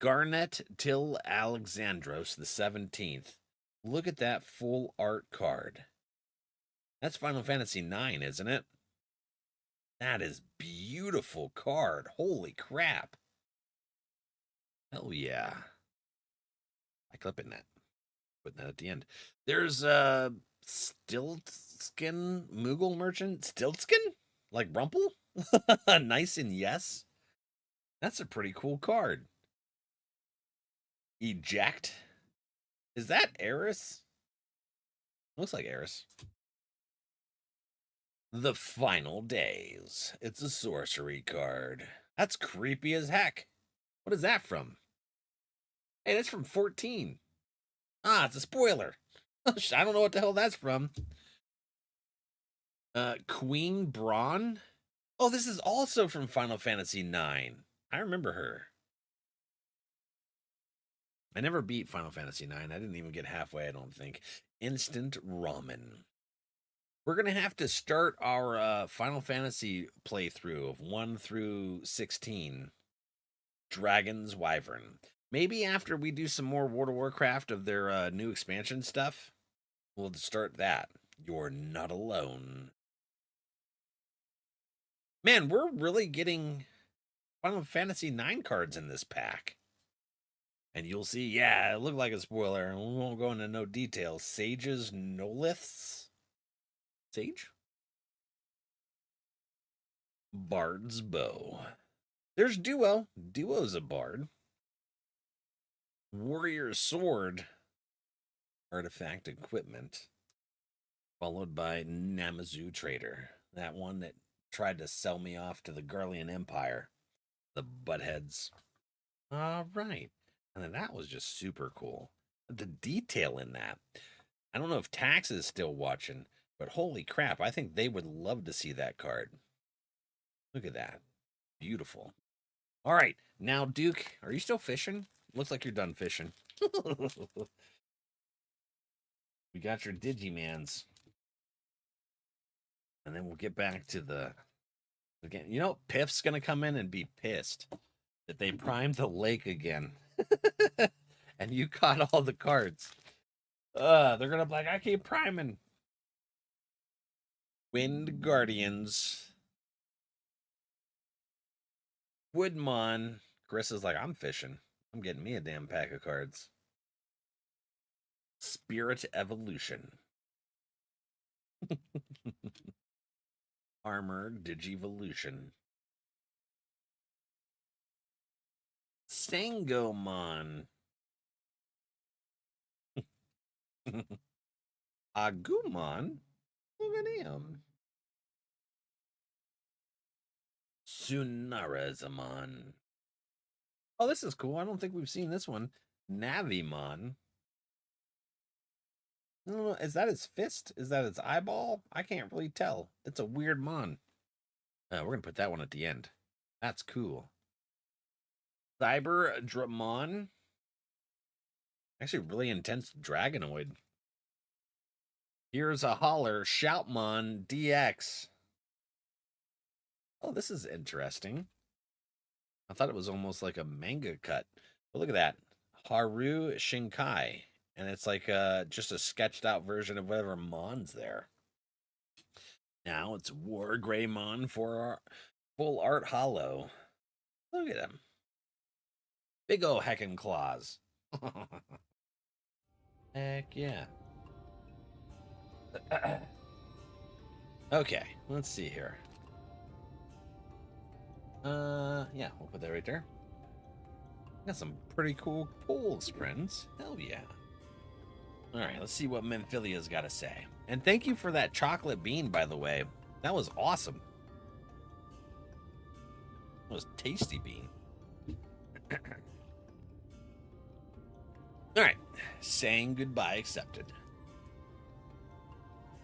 Garnet Till Alexandros the 17th. Look at that full art card. That's Final Fantasy IX, isn't it? That is beautiful card. Holy crap. Hell yeah. I clip in that. Putting that at the end. There's Stiltskin Moogle Merchant. Stiltskin? Like Rumple? Nice and yes. That's a pretty cool card. Eject. Is that Eris? Looks like Eris. The Final Days. It's a sorcery card. That's creepy as heck. What is that from? Hey, that's from 14. Ah, it's a spoiler. I don't know what the hell that's from. Queen Braun. Oh, this is also from Final Fantasy IX. I remember her. I never beat Final Fantasy IX. I didn't even get halfway, I don't think. Instant Ramen. We're going to have to start our Final Fantasy playthrough of 1 through 16. Dragon's Wyvern. Maybe after we do some more World of Warcraft of their new expansion stuff, we'll start that. You're not alone. Man, we're really getting Final Fantasy IX cards in this pack. And you'll see, yeah, it looked like a spoiler, and we won't go into no details. Sage's Noliths. Sage? Bard's Bow. There's Duo. Duo's a bard. Warrior's Sword. Artifact Equipment. Followed by Namazu Trader. That one that tried to sell me off to the Garlean Empire. The buttheads. All right. And then that was just super cool. The detail in that. I don't know if Tax is still watching, but holy crap, I think they would love to see that card. Look at that. Beautiful. All right. Now, Duke, are you still fishing? Looks like you're done fishing. We got your Digimans. And then we'll get back to the... Again, you know, Piff's going to come in and be pissed that they primed the lake again. And you caught all the cards. They're going to be like, I keep priming. Wind Guardians. Woodmon. Chris is like, I'm fishing. I'm getting me a damn pack of cards. Spirit Evolution. Armor Digivolution. Sangomon. Agumon. Look at him. Sunarazamon. Oh, this is cool. I don't think we've seen this one. Navimon. I don't know. Is that his fist? Is that his eyeball? I can't really tell. It's a weird mon. We're going to put that one at the end. That's cool. Cyber Dramon. Actually, really intense Dragonoid. Here's a holler. Shoutmon DX. Oh, this is interesting. I thought it was almost like a manga cut. But look at that. Haru Shinkai. And it's like just a sketched out version of whatever Mon's there. Now it's War Greymon for our full art hollow. Look at him. Big ol' heckin' claws. Heck yeah. Okay, let's see here. Yeah, we'll put that right there. Got some pretty cool pulls, friends. Hell yeah. All right, let's see what Memphilia's got to say. And thank you for that chocolate bean, by the way. That was awesome. That was tasty bean. All right, saying goodbye accepted.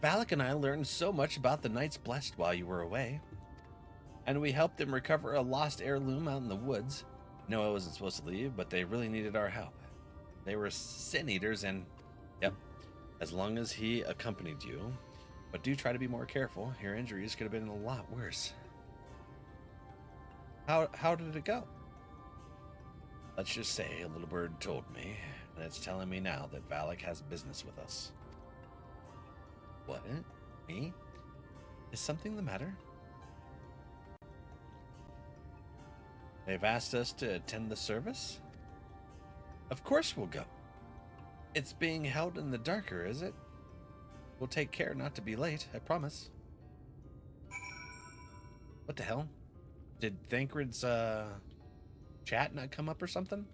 Valak and I learned so much about the Knights Blessed while you were away. And we helped them recover a lost heirloom out in the woods. No, I wasn't supposed to leave, but they really needed our help. They were sin eaters and... Yep, as long as he accompanied you. But do try to be more careful. Your injuries could have been a lot worse. How did it go? Let's just say a little bird told me, and it's telling me now that Valak has business with us. What? Me? Is something the matter? They've asked us to attend the service? Of course we'll go. It's being held in the darker, is it? We'll take care not to be late, I promise. What the hell? Did Thancred's chat not come up or something?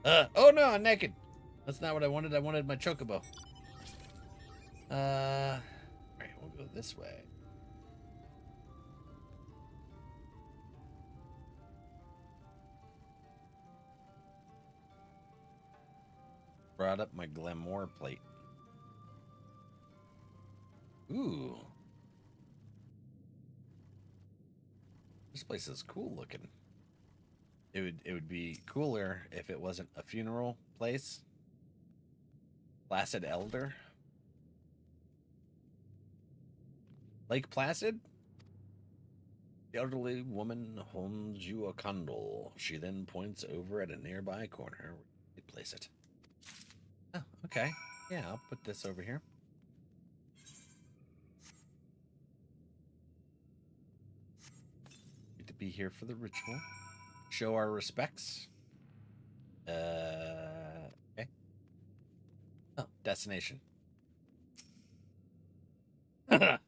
Oh no, I'm naked. That's not what I wanted. I wanted my chocobo. Alright, we'll go this way. Brought up my glamour plate. Ooh. This place is cool looking. It would be cooler if it wasn't a funeral place. Placid Elder. Lake Placid? The elderly woman holds you a candle. She then points over at a nearby corner where you place it. Oh, okay. Yeah, I'll put this over here. Need to be here for the ritual. Show our respects. Okay. Oh, destination. I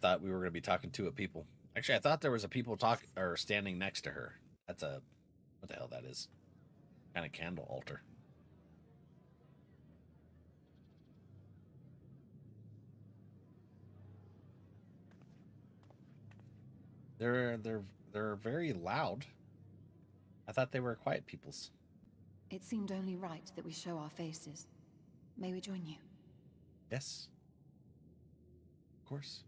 thought we were gonna be talking to a people. Actually, I thought there was a people standing next to her. That's a what the hell that is? Kind of candle altar. they're very loud. I thought they were quiet peoples. It seemed only right that we show our faces. May we join you? Yes. Of course.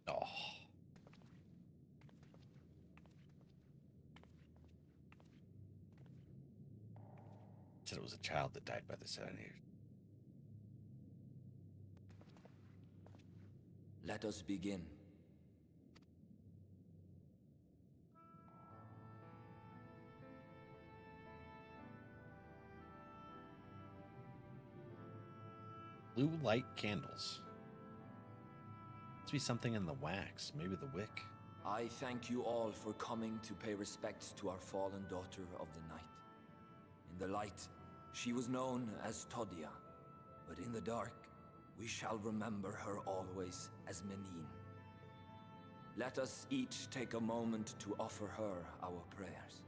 Oh. Said it was a child that died by the Senators. Let us begin. Blue light candles. Must be something in the wax, maybe the wick. I thank you all for coming to pay respects to our fallen daughter of the night. In the light, she was known as Todia, but in the dark, we shall remember her always as Menine. Let us each take a moment to offer her our prayers.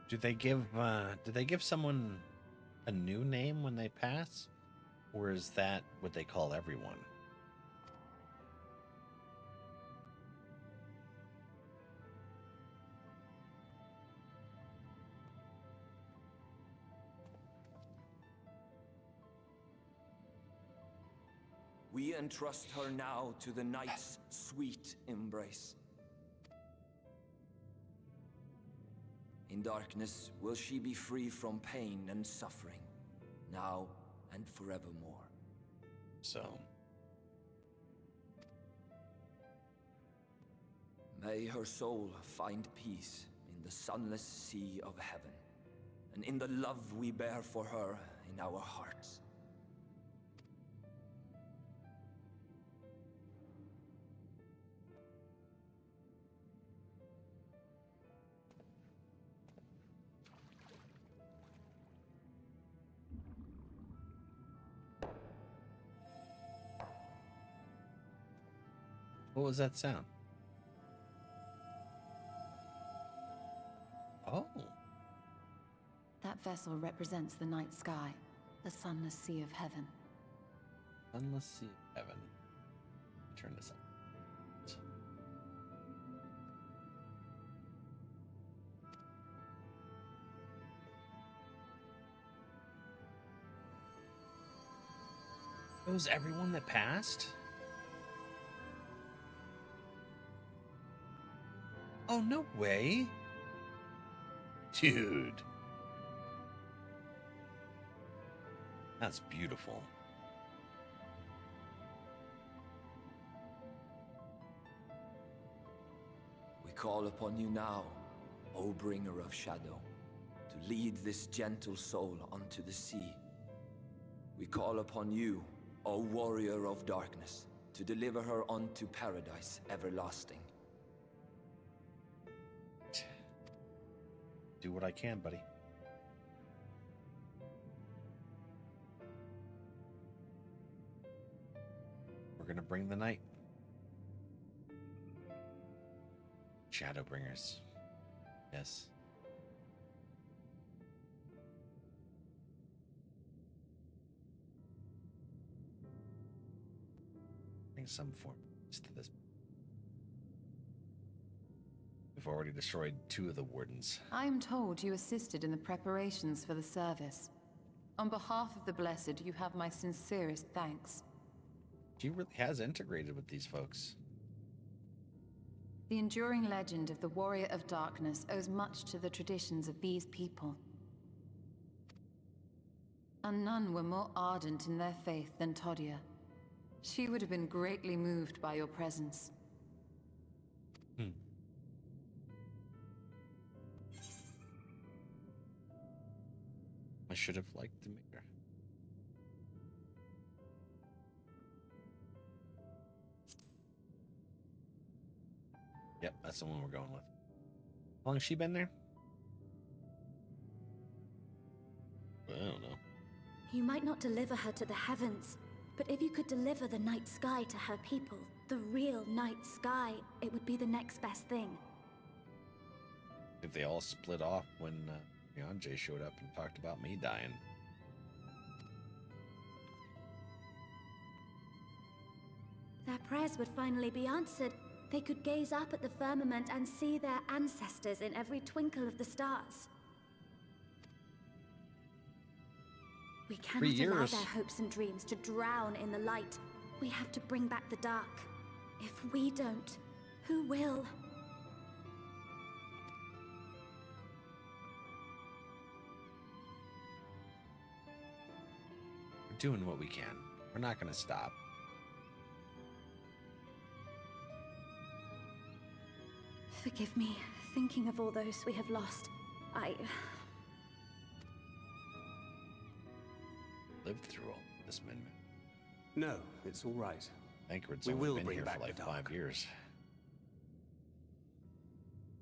Do they give someone a new name when they pass? Or is that what they call everyone? We entrust her now to the night's sweet embrace. In darkness will she be free from pain and suffering, now and forevermore. So, may her soul find peace in the sunless sea of heaven, and in the love we bear for her in our hearts. what was that sound? Oh, That vessel represents the night sky, the sunless sea of heaven. sunless sea of heaven. Turn this up. It was everyone that passed? Oh, no way. Dude. That's beautiful. We call upon you now, O bringer of shadow, to lead this gentle soul onto the sea. We call upon you, O warrior of darkness, to deliver her unto paradise everlasting. Do what I can, buddy. We're gonna bring the night. Shadowbringers. Yes. Bring some form to this. We've already destroyed 2 of the wardens. I am told you assisted in the preparations for the service. On behalf of the Blessed, you have my sincerest thanks. She really has integrated with these folks. The enduring legend of the Warrior of Darkness owes much to the traditions of these people. And none were more ardent in their faith than Todia. She would have been greatly moved by your presence. I should have liked to make her. Yep, that's the one we're going with. How long has she been there? I don't know. You might not deliver her to the heavens, but if you could deliver the night sky to her people, the real night sky, it would be the next best thing. If they all split off when Jay showed up and talked about me dying. Their prayers would finally be answered. They could gaze up at the firmament and see their ancestors in every twinkle of the stars. We cannot allow their hopes and dreams to drown in the light. We have to bring back the dark. If we don't, who will? We're doing what we can. We're not going to stop. Forgive me, thinking of all those we have lost. Lived through all this, Min. No, it's all right. Thancred's We only will been bring here back for like the 5 dark. years.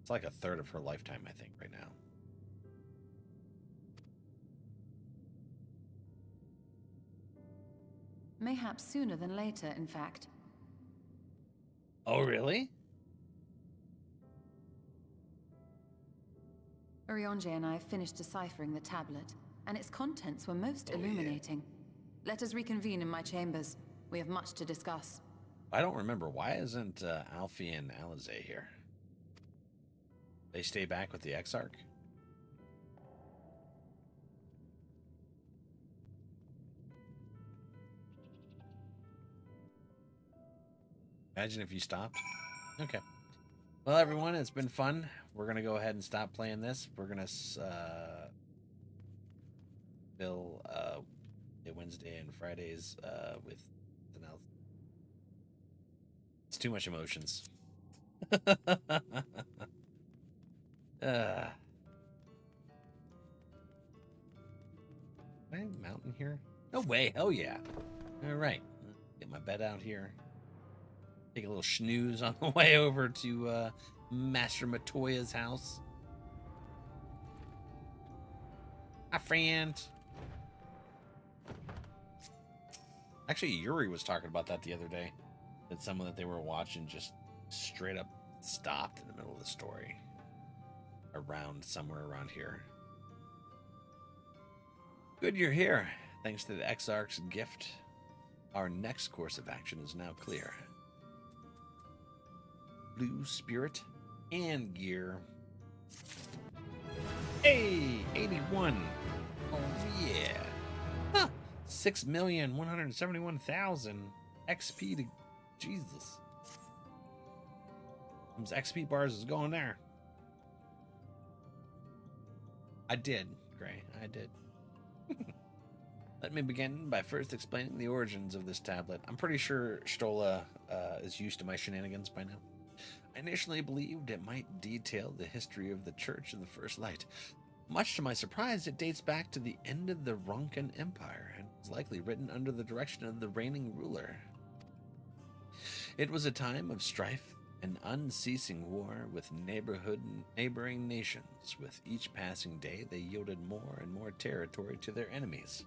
It's like a third of her lifetime, I think, right now. Mayhaps sooner than later, in fact. Oh, really? Urianger and I finished deciphering the tablet, and its contents were most illuminating. Let us reconvene in my chambers. We have much to discuss. I don't remember. Why isn't Alfie and Alize here? They stay back with the Exarch? Imagine if you stopped. Okay. Well, everyone, it's been fun. We're going to go ahead and stop playing this. We're going to fill Wednesday and Fridays with something else. It's too much emotions. Can I mountain here? No way. Hell yeah. All right. Get my bed out here. Take a little snooze on the way over to Master Matoya's house. Hi, friend. Actually, Yuri was talking about that the other day. That someone that they were watching just straight up stopped in the middle of the story. Somewhere around here. Good you're here. Thanks to the Exarch's gift, our next course of action is now clear. Blue spirit and gear. Hey, 81. Oh yeah. Huh. 6,171,000 XP to Jesus. Those XP bars is going there. I did, Gray. I did. Let me begin by first explaining the origins of this tablet. I'm pretty sure Stola is used to my shenanigans by now. I initially believed it might detail the history of the Church in the First Light. Much to my surprise, it dates back to the end of the Ronkan Empire and was likely written under the direction of the reigning ruler. It was a time of strife and unceasing war with neighboring nations. With each passing day, they yielded more and more territory to their enemies.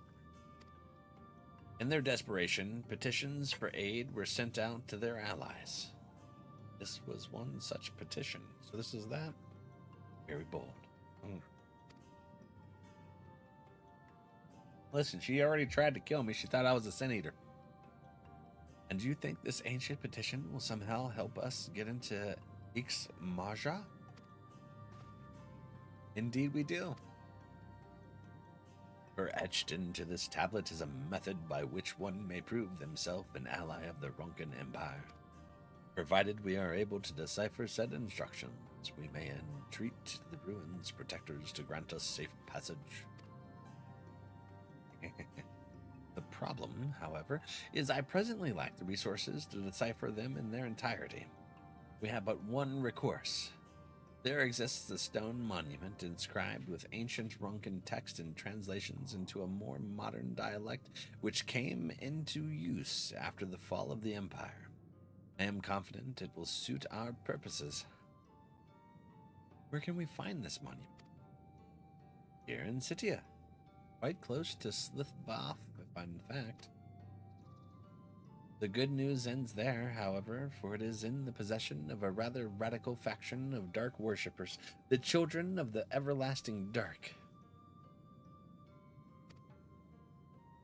In their desperation, petitions for aid were sent out to their allies. This was one such petition. So this is that. Very bold. Listen, she already tried to kill me. She thought I was a sin eater. And do you think this ancient petition will somehow help us get into XIV? Indeed we do. For etched into this tablet is a method by which one may prove themselves an ally of the Ronkan Empire. Provided we are able to decipher said instructions, we may entreat the ruins protectors to grant us safe passage. The problem, however, is I presently lack the resources to decipher them in their entirety. We have but one recourse. There exists a stone monument inscribed with ancient Ronkan text and translations into a more modern dialect which came into use after the fall of the Empire. I am confident it will suit our purposes. Where can we find this monument? Here in Sitia, quite close to Slithbath, if I'm in fact. The good news ends there, however, for it is in the possession of a rather radical faction of dark worshippers, the children of the everlasting dark.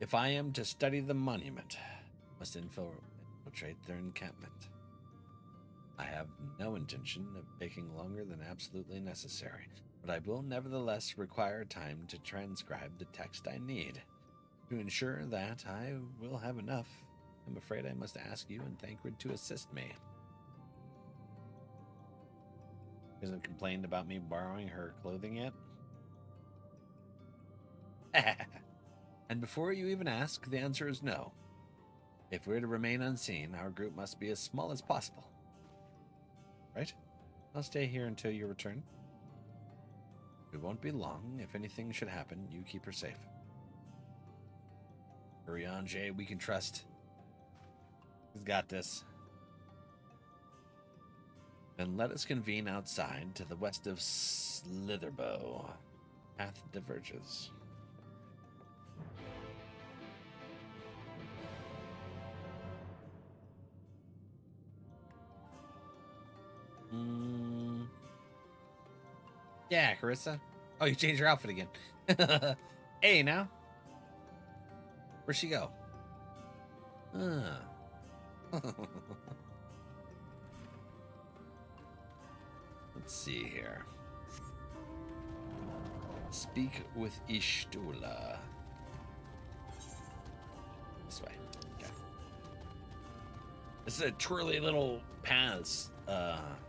If I am to study the monument, I must infiltrate their encampment. I have no intention of taking longer than absolutely necessary, but I will nevertheless require time to transcribe the text I need. To ensure that I will have enough, I'm afraid I must ask you and Thancred to assist me. Hasn't complained about me borrowing her clothing yet? And before you even ask, the answer is no. If we're to remain unseen, our group must be as small as possible. Right? I'll stay here until you return. It won't be long. If anything should happen, you keep her safe. Hurry on, Jay. We can trust. He's got this. Then let us convene outside to the west of Slitherbow. Path diverges. Yeah, Carissa. Oh, you changed your outfit again. Hey, now. Where'd she go? Let's see here. Speak with Ishtula. This way. Okay. This is a twirly little paths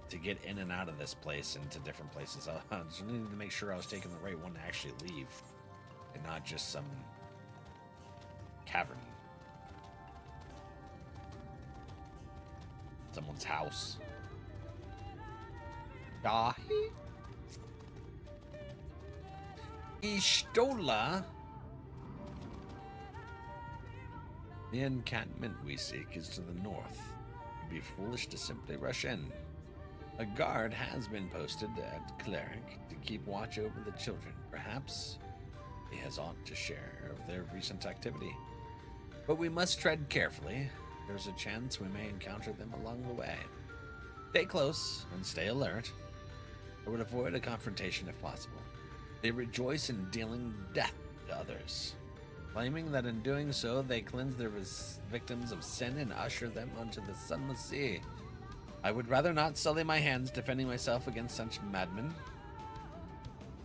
to get in and out of this place into different places. I just needed to make sure I was taking the right one to actually leave and not just some cavern. Someone's house. Dahi? Ishtola? The encampment we seek is to the north. It'd be foolish to simply rush in. A guard has been posted at Cleric to keep watch over the children. Perhaps he has aught to share of their recent activity. But we must tread carefully. There's a chance we may encounter them along the way. Stay close and stay alert. I would avoid a confrontation if possible. They rejoice in dealing death to others, claiming that in doing so they cleanse their victims of sin and usher them onto the sunless sea. I would rather not sully my hands defending myself against such madmen.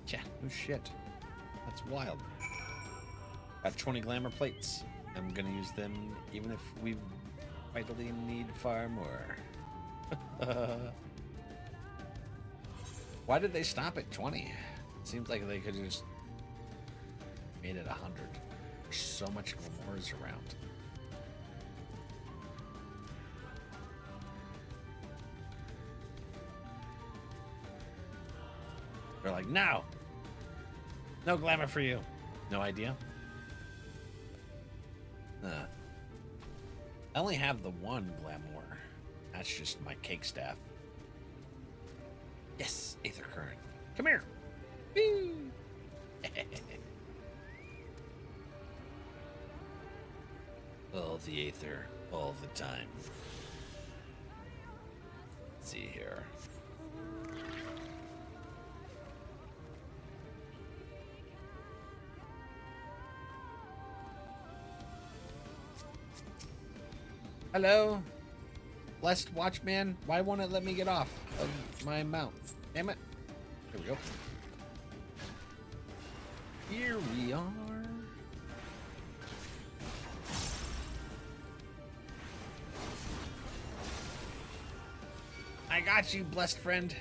Yeah, no shit. That's wild. Got 20 glamour plates. I'm gonna use them even if we vitally need far more. Why did they stop at 20? It seems like they could have just made it 100. There's so much glamours around. They're like, no! No glamour for you. No idea? I only have the one glamour. That's just my cake staff. Yes, Aether Current. Come here. Woo. All the Aether, all the time. Let's see here. Hello? Blessed Watchman? Why won't it let me get off of my mount? Damn it. There we go. Here we are. I got you, blessed friend.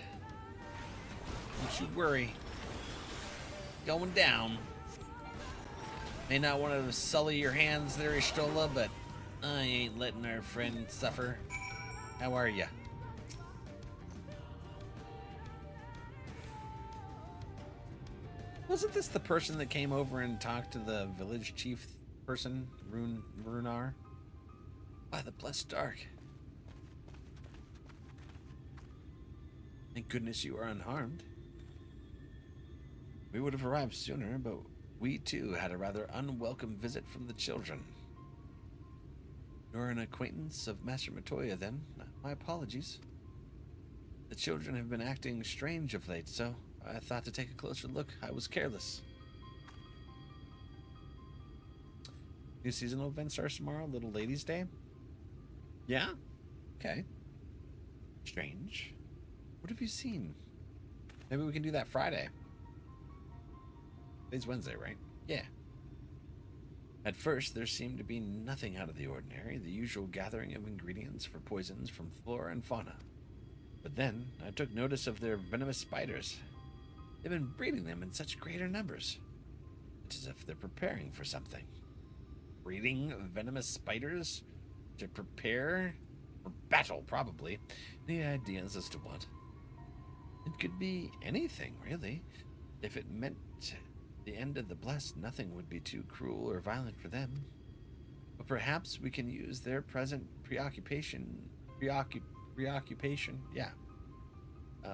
Don't you worry. Going down. May not want to sully your hands there, Ishtola, but I ain't letting our friend suffer. How are ya? Wasn't this the person that came over and talked to the village chief person, Runar? By the blessed dark. Thank goodness you are unharmed. We would have arrived sooner, but we too had a rather unwelcome visit from the children. You're an acquaintance of Master Matoya, then? My apologies. The children have been acting strange of late, so I thought to take a closer look. I was careless. New seasonal event starts tomorrow, Little Ladies Day. Yeah? Okay. Strange. What have you seen? Maybe we can do that Friday. Today's Wednesday, right? Yeah. At first, there seemed to be nothing out of the ordinary, the usual gathering of ingredients for poisons from flora and fauna. But then, I took notice of their venomous spiders. They've been breeding them in such greater numbers. It's as if they're preparing for something. Breeding venomous spiders? To prepare for battle, probably. Any ideas as to what? It could be anything, really. If it meant the end of the blessed, nothing would be too cruel or violent for them. But perhaps we can use their present preoccupation,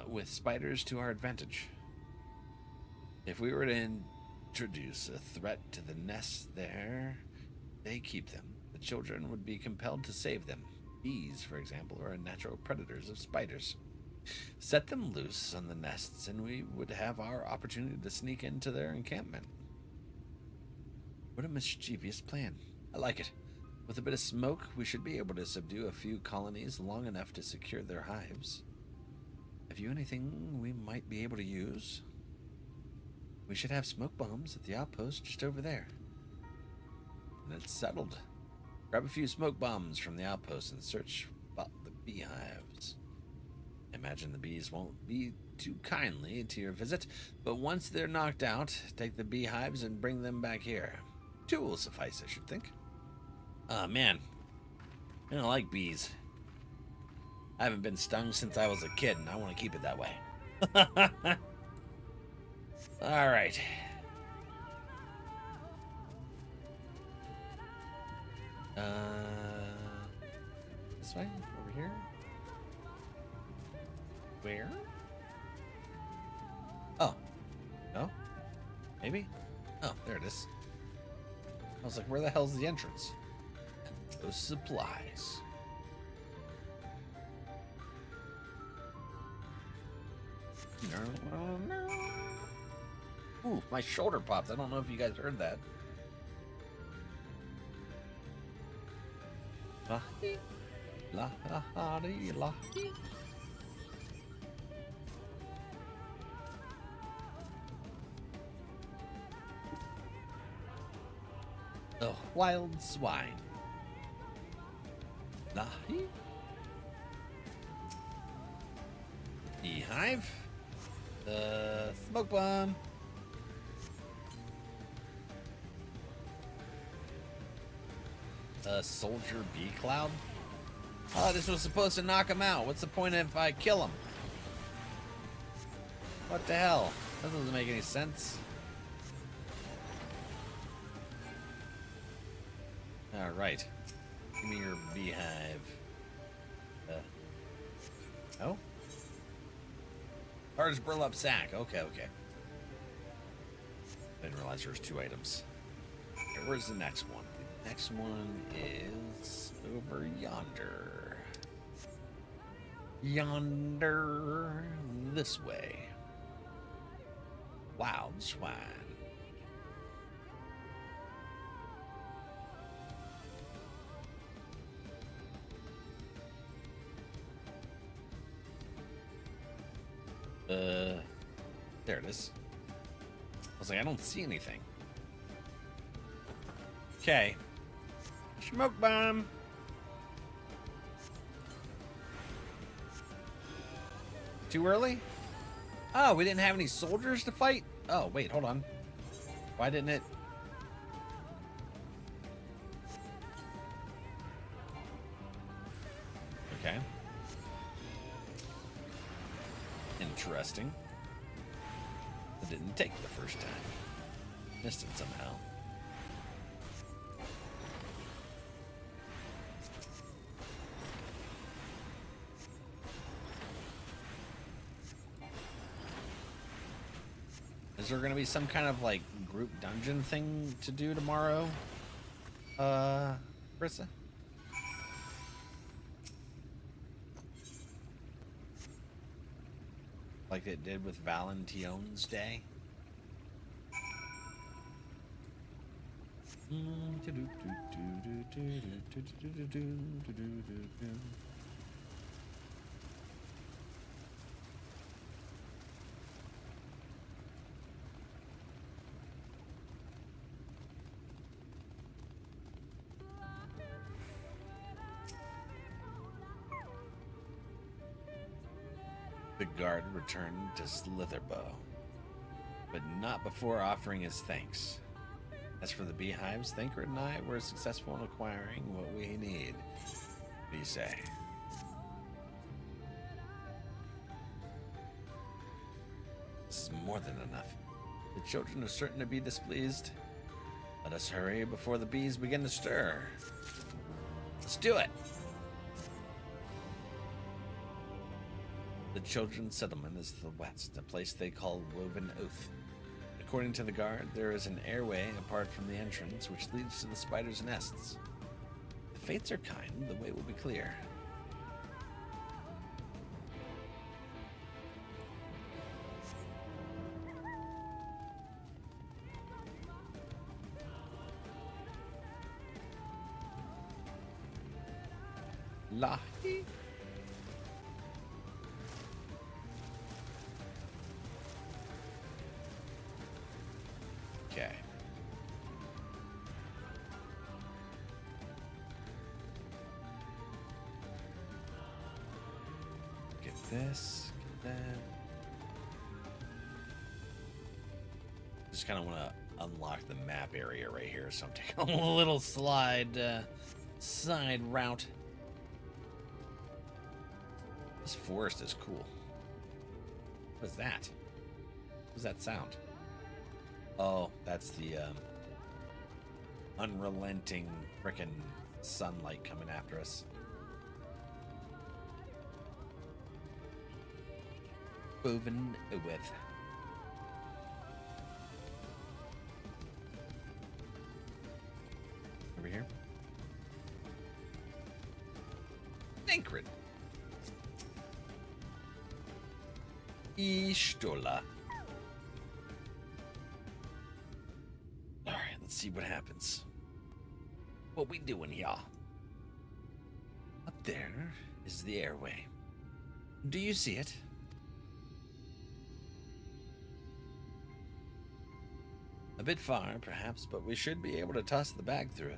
with spiders to our advantage. If we were to introduce a threat to the nests there, they keep them. The children would be compelled to save them. Bees, for example, are natural predators of spiders. Set them loose on the nests, and we would have our opportunity to sneak into their encampment. What a mischievous plan. I like it. With a bit of smoke, we should be able to subdue a few colonies long enough to secure their hives. Have you anything we might be able to use? We should have smoke bombs at the outpost just over there. And it's settled. Grab a few smoke bombs from the outpost and search about the beehives. I imagine the bees won't be too kindly to your visit, but once they're knocked out, take the beehives and bring them back here. 2 will suffice, I should think. Oh, man. I don't like bees. I haven't been stung since I was a kid, and I want to keep it that way. All right. This way? Over here? Where? Oh. No? Maybe? Oh, there it is. I was like, where the hell's the entrance? Those supplies. Ooh, my shoulder popped. I don't know if you guys heard that. La la la la. Oh, wild swine. La. Beehive. Smoke bomb. Soldier bee cloud. Oh, this was supposed to knock him out. What's the point if I kill him? What the hell? That doesn't make any sense. Alright. Give me your beehive. Oh? Large burlap sack. Okay, okay. Didn't realize there's 2 items. Okay, where's the next one? The next one is over yonder. Yonder. This way. Wild swine. There it is. I was like, I don't see anything. Okay. Smoke bomb. Too early? Oh, we didn't have any soldiers to fight? Oh, wait, hold on. Why didn't it? Okay. Interesting. It didn't take the first time. Missed it somehow. Is there gonna be some kind of like group dungeon thing to do tomorrow? Brissa? Like it did with Valentine's Day? The guard returned to Slitherbow, but not before offering his thanks. As for the beehives, Thancred and I were successful in acquiring what we need. What do you say? This is more than enough. The children are certain to be displeased. Let us hurry before the bees begin to stir. Let's do it! The children's settlement is to the west, a place they call Woven Oath. According to the guard, there is an airway apart from the entrance which leads to the spiders' nests. If the fates are kind, the way will be clear. Lahi? Okay. Get this, get that. Just kind of want to unlock the map area right here, so I'm taking a little side route. This forest is cool. What is that? What does that sound? Oh, that's the unrelenting frickin' sunlight coming after us. Woven with. Over here. Thancred. Ishtola. Alright, let's see what happens. What we doing here? Up there is the airway. Do you see it? A bit far, perhaps, but we should be able to toss the bag through.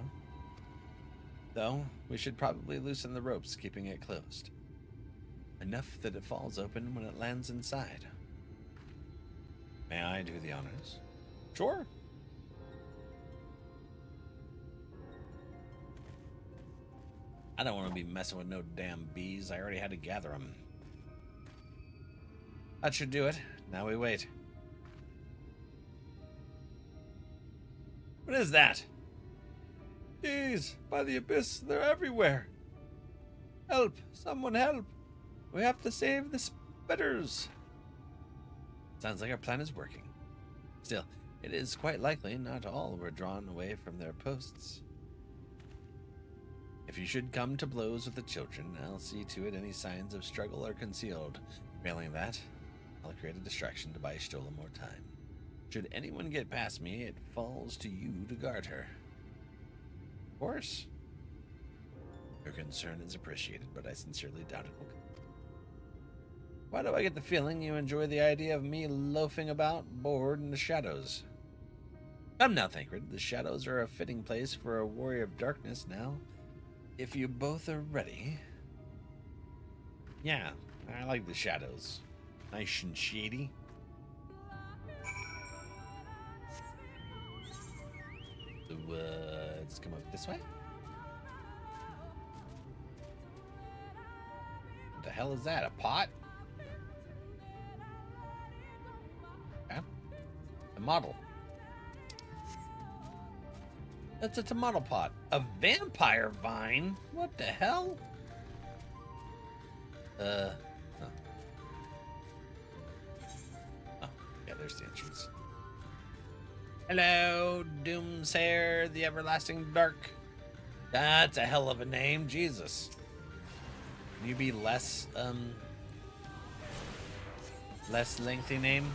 Though, we should probably loosen the ropes, keeping it closed. Enough that it falls open when it lands inside. May I do the honors? Sure. I don't want to be messing with no damn bees. I already had to gather them. That should do it. Now we wait. What is that? Bees! By the abyss, they're everywhere! Help! Someone help! We have to save the spitters! Sounds like our plan is working. Still, it is quite likely not all were drawn away from their posts. If you should come to blows with the children, I'll see to it any signs of struggle are concealed. Failing that, I'll create a distraction to buy Stola more time. Should anyone get past me, it falls to you to guard her. Of course. Your concern is appreciated, but I sincerely doubt it will come. Why do I get the feeling you enjoy the idea of me loafing about, bored in the shadows? Come now, Thancred. The shadows are a fitting place for a warrior of darkness now. If you both are ready. Yeah, I like the shadows. Nice and shady. So, let's come up this way. What the hell is that? A pot? Okay. A model. That's a tomato pot. A vampire vine? What the hell? Oh, yeah, there's the entrance. Hello, Doomsayer, the Everlasting Dark. That's a hell of a name, Jesus. Can you be less lengthy name?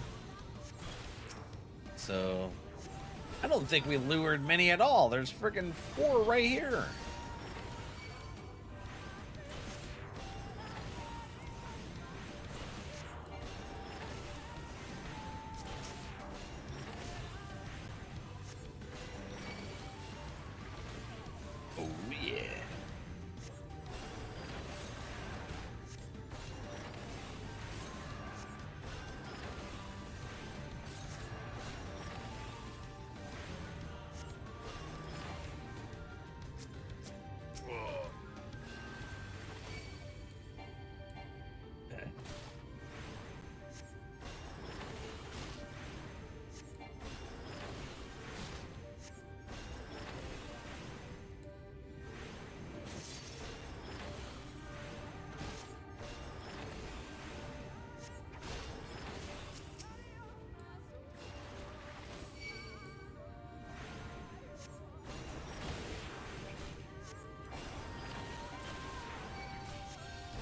So, I don't think we lured many at all. There's freaking 4 right here. Oh, yeah.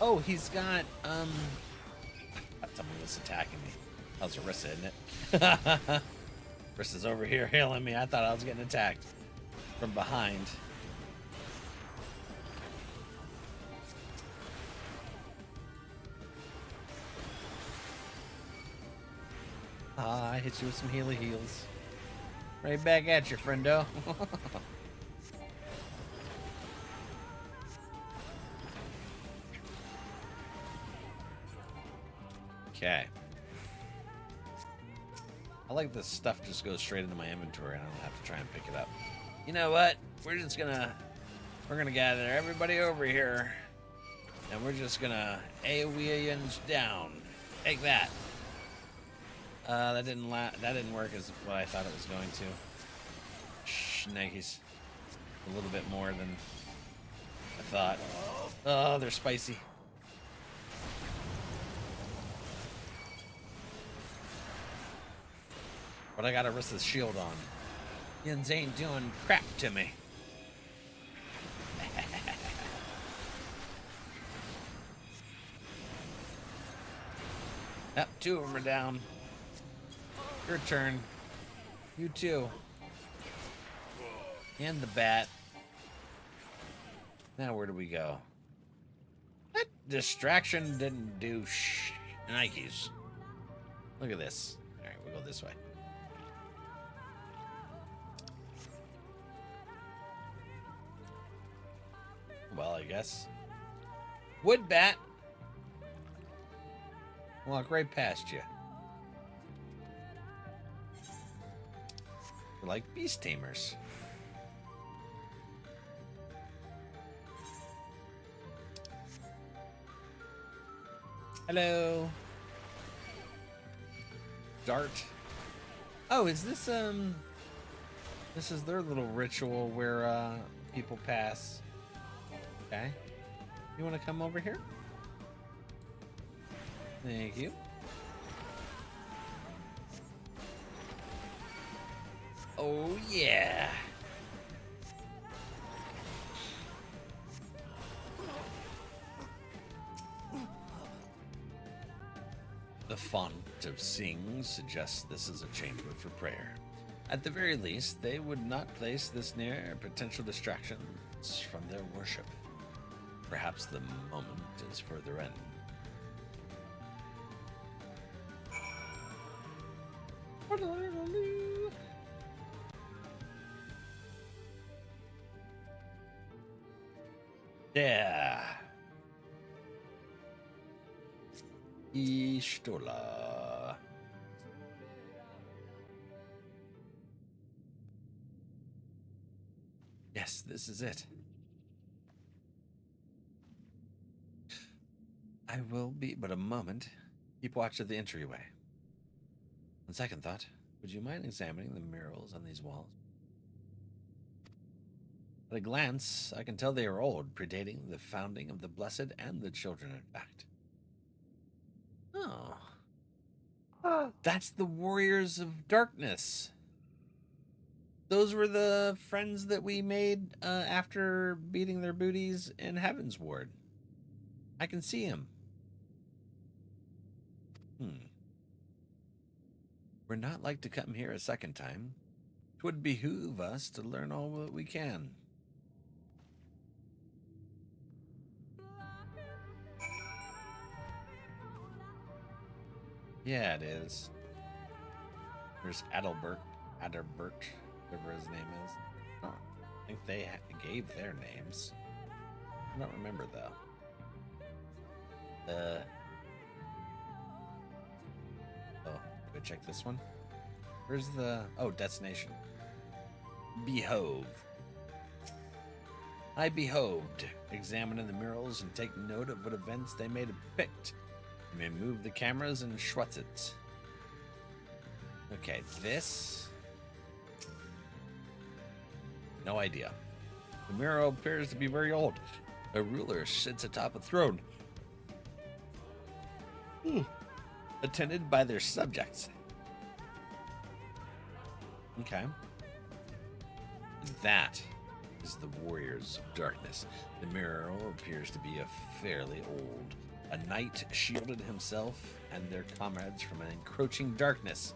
Oh, he's got, someone was attacking me. That was Arissa, isn't it? Arissa's over here hailing me. I thought I was getting attacked from behind. Ah, I hit you with some healy heals. Right back at you, friendo. Okay. I like this stuff just goes straight into my inventory and I don't have to try and pick it up. You know what? We're gonna gather everybody over here and we're just gonna aliens down. Take that. That didn't work as what I thought it was going to. Shnikes. A little bit more than I thought. Oh, they're spicy. But I got Arissa's shield on. Yins ain't doing crap to me. Yep, 2 of them are down. Your turn. You too. And the bat. Now where do we go? That distraction didn't do Nikes. Look at this. Alright, we'll go this way. Well, I guess. Wood bat. Walk right past you. We're like beast tamers. Hello. Dart. Oh, is this this is their little ritual where people pass. Okay. You want to come over here? Thank you. Oh, yeah. The font of Sing suggests this is a chamber for prayer. At the very least, they would not place this near potential distractions from their worship. Perhaps the moment is further in. Yeah. Ishtola. Yes, this is it. I will be but a moment. Keep watch of the entryway. On second thought, would you mind examining the murals on these walls? At a glance, I can tell they are old, predating the founding of the Blessed and the Children, in fact. Oh. That's the Warriors of Darkness. Those were the friends that we made after beating their booties in Heaven's Ward. I can see him. We're not like to come here a second time. 'Twould behoove us to learn all that we can. Yeah, it is. There's Adalbert, whatever his name is. Oh, I think they gave their names. I don't remember though. Oh, go check this one. Where's the destination? Behove. I behoved. Examine the murals and take note of what events they may depict. You may move the cameras and schwatz it. Okay, this. No idea. The mural appears to be very old. A ruler sits atop a throne, attended by their subjects. Okay. That is the Warriors of Darkness. The mural appears to be fairly old. A knight shielded himself and their comrades from an encroaching darkness.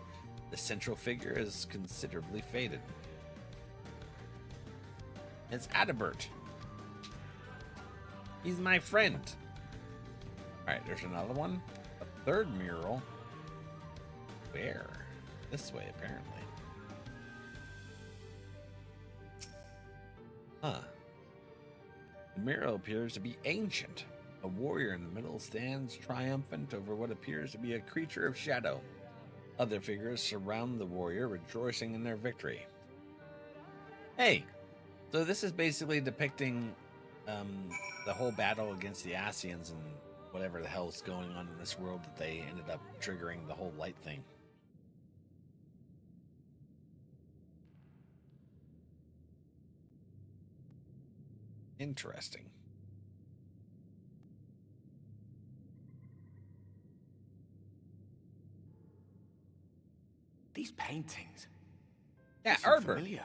The central figure is considerably faded. It's Adalbert. He's my friend. Alright, there's another one. A third mural. Where? This way, apparently. Huh. The mural appears to be ancient. A warrior in the middle stands triumphant over what appears to be a creature of shadow. Other figures surround the warrior, rejoicing in their victory. Hey, so this is basically depicting the whole battle against the Ascians and whatever the hell's going on in this world that they ended up triggering the whole light thing. Interesting. These paintings. Yeah, seem Herbert. familiar.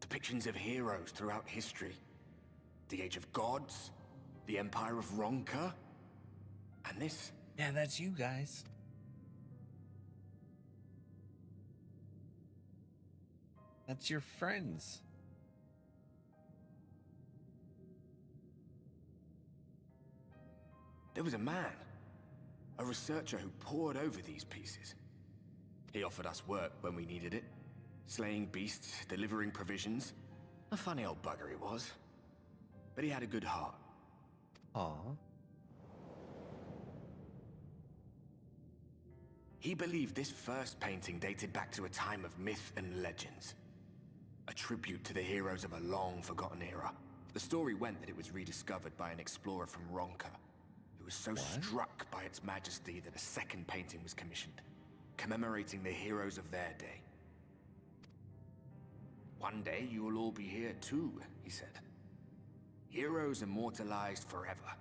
Depictions of heroes throughout history. The Age of Gods, the Empire of Ronka, and this. Yeah, that's you guys. That's your friends. There was a man, a researcher who pored over these pieces. He offered us work when we needed it, slaying beasts, delivering provisions. A funny old bugger he was, but he had a good heart. Aw. He believed this first painting dated back to a time of myth and legends. A tribute to the heroes of a long-forgotten era. The story went that it was rediscovered by an explorer from Ronka, who was so struck by its majesty that a second painting was commissioned, commemorating the heroes of their day. One day you will all be here too, he said. Heroes immortalized forever.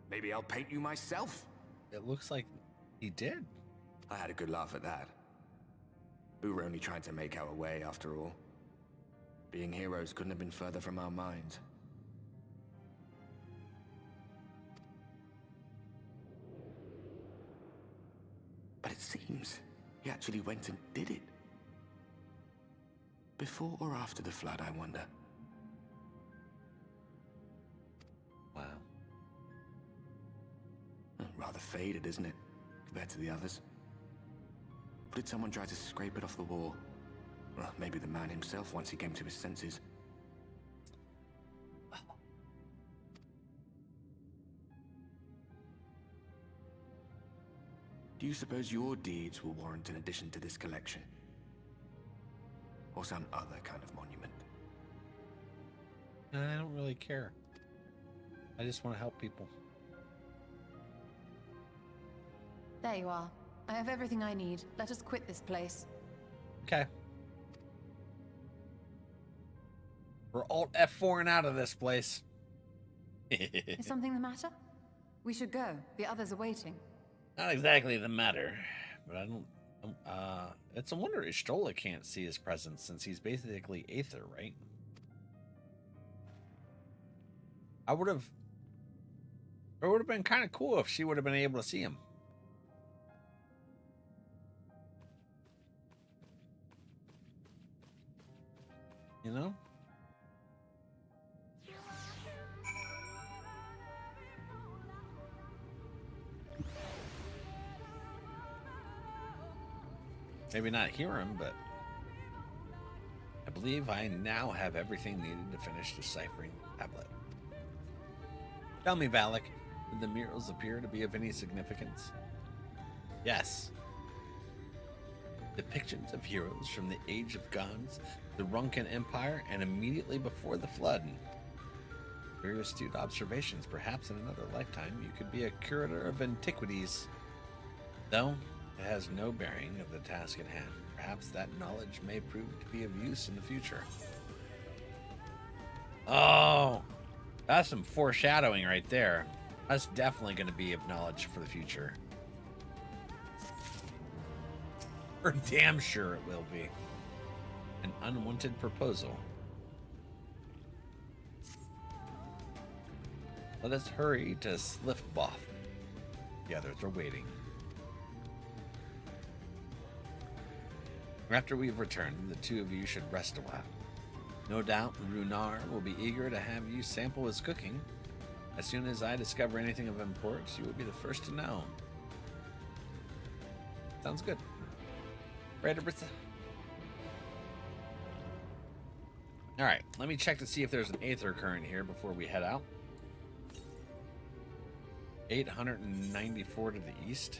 Maybe I'll paint you myself. It looks like he did. I had a good laugh at that. We were only trying to make our way after all. Being heroes couldn't have been further from our minds. But it seems he actually went and did it. Before or after the flood, I wonder. Wow. Rather faded, isn't it? Compared to the others. Or did someone try to scrape it off the wall? Well, maybe the man himself once he came to his senses. Do you suppose your deeds will warrant an addition to this collection? Or some other kind of monument? I don't really care. I just want to help people. There you are. I have everything I need. Let us quit this place. Okay. We're alt F4 and out of this place. Is something the matter? We should go. The others are waiting. Not exactly the matter, but I don't. It's a wonder Ishtola can't see his presence since he's basically Aether, right? It would have been kind of cool if she would have been able to see him. You know? Maybe not hear him, but I believe I now have everything needed to finish deciphering the tablet. Tell me, Valak, did the murals appear to be of any significance? Yes. Depictions of heroes from the Age of Gods, the Runcan Empire, and immediately before the Flood. Very astute observations. Perhaps in another lifetime you could be a curator of antiquities. Though it has no bearing of the task at hand. Perhaps that knowledge may prove to be of use in the future. Oh, that's some foreshadowing right there. That's definitely going to be of knowledge for the future. For damn sure it will be. An unwanted proposal. Let us hurry to Sliffboff. The others are waiting. After we've returned, the two of you should rest a while. No doubt Runar will be eager to have you sample his cooking. As soon as I discover anything of importance, you will be the first to know. Sounds good. Right, Aritha? Alright, let me check to see if there's an Aether current here before we head out. 894 to the east.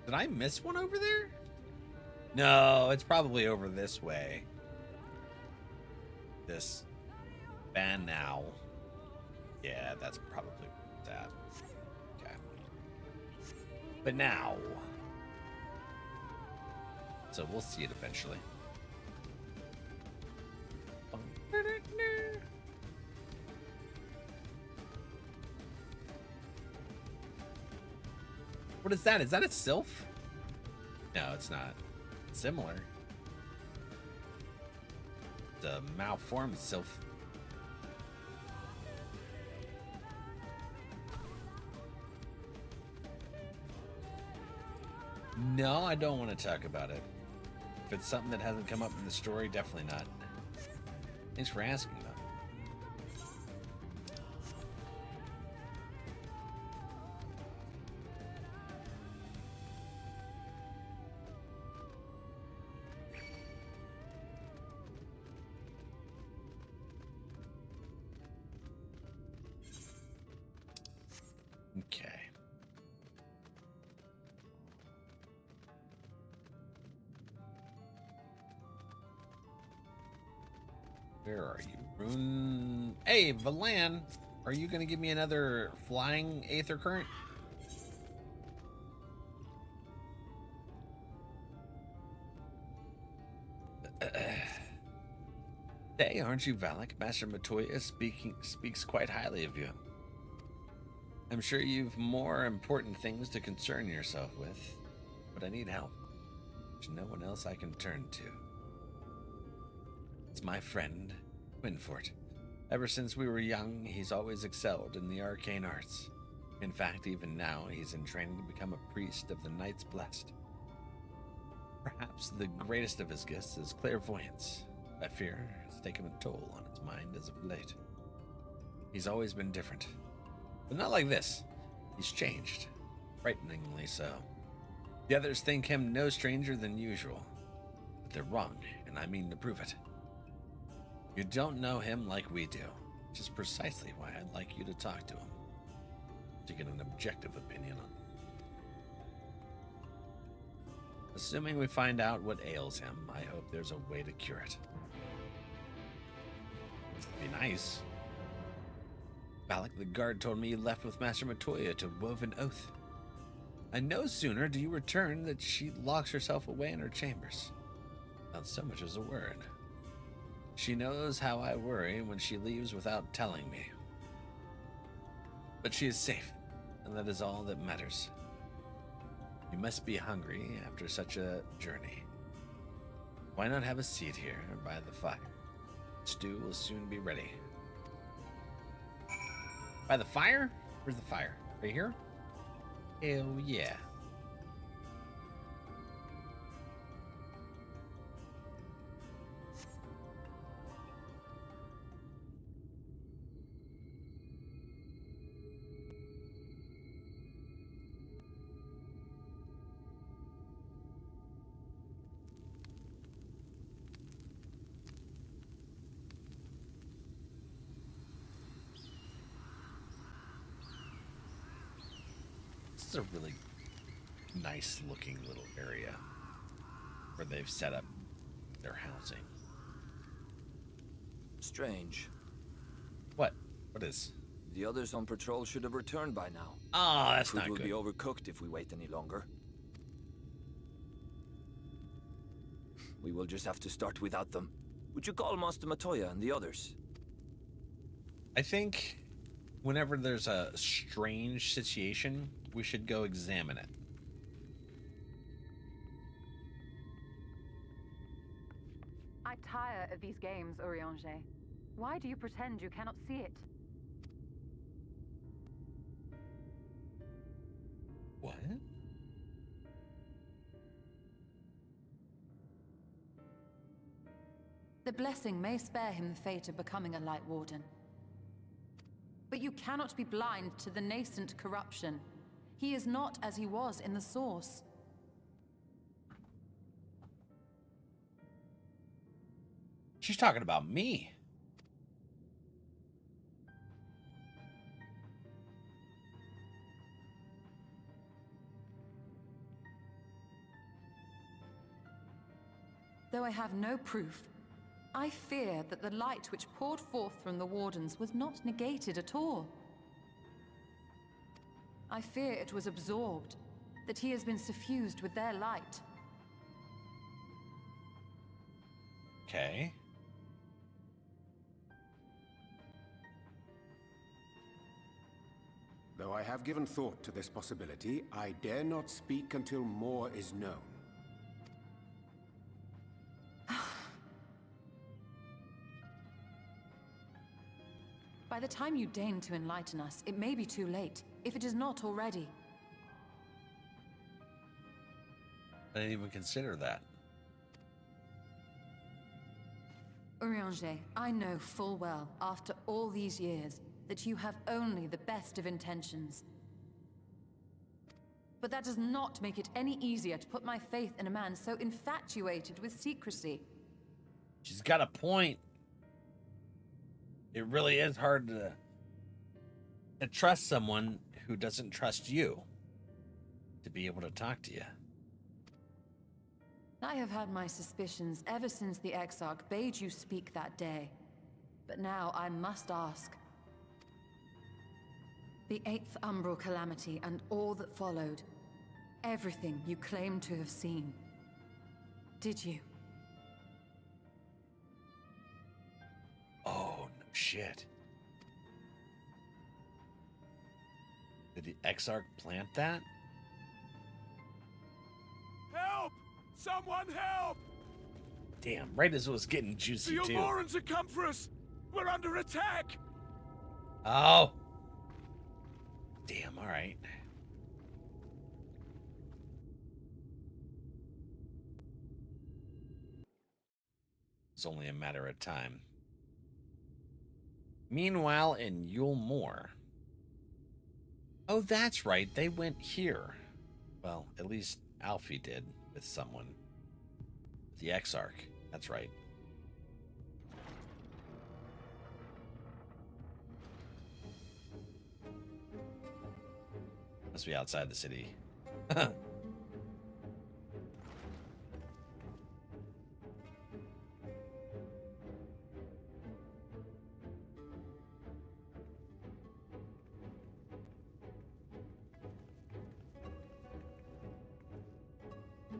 Did I miss one over there? No, it's probably over this way. This Banau. Yeah, that's probably that. Okay. But now. So we'll see it eventually. What is that? Is that a sylph? No, it's not. It's similar. The malformed sylph. No, I don't want to talk about it. If it's something that hasn't come up in the story, definitely not. Thanks for asking, though. Okay. Where are you? Rune. Hey, Valan, are you going to give me another flying Aether current? Hey, aren't you Valak? Master Matoya speaks quite highly of you. I'm sure you've more important things to concern yourself with, but I need help. There's no one else I can turn to. It's my friend, Quinfort. Ever since we were young, he's always excelled in the arcane arts. In fact, even now, he's in training to become a priest of the Knights Blessed. Perhaps the greatest of his gifts is clairvoyance. I fear it's taken a toll on his mind as of late. He's always been different. But not like this. He's changed. Frighteningly so. The others think him no stranger than usual. But they're wrong, and I mean to prove it. You don't know him like we do, which is precisely why I'd like you to talk to him. To get an objective opinion on him. Assuming we find out what ails him, I hope there's a way to cure it. Be nice. Valak the guard told me you left with Master Matoya to wove an oath. And no sooner do you return that she locks herself away in her chambers. Not so much as a word. She knows how I worry when she leaves without telling me. But she is safe, and that is all that matters. You must be hungry after such a journey. Why not have a seat here by the fire? Stew will soon be ready. By the fire? Where's the fire? Right here? Hell yeah. is a really nice looking little area where they've set up their housing. Strange. What? What is? The others on patrol should have returned by now. Oh, that's Food not will good. be overcooked if we wait any longer. We will just have to start without them. Would you call Master Matoya and the others? I think whenever there's a strange situation, we should go examine it. I tire of these games, Urianger. Why do you pretend you cannot see it? What? The blessing may spare him the fate of becoming a Light Warden. But you cannot be blind to the nascent corruption. He is not as he was in the Source. She's talking about me. Though I have no proof, I fear that the light which poured forth from the Wardens was not negated at all. I fear it was absorbed, that he has been suffused with their light. Okay. Though I have given thought to this possibility, I dare not speak until more is known. By the time you deign to enlighten us, it may be too late, if it is not already. I didn't even consider that. Urianger, I know full well, after all these years, that you have only the best of intentions. But that does not make it any easier to put my faith in a man so infatuated with secrecy. She's got a point. It really is hard to trust someone who doesn't trust you to be able to talk to you. I have had my suspicions ever since the Exarch bade you speak that day. But now I must ask. The 8th Umbral Calamity and all that followed. Everything you claim to have seen. Did you? Oh, no shit. Did the Exarch plant that? Help! Someone help! Damn, right as it was getting juicy, The too. Umorans have come for us! We're under attack! Oh! Damn, alright. It's only a matter of time. Meanwhile, in Yule Moor. Oh, that's right. They went here. Well, at least Alfie did with someone. The Exarch. That's right. Must be outside the city.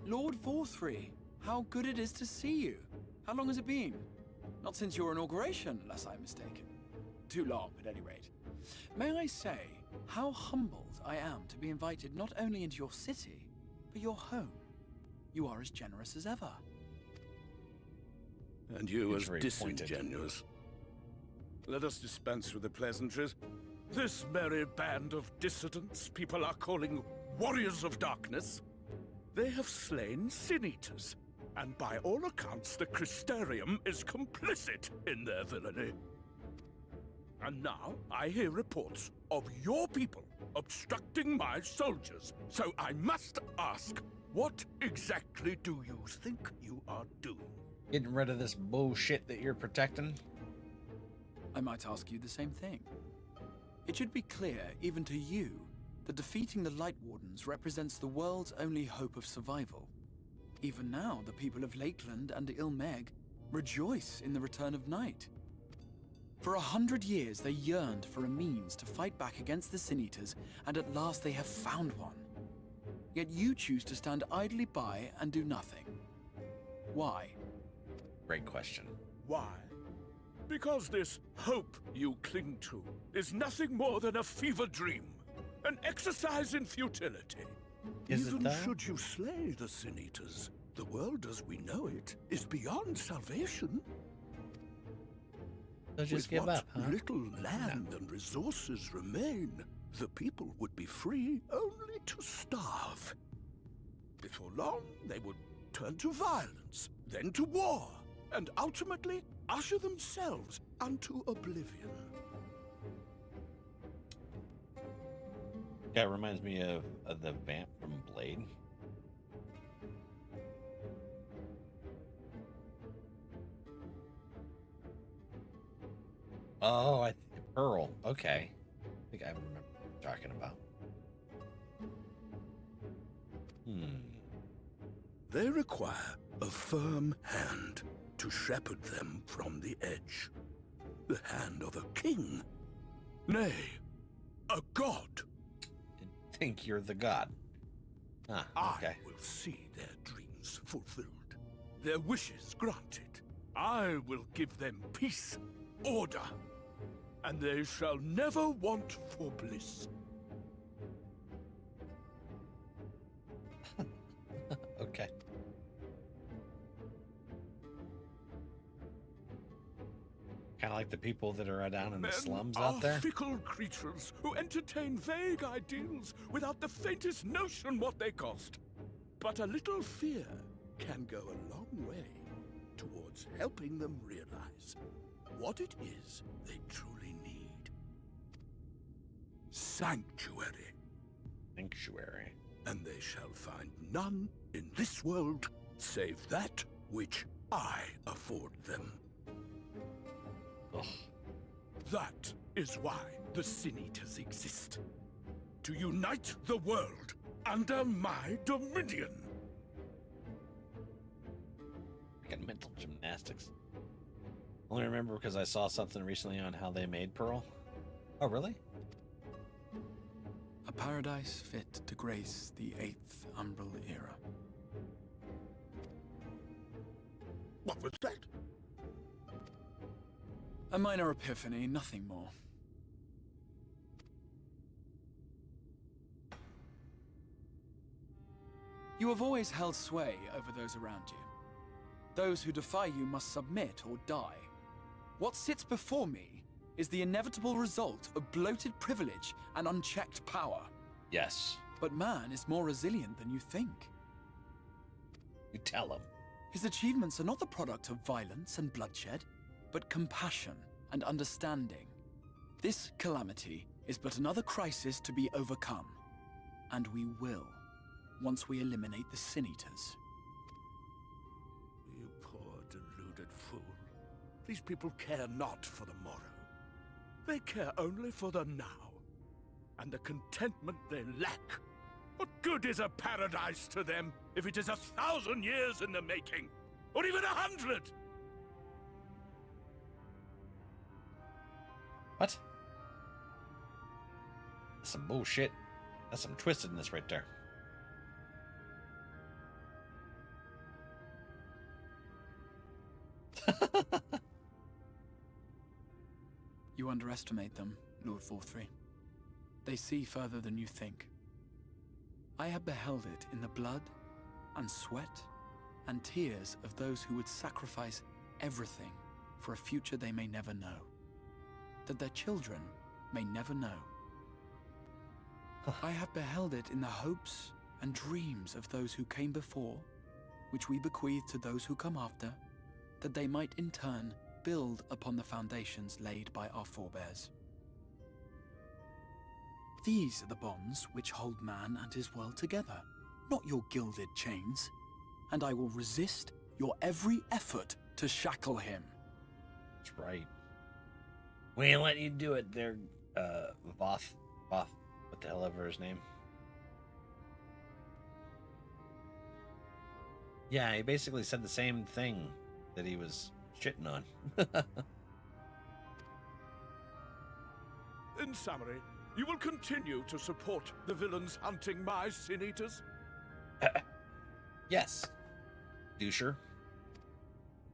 Lord Forthry, how good it is to see you. How long has it been? Not since your inauguration, unless I'm mistaken. Too long, at any rate. May I say, how humbled I am to be invited not only into your city, but your home. You are as generous as ever. And you It's as very disingenuous. Let us dispense with the pleasantries. This merry band of dissidents people are calling warriors of darkness. They have slain sin-eaters, and by all accounts the Crystarium is complicit in their villainy. And now I hear reports of your people obstructing my soldiers, so I must ask, what exactly do you think you are doing? Getting rid of this bullshit that you're protecting? I might ask you the same thing. It should be clear, even to you, that defeating the Light Wardens represents the world's only hope of survival. Even now, the people of Lakeland and Ilmeg rejoice in the return of night. For 100 years, they yearned for a means to fight back against the Sin Eaters, and at last they have found one. Yet you choose to stand idly by and do nothing. Why? Great question. Why? Because this hope you cling to is nothing more than a fever dream, an exercise in futility. Even should you slay the Sin Eaters, the world as we know it is beyond salvation. So just With give what up, huh? little land and resources remain, the people would be free only to starve. Before long, they would turn to violence, then to war, and ultimately usher themselves unto oblivion. That reminds me of the vamp from Blade. Oh, Pearl. Okay. I think I remember what you're talking about. They require a firm hand to shepherd them from the edge. The hand of a king. Nay, a god. Think you're the god. Ah, okay. I will see their dreams fulfilled, their wishes granted. I will give them peace, order, and they shall never want for bliss. Okay. Kind of like the people that are down in the slums out there. Fickle creatures who entertain vague ideals without the faintest notion what they cost. But a little fear can go a long way towards helping them realize what it is they truly need. Sanctuary. Sanctuary. And they shall find none in this world save that which I afford them. Ugh. That is why the Sin Eaters exist. To unite the world under my dominion. Freaking mental gymnastics. Only remember because I saw something recently on how they made Pearl. Oh, really? A paradise fit to grace the 8th Umbral era. What was that? A minor epiphany, nothing more. You have always held sway over those around you. Those who defy you must submit or die. What sits before me is the inevitable result of bloated privilege and unchecked power. Yes. But man is more resilient than you think. You tell him. His achievements are not the product of violence and bloodshed, but compassion and understanding. This calamity is but another crisis to be overcome. And we will, once we eliminate the Sin Eaters. You poor deluded fool. These people care not for the morrow. They care only for the now. And the contentment they lack. What good is a paradise to them if it is 1,000 years in the making? Or even 100? What? That's some bullshit. That's some twistedness right there. You underestimate them, Lord Forthry. They see further than you think. I have beheld it in the blood and sweat and tears of those who would sacrifice everything for a future they may never know. That their children may never know. I have beheld it in the hopes and dreams of those who came before, which we bequeath to those who come after, that they might in turn build upon the foundations laid by our forebears. These are the bonds which hold man and his world together, not your gilded chains, and I will resist your every effort to shackle him. That's right. We ain't letting you do it there, Voth. what the hell ever his name. Yeah, he basically said the same thing that he was shitting on. In summary, you will continue to support the villains hunting my Sin Eaters? Yes. Doucher.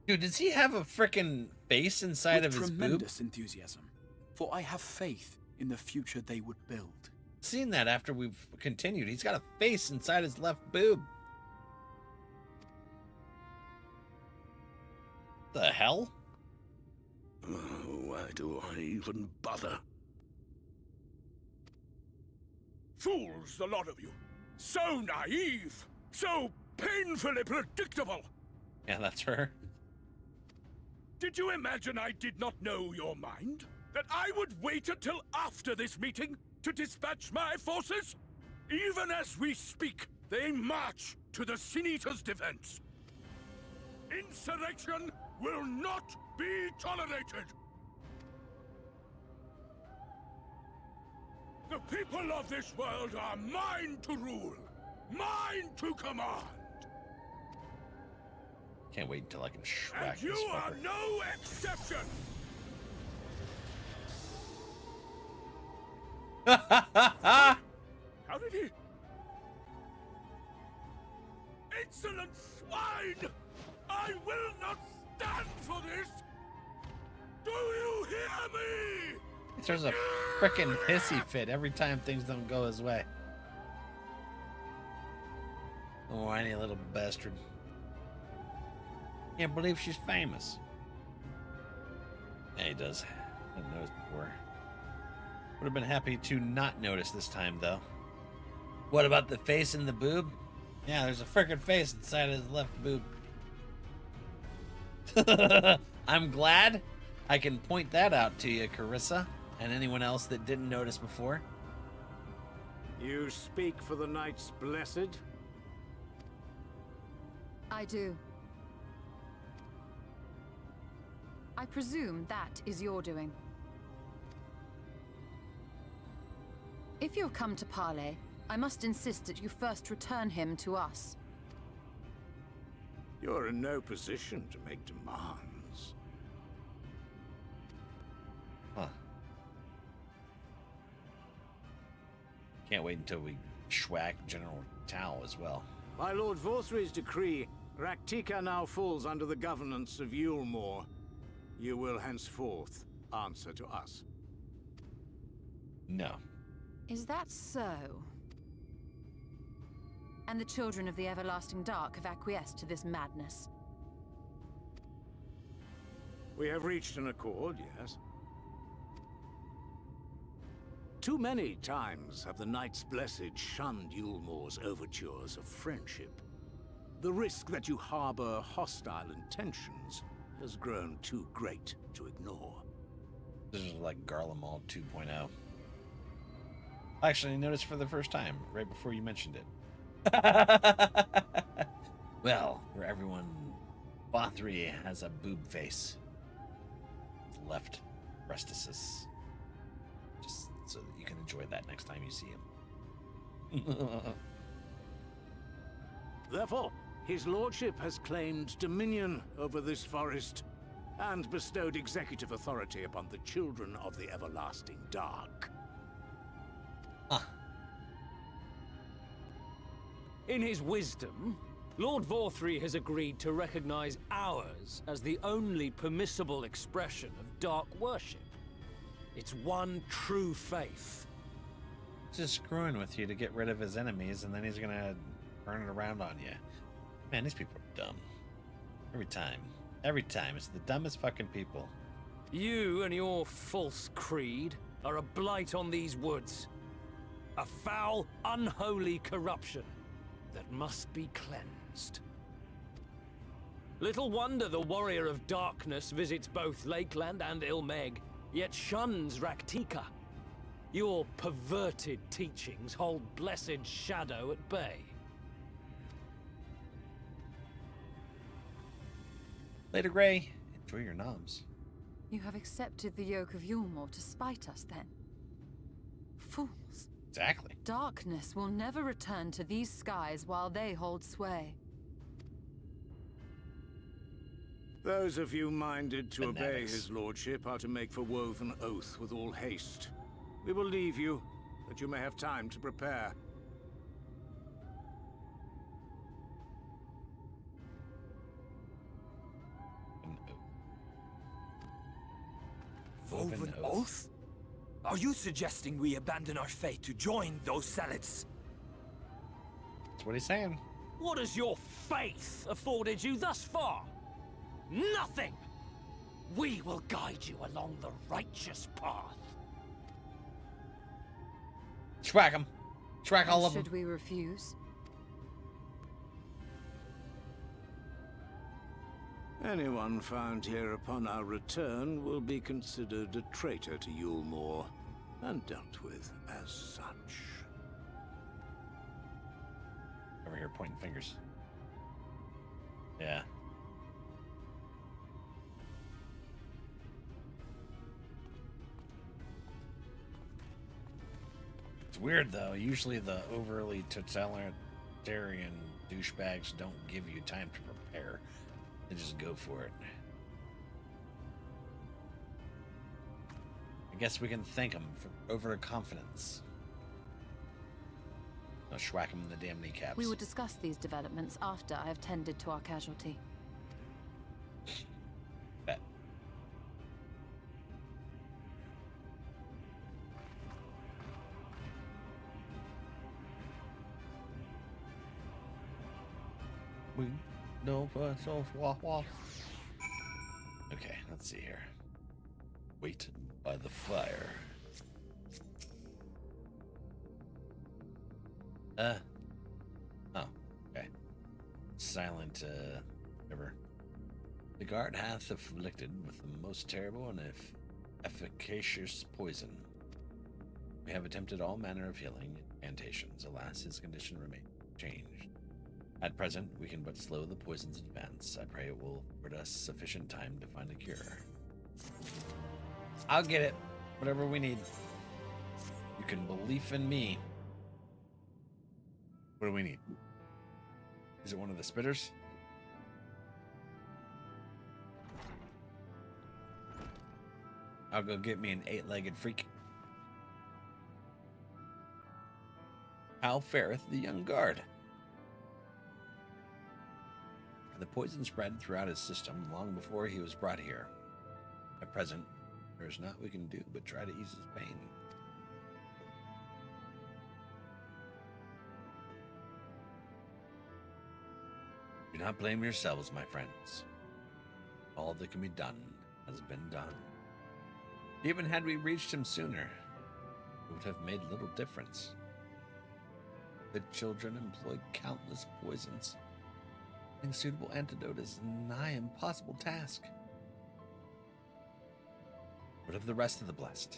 Dude, does he have a frickin' face inside With of his boob? tremendous enthusiasm, for I have faith in the future they would build. Seen that after we've continued. He's got a face inside his left boob. The hell? Why do I even bother? Fools, the lot of you. So naive. So painfully predictable. Yeah, that's her. Did you imagine I did not know your mind? That I would wait until after this meeting to dispatch my forces? Even as we speak, they march to the Sin Eaters' defense. Insurrection will not be tolerated. The people of this world are mine to rule, mine to command. Can't wait until I can schwack And you this are fucker. no exception. How did he? Insolent swine! I will not stand for this! Do you hear me? He throws a frickin' hissy fit every time things don't go his way. Whiny little bastard. Can't believe she's famous. Yeah, he does. I didn't notice before. Would have been happy to not notice this time, though. What about the face and the boob? Yeah, there's a frickin' face inside his left boob. I'm glad I can point that out to you, Carissa, and anyone else that didn't notice before. You speak for the Knights Blessed? I do. I presume that is your doing. If you have come to parley, I must insist that you first return him to us. You're in no position to make demands. Huh. Can't wait until we schwack General Tao as well. By Lord Vorthry's decree, Raktika now falls under the governance of Yulmore. You will henceforth answer to us. No. Is that so? And the children of the Everlasting Dark have acquiesced to this madness. We have reached an accord, yes. Too many times have the Knights Blessed shunned Yulmore's overtures of friendship. The risk that you harbor hostile intentions has grown too great to ignore. This is like Garlemald 2.0. I actually noticed for the first time, right before you mentioned it. Well, for everyone, Vorthry has a boob face. His left breastises. Just so that you can enjoy that next time you see him. Therefore, his lordship has claimed dominion over this forest and bestowed executive authority upon the children of the Everlasting Dark. In his wisdom, Lord Vorthry has agreed to recognize ours as the only permissible expression of dark worship. It's one true faith. He's just screwing with you to get rid of his enemies, and then he's gonna turn it around on you. Man, these people are dumb. Every time. Every time. It's the dumbest fucking people. You and your false creed are a blight on these woods. A foul, unholy corruption that must be cleansed. Little wonder the Warrior of Darkness visits both Lakeland and Ilmeg, yet shuns Raktika. Your perverted teachings hold blessed Shadow at bay. Later, Gray. Enjoy your noms. You have accepted the yoke of Yulmore to spite us, then? Fools. Exactly. Darkness will never return to these skies while they hold sway. Those of you minded to obey Fanatics. his lordship are to make for woven oath with all haste. We will leave you, that you may have time to prepare. Woven oath? Are you suggesting we abandon our fate to join those zealots? That's what he's saying. What has your faith afforded you thus far? Nothing! We will guide you along the righteous path. Track him. Track all of them. Should we refuse? Anyone found here upon our return will be considered a traitor to Yulmore, and dealt with as such. Over here pointing fingers. Yeah. It's weird though. Usually the overly totalitarian douchebags don't give you time to prepare. They just go for it. I guess we can thank them for overconfidence. I'll schwack them in the damn kneecaps. We will discuss these developments after I have tended to our casualty. Bet. We know what's off wah. Okay, let's see here. Wait by the fire. Oh, okay. Silent, whatever. The guard hath afflicted with the most terrible and efficacious poison. We have attempted all manner of healing incantations. Alas, his condition remains changed. At present, we can but slow the poison's advance. I pray it will afford us sufficient time to find a cure. I'll get it. Whatever we need. You can believe in me. What do we need? Is it one of the spitters? I'll go get me an 8-legged freak. How fareth the young guard? The poison spread throughout his system long before he was brought here. At present, there is naught we can do but try to ease his pain. Do not blame yourselves, my friends. All that can be done has been done. Even had we reached him sooner, it would have made little difference. The children employed countless poisons. Finding a suitable antidote is a nigh impossible task. What of the rest of the blessed?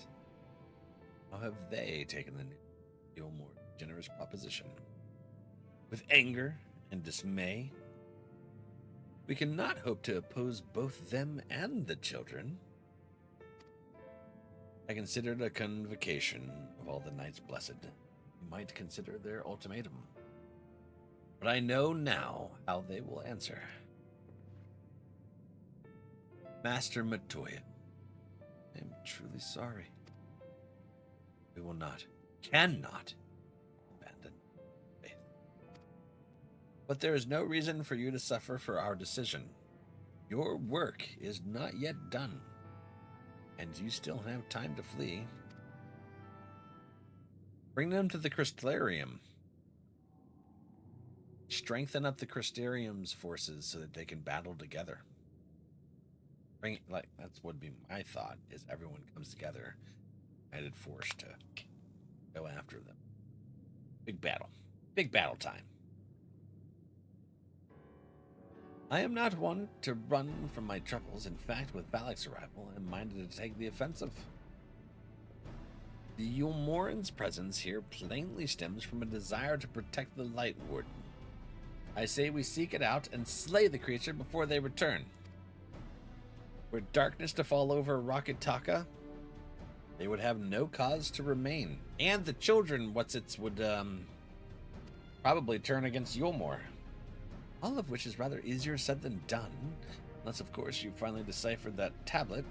How have they taken the more generous proposition? With anger and dismay? We cannot hope to oppose both them and the children. I considered a convocation of all the knights blessed. You might consider their ultimatum. But I know now how they will answer. Master Matoya, I am truly sorry. We will not, cannot abandon faith. But there is no reason for you to suffer for our decision. Your work is not yet done, and you still have time to flee. Bring them to the Crystarium. Strengthen up the Crystarium's forces so that they can battle together. That's would be my thought, is everyone comes together, united force to go after them. Big battle time. I am not one to run from my troubles. In fact, with Valak's arrival, I am minded to take the offensive. The Yulmoran's presence here plainly stems from a desire to protect the Light Warden. I say we seek it out and slay the creature before they return. Were darkness to fall over Rakataka, they would have no cause to remain. And the children, would probably turn against Yulmore. All of which is rather easier said than done. Unless, of course, you finally deciphered that tablet.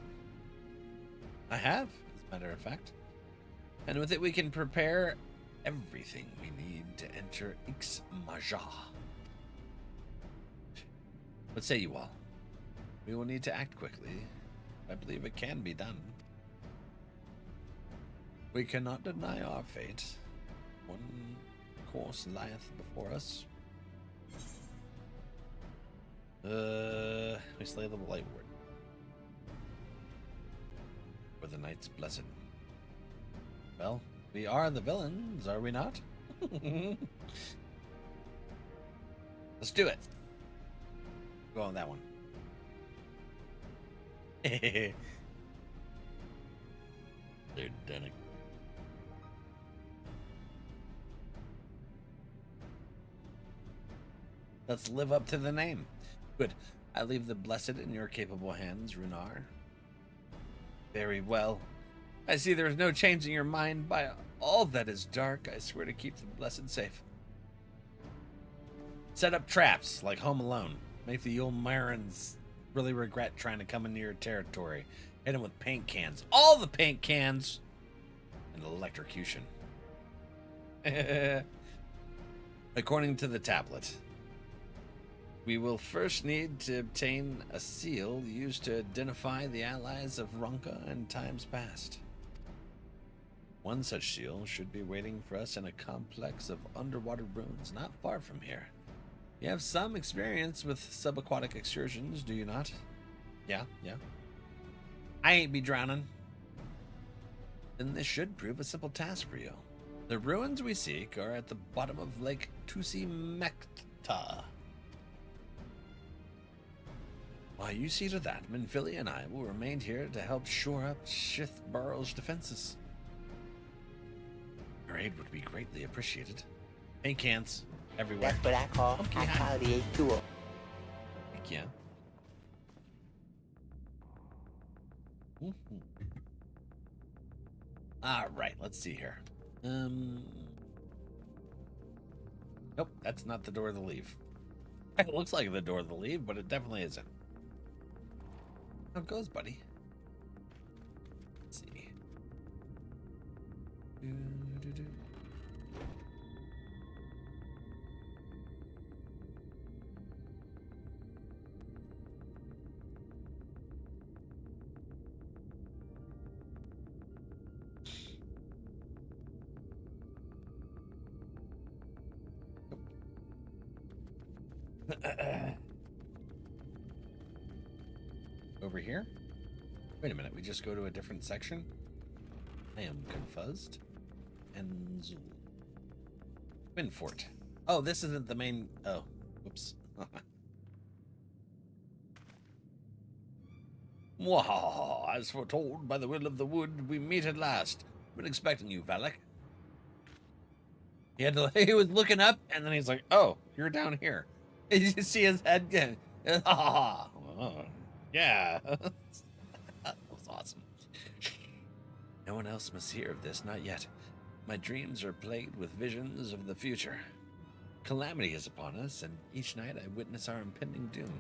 I have, as a matter of fact. And with it we can prepare everything we need to enter XIV. What say you all? We will need to act quickly. I believe it can be done. We cannot deny our fate. One course lieth before us. We slay the Light Ward. For the Knight's Blessed. Well, we are the villains, are we not? Let's do it. Go on that one. Dude, done it. Let's live up to the name. Good. I leave the blessed in your capable hands, Runar. Very well. I see there is no changing your mind. By all that is dark, I swear to keep the blessed safe. Set up traps, like Home Alone. Make the Yulmarans really regret trying to come into your territory. Hit them with paint cans. All the paint cans! And electrocution. According to the tablet, we will first need to obtain a seal used to identify the allies of Ronka in times past. One such seal should be waiting for us in a complex of underwater ruins not far from here. You have some experience with subaquatic excursions, do you not? Yeah. I ain't be drowning. Then this should prove a simple task for you. The ruins we seek are at the bottom of Lake Tusimekta. While you see to that, Minfili and I will remain here to help shore up Shithburrow's defenses. Your aid would be greatly appreciated. Paint cans everywhere. That's what I call a tool. Heck yeah. Alright, let's see here. Nope, that's not the door to leave. It looks like the door to leave, but it definitely isn't. How it goes, buddy? Let's see. Over here? Wait a minute, we just go to a different section? I am confused. And Winfort. Oh, this isn't the main. Oh, whoops. Wow, as foretold by the will of the wood, we meet at last. Been expecting you, Valak. He was looking up, and then he's like, "Oh, you're down here." You see his head again. Yeah. That was awesome. No one else must hear of this, not yet. My dreams are plagued with visions of the future. Calamity is upon us, and each night I witness our impending doom.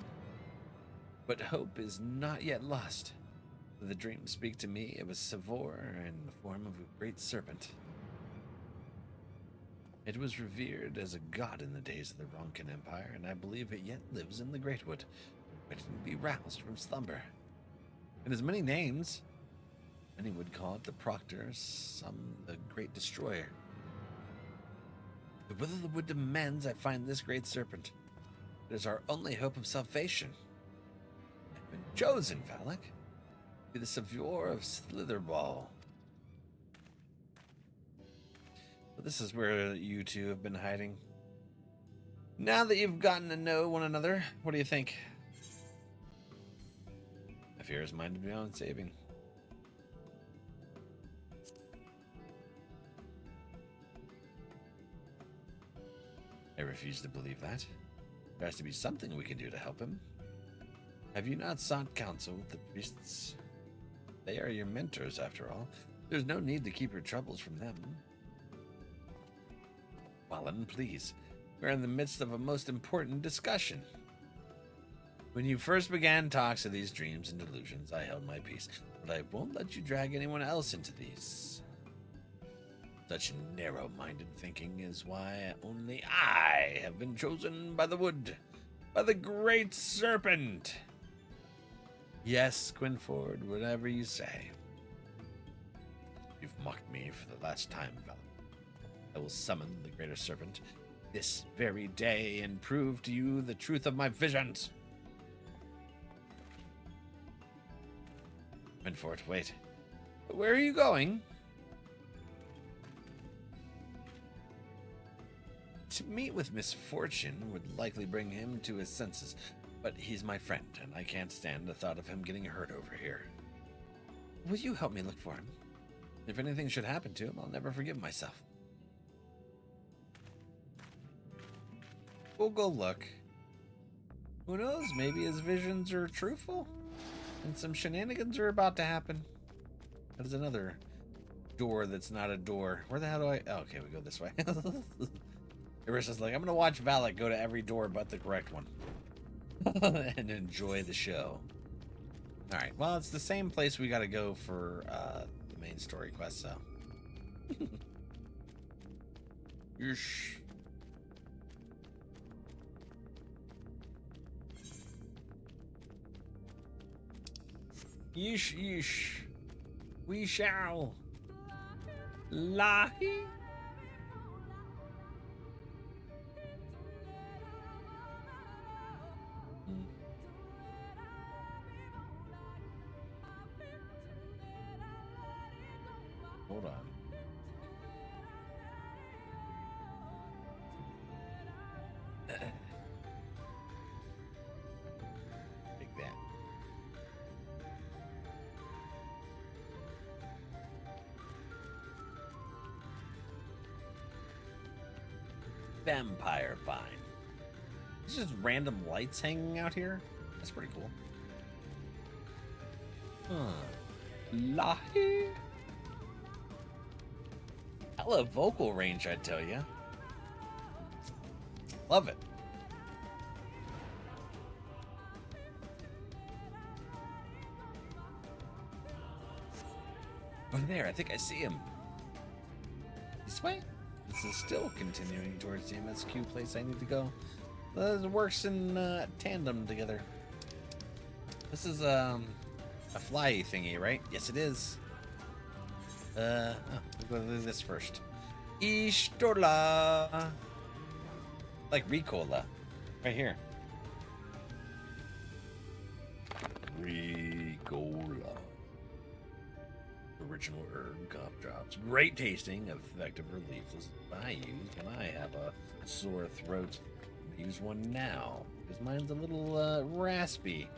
But hope is not yet lost. The dreams speak to me of a Savor in the form of a great serpent. It was revered as a god in the days of the Ronkan Empire, and I believe it yet lives in the Greatwood, waiting to be roused from slumber. It has many names. Many would call it the Proctor, some the Great Destroyer. The will of the wood demands I find this great serpent. It is our only hope of salvation. I've been chosen, Valak, to be the Savior of Slitherball. But this is where you two have been hiding. Now that you've gotten to know one another, what do you think? I fear is minded beyond saving. I refuse to believe that. There has to be something we can do to help him. Have you not sought counsel with the priests? They are your mentors, after all. There's no need to keep your troubles from them. Wallen, please. We're in the midst of a most important discussion. When you first began talks of these dreams and delusions, I held my peace, but I won't let you drag anyone else into these. Such narrow-minded thinking is why only I have been chosen by the wood, by the great serpent. Yes, Quinford, whatever you say. You've mocked me for the last time, Val. I will summon the greater serpent this very day and prove to you the truth of my visions. Quinford, wait. Where are you going? To meet with Misfortune would likely bring him to his senses, but he's my friend, and I can't stand the thought of him getting hurt over here. Will you help me look for him? If anything should happen to him, I'll never forgive myself. We'll go look. Who knows, maybe his visions are truthful, and some shenanigans are about to happen. That is another door that's not a door. Where the hell do I... Oh, okay, we go this way. Arissa's like, I'm going to watch Valak go to every door but the correct one. And enjoy the show. Alright, well, it's the same place we got to go for the main story quest, so. Yeesh. Yeesh, yeesh. We shall. Lyse. Hold on. Take that. Vampire vine. It's just random lights hanging out here. That's pretty cool. Huh. Lyse. Hella vocal range, I tell ya. Love it. Over there, I think I see him. This way? This is still continuing towards the MSQ place I need to go. It works in tandem together. This is a fly thingy, right? Yes, it is. We'll go to this first. Ishtola. Like Ricola. Right here. Ricola. Original herb cough drops. Great tasting, effective relief. This is what I use when I have a sore throat. I'm gonna use one now because mine's a little raspy.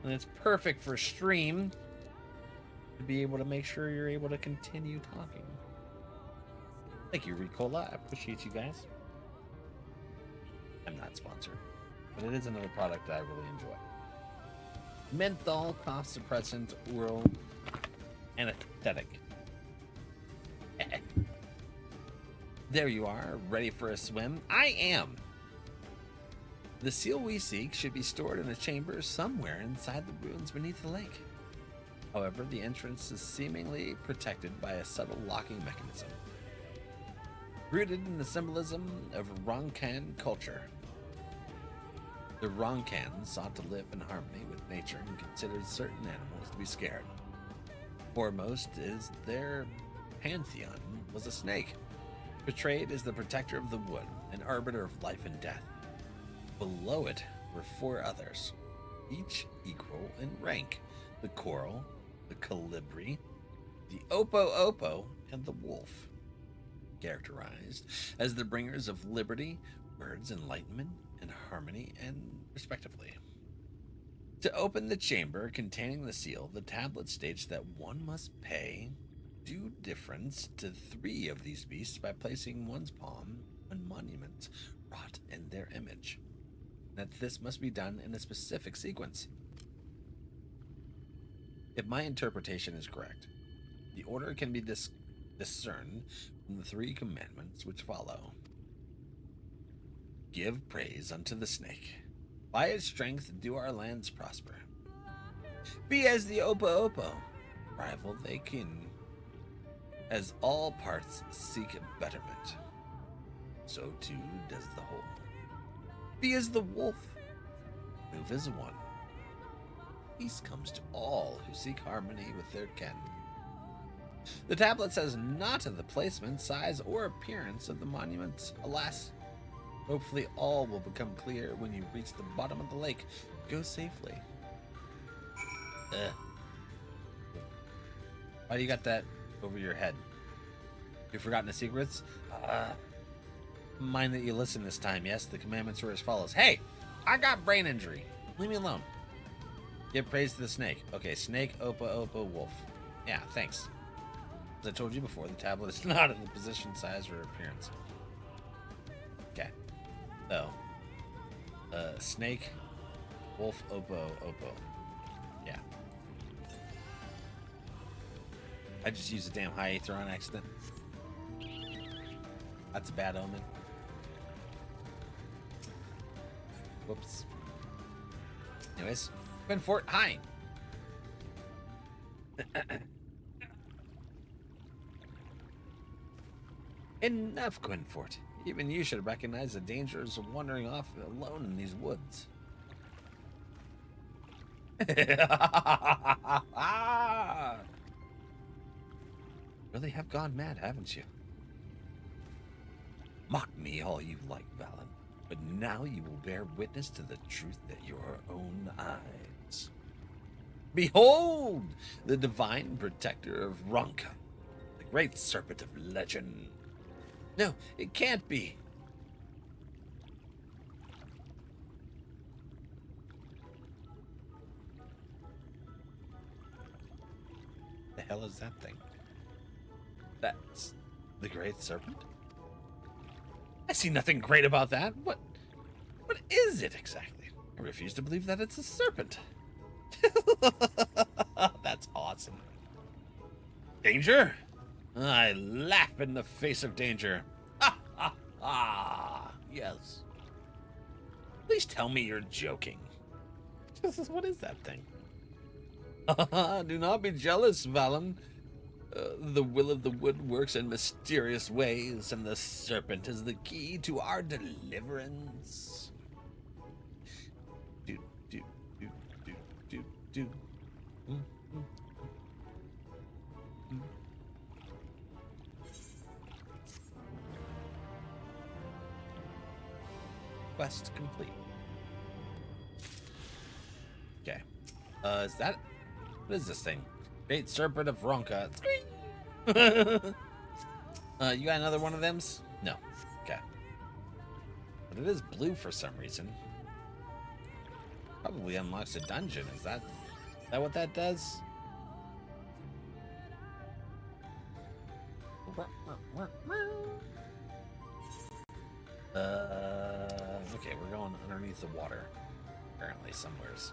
And it's perfect for stream to be able to make sure you're able to continue talking. Thank you, Ricola. I appreciate you guys. I'm not sponsored, but it is another product that I really enjoy. Menthol, cough suppressant, oral anesthetic. There you are, ready for a swim? I am! The seal we seek should be stored in a chamber somewhere inside the ruins beneath the lake. However, the entrance is seemingly protected by a subtle locking mechanism. Rooted in the symbolism of Ronkan culture. The Ronkan sought to live in harmony with nature and considered certain animals to be scared. Foremost is their pantheon was a snake, portrayed as the protector of the wood, an arbiter of life and death. Below it were four others, each equal in rank: the coral, the colibri, the opo, and the wolf, characterized as the bringers of liberty, words, enlightenment, and harmony, and respectively. To open the chamber containing the seal, the tablet states that one must pay due difference to 3 of these beasts by placing one's palm on monuments wrought in their image. That this must be done in a specific sequence. If my interpretation is correct, The order can be discerned from the 3 commandments which follow. Give praise unto the snake. By its strength do our lands prosper. Be as the Opo Opo, rival they kin, as all parts seek betterment. So too does the whole. Be as the wolf, move as one. Peace comes to all who seek harmony with their kin. The tablet says not of the placement, size, or appearance of the monuments. Alas, hopefully all will become clear when you reach the bottom of the lake. Go safely. Why do you got that over your head? You've forgotten the secrets? Mind that you listen this time, yes? The commandments are as follows. Hey! I got brain injury. Leave me alone. Give praise to the snake. Okay, snake, Opa, Opa, wolf. Yeah, thanks. As I told you before, the tablet is not in the position, size, or appearance. Okay. So, snake, wolf, Opo, Opo. Yeah. I just used a damn high aether on accident. That's a bad omen. Whoops. Anyways, Quinfort, hi. Enough, Quinfort. Even you should recognize the dangers of wandering off alone in these woods. Really have gone mad, haven't you? Mock me all you like, Valen, but now you will bear witness to the truth at your own eyes. Behold, the divine protector of Ronka, the great serpent of legend. No, it can't be. The hell is that thing? That's the great serpent? I see nothing great about that. What is it exactly? I refuse to believe that it's a serpent. That's awesome. Danger? I laugh in the face of danger. Ha ha ha! Yes. Please tell me you're joking. What is that thing? Do not be jealous, Valen. The will of the wood works in mysterious ways, and the serpent is the key to our deliverance. Do. Quest complete. Okay. Is that... What is this thing? Great Serpent of Ronka. You got another one of thems? No. Okay. But it is blue for some reason. Probably unlocks a dungeon. Is that what that does? Okay, we're going underneath the water. Apparently, somewheres.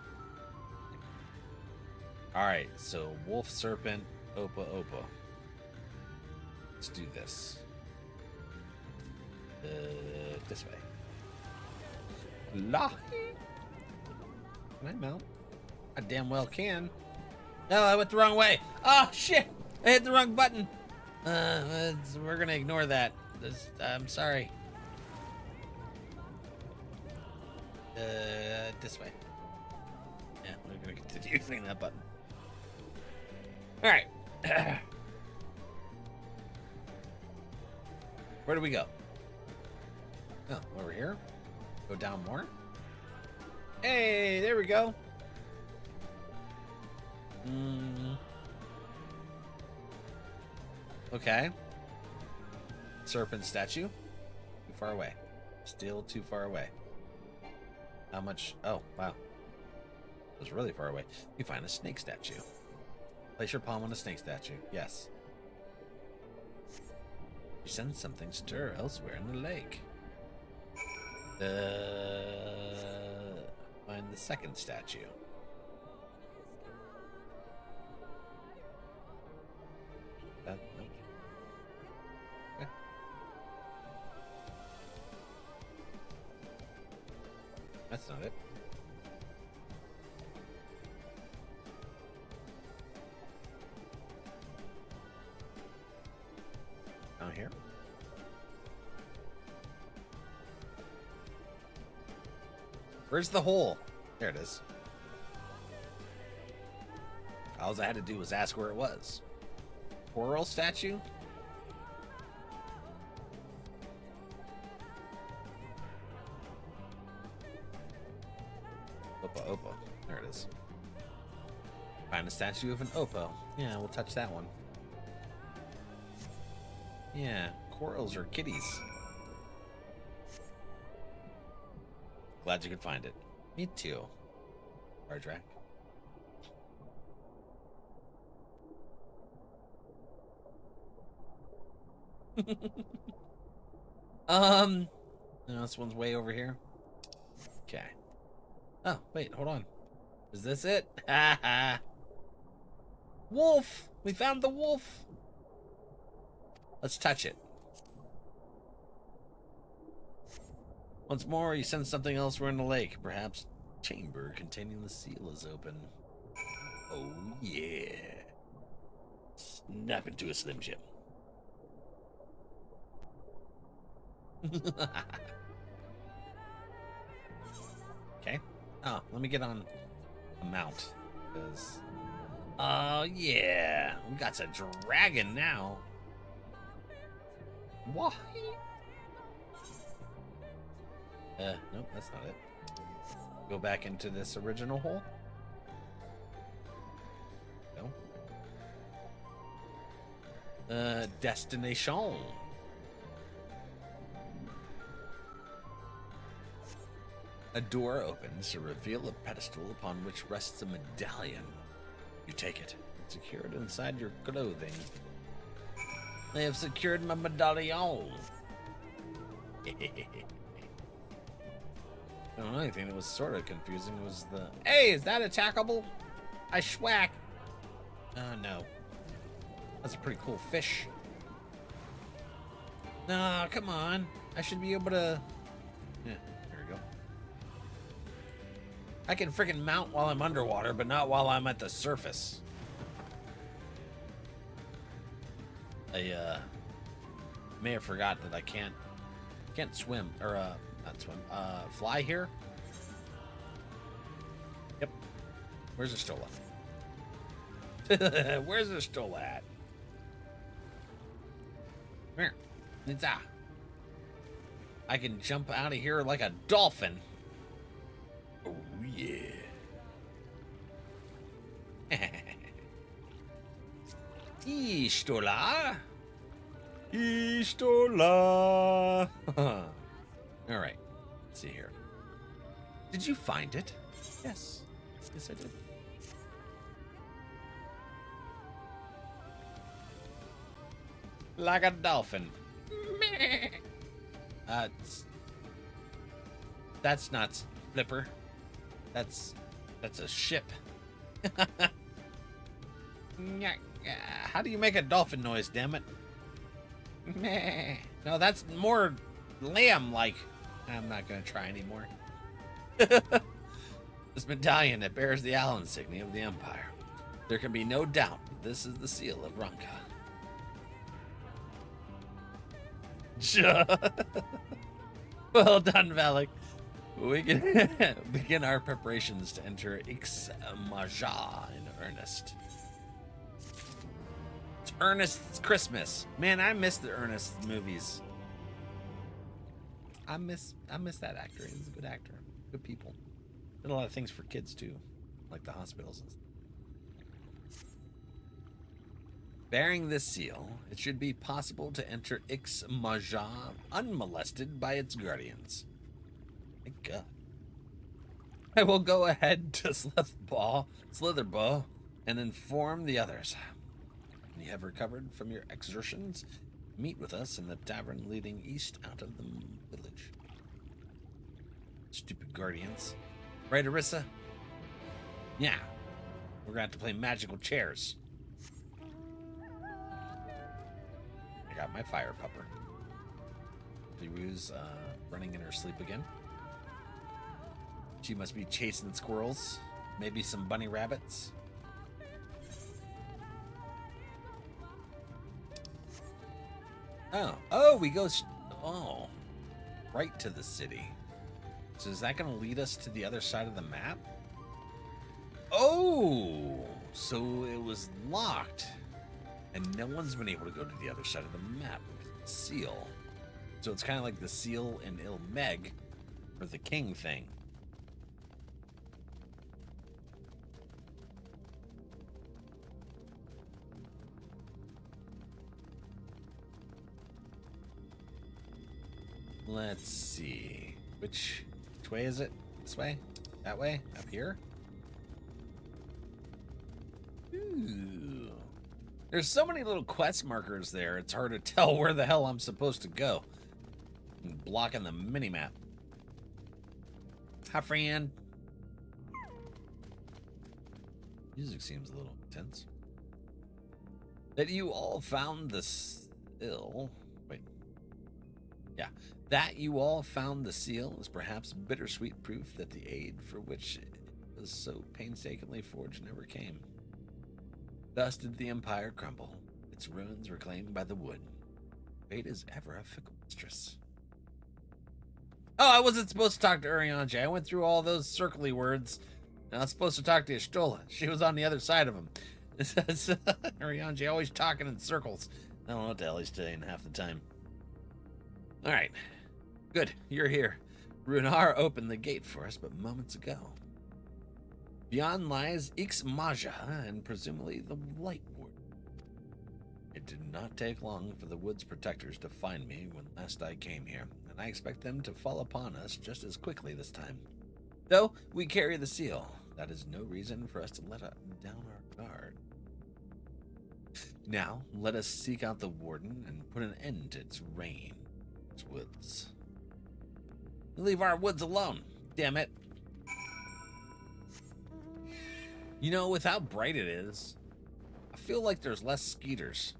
Alright, so wolf, serpent, Opa, Opa. Let's do this. This way. Lahi! Can I mount? I damn well can. No, I went the wrong way. Oh, shit! I hit the wrong button. We're gonna ignore that. I'm sorry. This way. Yeah, we're gonna continue using that button. Alright. Where do we go? Oh, over here? Go down more? Hey, there we go. Okay. Serpent statue. Too far away. Still too far away. How much? Oh, wow. It was really far away. You find a snake statue. Place your palm on a snake statue. Yes. You sense something stir elsewhere in the lake. Find the second statue. That's not it. Down here. Where's the hole? There it is. All I had to do was ask where it was. Coral statue? Opa Opa. There it is. Find a statue of an Oppo. Yeah, we'll touch that one. Yeah, corals are kitties. Glad you could find it. Me too. Hardrak. No, this one's way over here. Okay. Oh, wait, hold on. Is this it? Wolf! We found the wolf! Let's touch it. Once more, you sense something elsewhere in the lake. Perhaps chamber containing the seal is open. Oh, yeah. Snap into a Slim Jim. Okay. Oh, let me get on a mount. Because, oh, yeah. We got a dragon now. Why? Nope, that's not it. Go back into this original hole. No. Destination. A door opens to reveal a pedestal upon which rests a medallion. You take it, secured inside your clothing. I have secured my medallion. The only thing that was sort of confusing was the... Hey, is that attackable? I schwack. No. That's a pretty cool fish. No, come on. I should be able to... Yeah, there we go. I can freaking mount while I'm underwater, but not while I'm at the surface. I may have forgot that I can't swim, or not swim, fly here. Yep. Where's the Stola? Where's the Stola at? Come here. Nizza. I can jump out of here like a dolphin. Oh yeah. Stola. Stola. All right. Let's see here. Did you find it? Yes. Yes, I did. Like a dolphin. That's not Flipper. That's a ship. How do you make a dolphin noise, damn it? No, that's more lamb-like. I'm not going to try anymore. This medallion that bears the Ala insignia of the Empire. There can be no doubt this is the seal of Ranka. Well done, Valak. We can begin our preparations to enter XIV in earnest. It's Ernest's Christmas. Man, I miss the Ernest movies. I miss that actor. He's a good actor. Good people. Did a lot of things for kids too, like the hospitals and stuff. Bearing this seal, it should be possible to enter XIV unmolested by its guardians. Thank God. I will go ahead to Slitherbaugh and inform the others. When you have recovered from your exertions, meet with us in the tavern leading east out of the village. Stupid guardians. Right, Arissa? Yeah. We're gonna have to play magical chairs. I got my fire pupper. Liru's running in her sleep again. She must be chasing squirrels. Maybe some bunny rabbits. Oh, we go, right to the city. So is that going to lead us to the other side of the map? Oh, so it was locked. And no one's been able to go to the other side of the map because of the seal. So it's kind of like the seal in Il Meg for the king thing. Let's see. Which way is it? This way? That way? Up here? Ooh. There's so many little quest markers there, it's hard to tell where the hell I'm supposed to go. I'm blocking the mini-map. Hi, friend. Music seems a little intense. That you all found the seal. Wait. Yeah. That you all found the seal is perhaps bittersweet proof that the aid for which it was so painstakingly forged never came. Thus did the Empire crumble, its ruins reclaimed by the wood. Fate is ever a fickle mistress. Oh, I wasn't supposed to talk to Urianger. I went through all those circly words. And I was supposed to talk to Y'shtola. She was on the other side of him. It says Urianger always talking in circles. I don't know what the hell he's saying half the time. All right. Good, you're here. Runar opened the gate for us but moments ago. Beyond lies Ixmaja and presumably the Light Ward. It did not take long for the Wood's protectors to find me when last I came here, and I expect them to fall upon us just as quickly this time. Though we carry the seal, that is no reason for us to let down our guard. Now, let us seek out the Warden and put an end to its reign. Its woods. Leave our woods alone, damn it. You know, with how bright it is, I feel like there's less skeeters.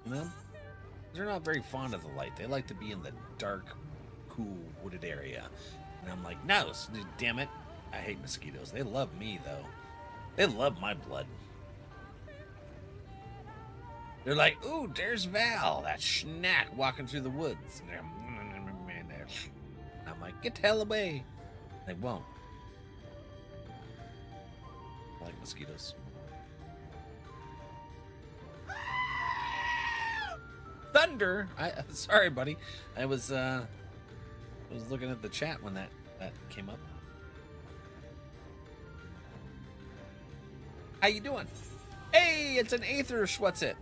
You know? They're not very fond of the light. They like to be in the dark, cool, wooded area. And I'm like, no, damn it. I hate mosquitoes. They love me, though. They love my blood. They're like, ooh, there's Val, that schnack walking through the woods. And I'm like, get the hell away. They won't. I like mosquitoes. Thunder! Sorry, buddy. I was looking at the chat when that came up. How you doing? Hey, it's an Aether Schwutzit.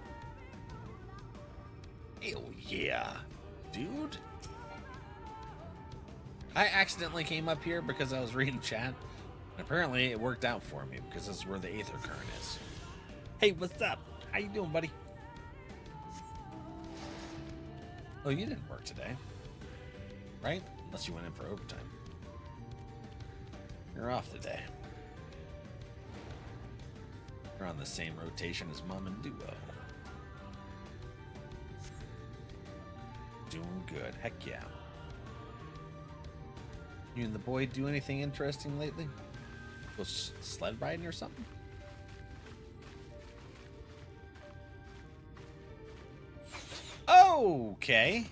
Oh yeah, dude. I accidentally came up here because I was reading chat. And apparently it worked out for me because this is where the Aether current is. Hey, what's up? How you doing, buddy? Oh, you didn't work today, right? Unless you went in for overtime. You're off today. You're on the same rotation as Mom and Duo. Doing good. Heck yeah. You and the boy do anything interesting lately? Go sled riding or something? Okay.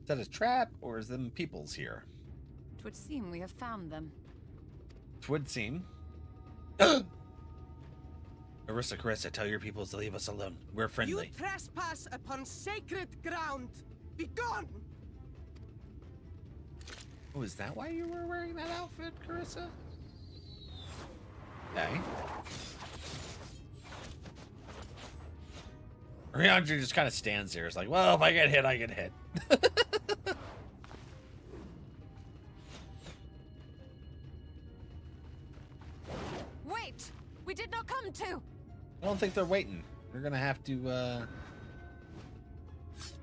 Is that a trap or is them peoples here? Twould seem we have found them. Twould seem. Carissa, tell your peoples to leave us alone. We're friendly. You trespass upon sacred ground. Be gone! Oh, is that why you were wearing that outfit, Carissa? Okay. Riandra just kind of stands there. It's like, well, if I get hit, I get hit. Wait! We did not come to! I don't think they're waiting. We're gonna have to,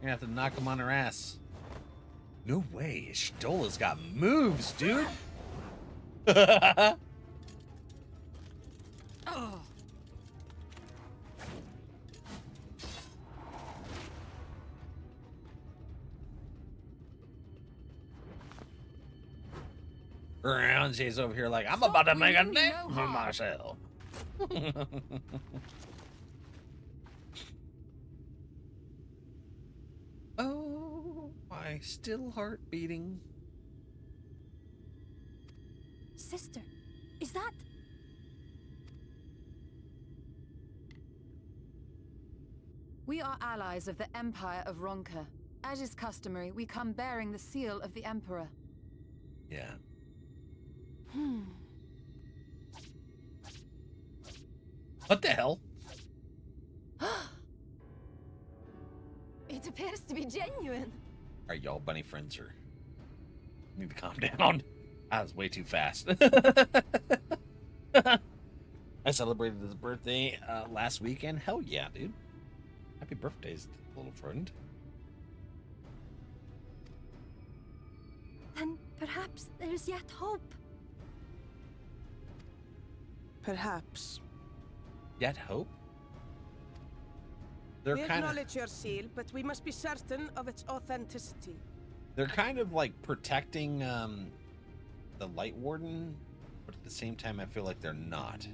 knock them on her ass. No way. Y'shtola's got moves, dude. Oh. Around, she's over here like, I'm about to make a name for myself. Oh, my still heart beating. Sister, is that... We are allies of the Empire of Ronka. As is customary, we come bearing the seal of the Emperor. Yeah. What the hell? It appears to be genuine. Are y'all bunny friends or... Need to calm down. I was way too fast. I celebrated his birthday last weekend. Hell yeah, dude. Happy birthdays, little friend. Then perhaps there's yet hope. Perhaps. Yet hope? They're We kind of... acknowledge your seal, but we must be certain of its authenticity. They're kind of like protecting the Light Warden, but at the same time I feel like they're not.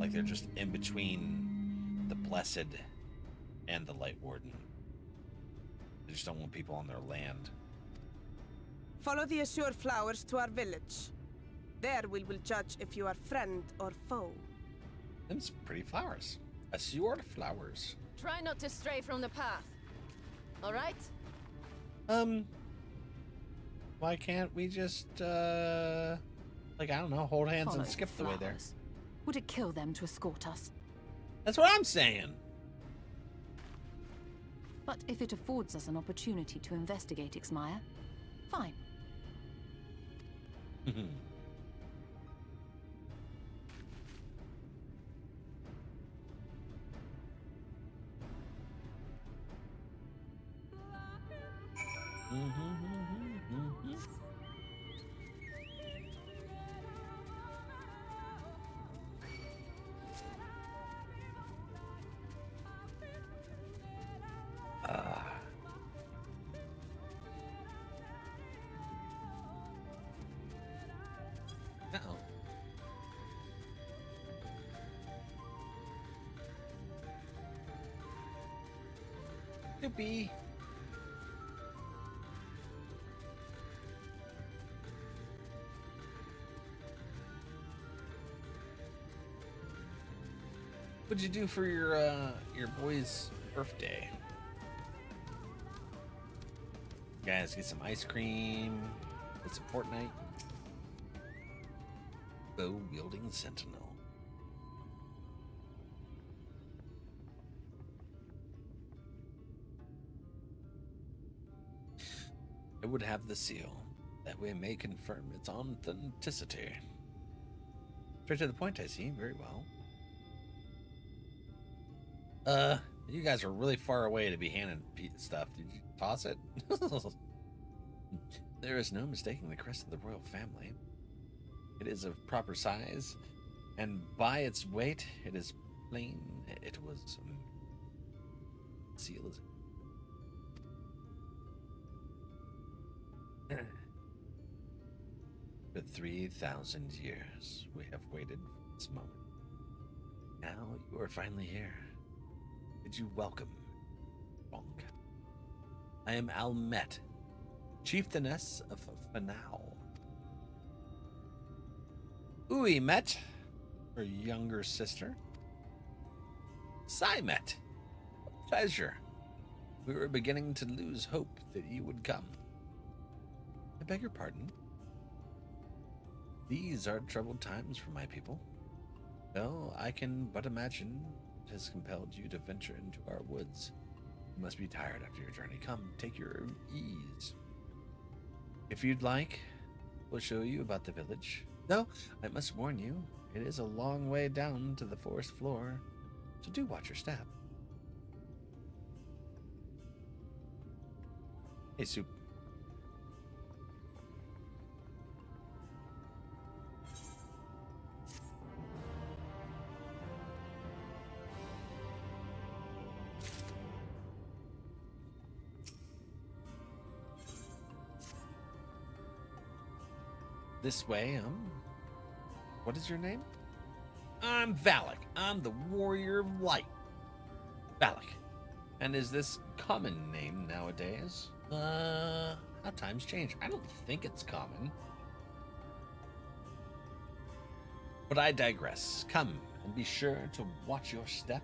Like they're just in between the Blessed and the Light Warden. They just don't want people on their land. Follow the azure flowers to our village. There we will judge if you are friend or foe. Them's pretty flowers. Azure flowers. Try not to stray from the path. All right? Why can't we just, like, I don't know, hold hands Follow and skip the way there? flowers. Would it kill them to escort us? That's what I'm saying. But if it affords us an opportunity to investigate Ixmaya, fine. Uh-oh. Yippee. What'd you do for your boy's birthday? Guys, get some ice cream, get some Fortnite. Bow-wielding sentinel. I would have the seal. That way may confirm its authenticity. Straight to the point, I see. Very well. You guys are really far away to be handing stuff. Did you toss it? There is no mistaking the crest of the royal family. It is of proper size, and by its weight, it is plain it was seal is. For 3,000 years, we have waited for this moment. Now you are finally here. Did you welcome, Bonk? I am Almet, chieftainess of Fanau. Ui met, her younger sister. Sai met. A pleasure. We were beginning to lose hope that you would come. I beg your pardon. These are troubled times for my people. Well, I can but imagine it has compelled you to venture into our woods. You must be tired after your journey. Come, take your ease. If you'd like, we'll show you about the village. Though, I must warn you, it is a long way down to the forest floor, so do watch your step. Hey, Soup. This way, what is your name? I'm Valak. I'm the Warrior of Light. Valak. And is this common name nowadays? How times change. I don't think it's common. But I digress. Come and be sure to watch your step.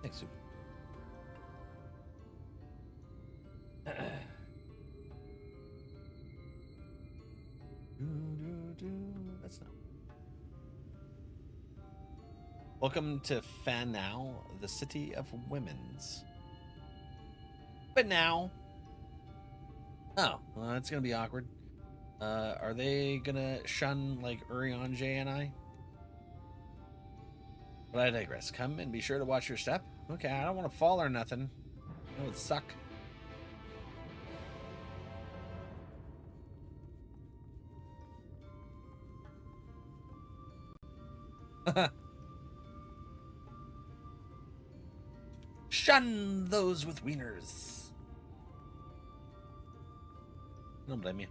Thanks, Super. That's not. Welcome to Fanau, the city of women's. But now, oh, well, that's gonna be awkward. Are they gonna shun like Urianger and I? But I digress. Come and be sure to watch your step. Okay, I don't want to fall or nothing. That would suck. Shun those with wieners. I don't blame you.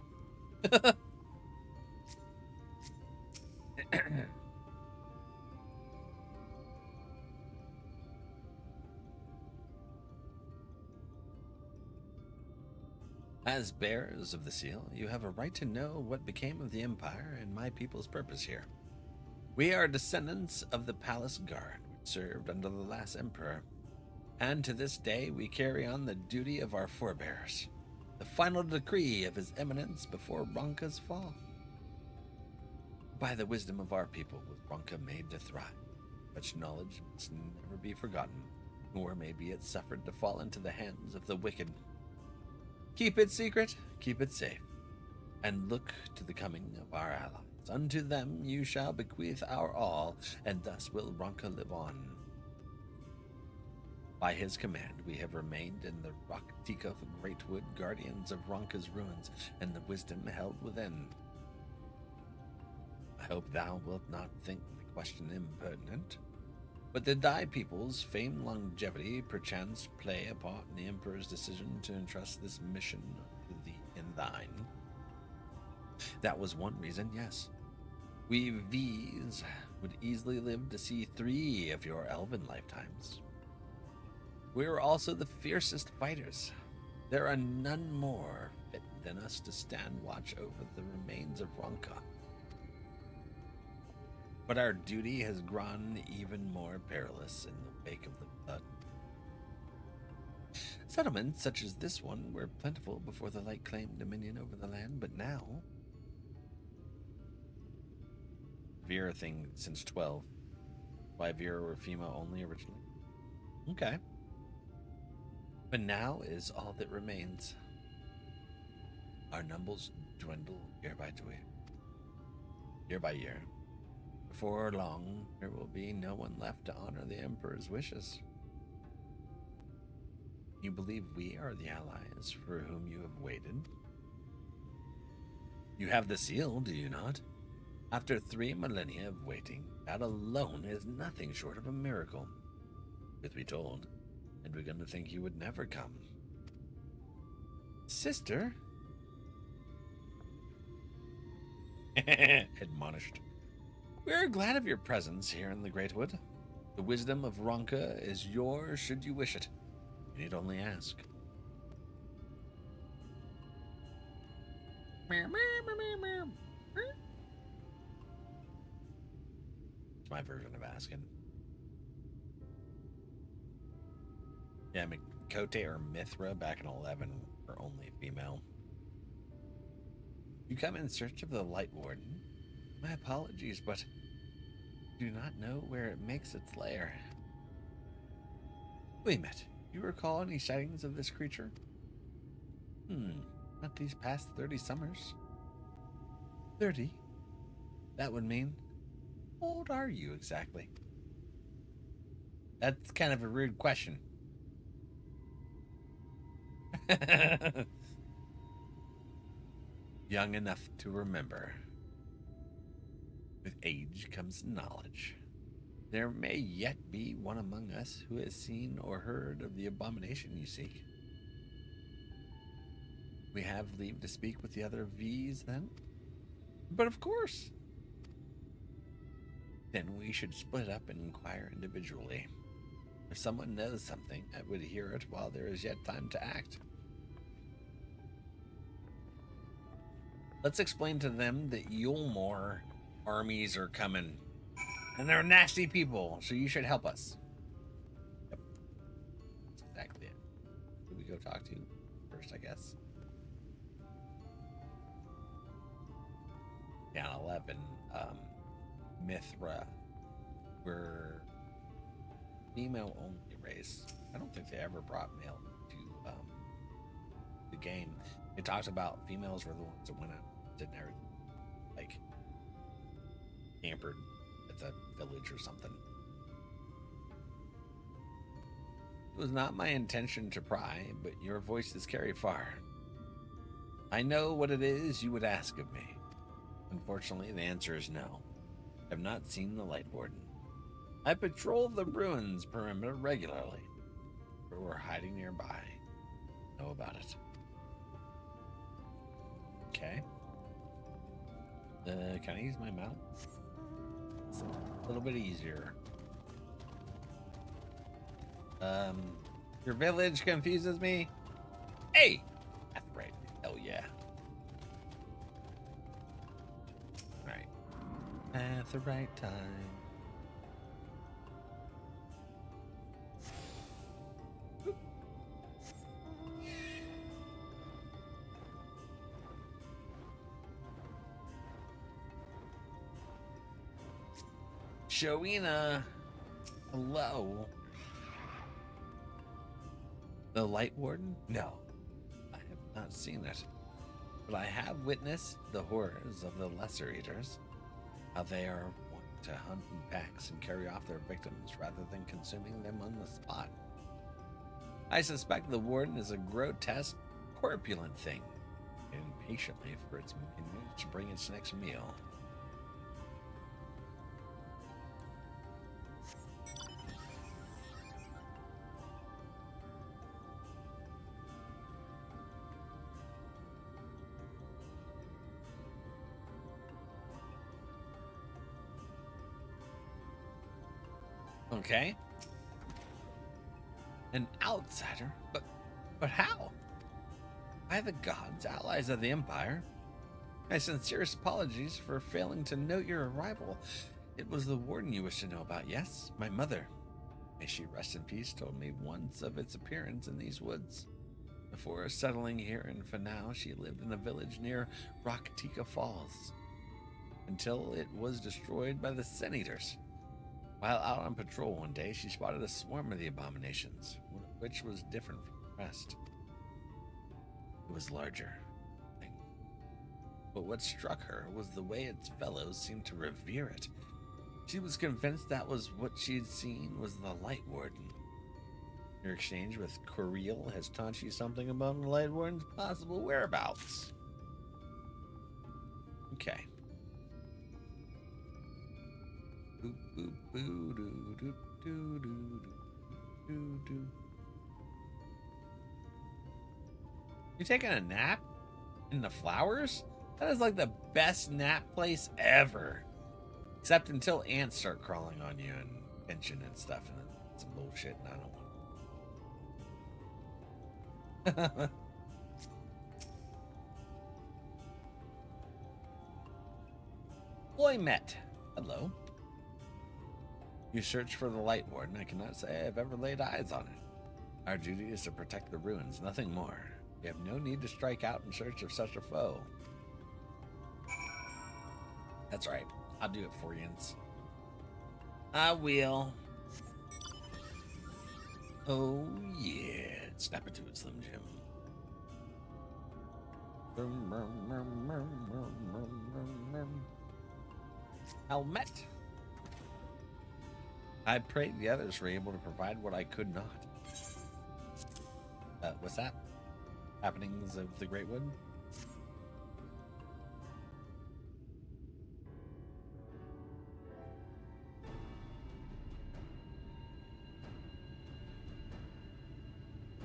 As bearers of the seal, you have a right to know what became of the Empire and my people's purpose here. We are descendants of the Palace Guard, which served under the last Emperor, and to this day we carry on the duty of our forebears, the final decree of His Eminence before Ronka's fall. By the wisdom of our people was Ronka made to thrive. Such knowledge must never be forgotten, nor may be it suffered to fall into the hands of the wicked. Keep it secret, keep it safe, and look to the coming of our allies. Unto them you shall bequeath our all, and thus will Ronka live on. By his command we have remained in the Rock Tikov Greatwood, guardians of Ronka's ruins, and the wisdom held within. I hope thou wilt not think the question impertinent, but did thy people's famed longevity perchance play a part in the Emperor's decision to entrust this mission to thee and thine? That was one reason, yes. We V's would easily live to see 3 of your elven lifetimes. We are also the fiercest fighters. There are none more fit than us to stand watch over the remains of Ronka. But our duty has grown even more perilous in the wake of the blood. Settlements such as this one were plentiful before the light claimed dominion over the land, but now... Vera thing since 12. Why Vera were female only originally? Okay. But now is all that remains. Our numbers dwindle year by year. Before long, there will be no one left to honor the Emperor's wishes. You believe we are the allies for whom you have waited? You have the seal, do you not? After 3 millennia of waiting, that alone is nothing short of a miracle. Truth be told, I'd begun to think you would never come. Sister? Admonished. We are glad of your presence here in the Greatwood. The wisdom of Ronka is yours should you wish it. You need only ask. It's my version of asking. Yeah, Mikote or Mithra back in 11 were only female. You come in search of the Light Warden? My apologies, but do not know where it makes its lair. We met. You recall any sightings of this creature? Not these past 30 summers. 30? That would mean... How old are you exactly? That's kind of a rude question. Young enough to remember. With age comes knowledge. There may yet be one among us who has seen or heard of the abomination you seek. We have leave to speak with the other V's then? But of course. Then we should split up and inquire individually. If someone knows something, I would hear it while there is yet time to act. Let's explain to them that Yulmore armies are coming. And they're nasty people, so you should help us. Yep. That's exactly it. Who we go talk to first, I guess? Down 11, Mithra. We're female-only race. I don't think they ever brought male to the game. It talks about females were the ones that went out and did everything. Like, campered at the village or something. It was not my intention to pry, but your voices carry far. I know what it is you would ask of me. Unfortunately, the answer is no. I have not seen the Light Warden. I patrol the ruins perimeter regularly. But we're hiding nearby. Know about it. Okay. Can I use my mount? It's a little bit easier. Your village confuses me. Hey! That's right. Hell yeah. Alright. At the right time. Oop. Showina. Hello. The Light Warden? No. I have not seen it. But I have witnessed the horrors of the Lesser Eaters. How they are wont to hunt in packs and carry off their victims rather than consuming them on the spot. I suspect the Warden is a grotesque, corpulent thing, and patiently for its minions to bring its next meal. Okay. An outsider? But how? By the gods, allies of the Empire. My sincerest apologies for failing to note your arrival. It was the Warden you wish to know about, yes? My mother, may she rest in peace, told me once of its appearance in these woods. Before settling here in Fanau, she lived in a village near Raktika Falls, until it was destroyed by the Sin Eaters. While out on patrol one day, she spotted a swarm of the abominations, one of which was different from the rest. It was larger. But what struck her was the way its fellows seemed to revere it. She was convinced that was what she had seen was the Light Warden. Your exchange with Coriel has taught you something about the Light Warden's possible whereabouts. Okay. Boop, boop, boo, doo, doo, doo, doo, doo, doo. You taking a nap in the flowers? That is like the best nap place ever. Except until ants start crawling on you and pinching and stuff, and it's some bullshit, and I don't want. Boy met. Hello. You search for the Light Warden. I cannot say I've ever laid eyes on it. Our duty is to protect the ruins, nothing more. We have no need to strike out in search of such a foe. That's right. I'll do it for you. I will. Oh, yeah. Snap it to it, Slim Jim. Helmet. I prayed the others were able to provide what I could not. What's that? Happenings of the Great Wood?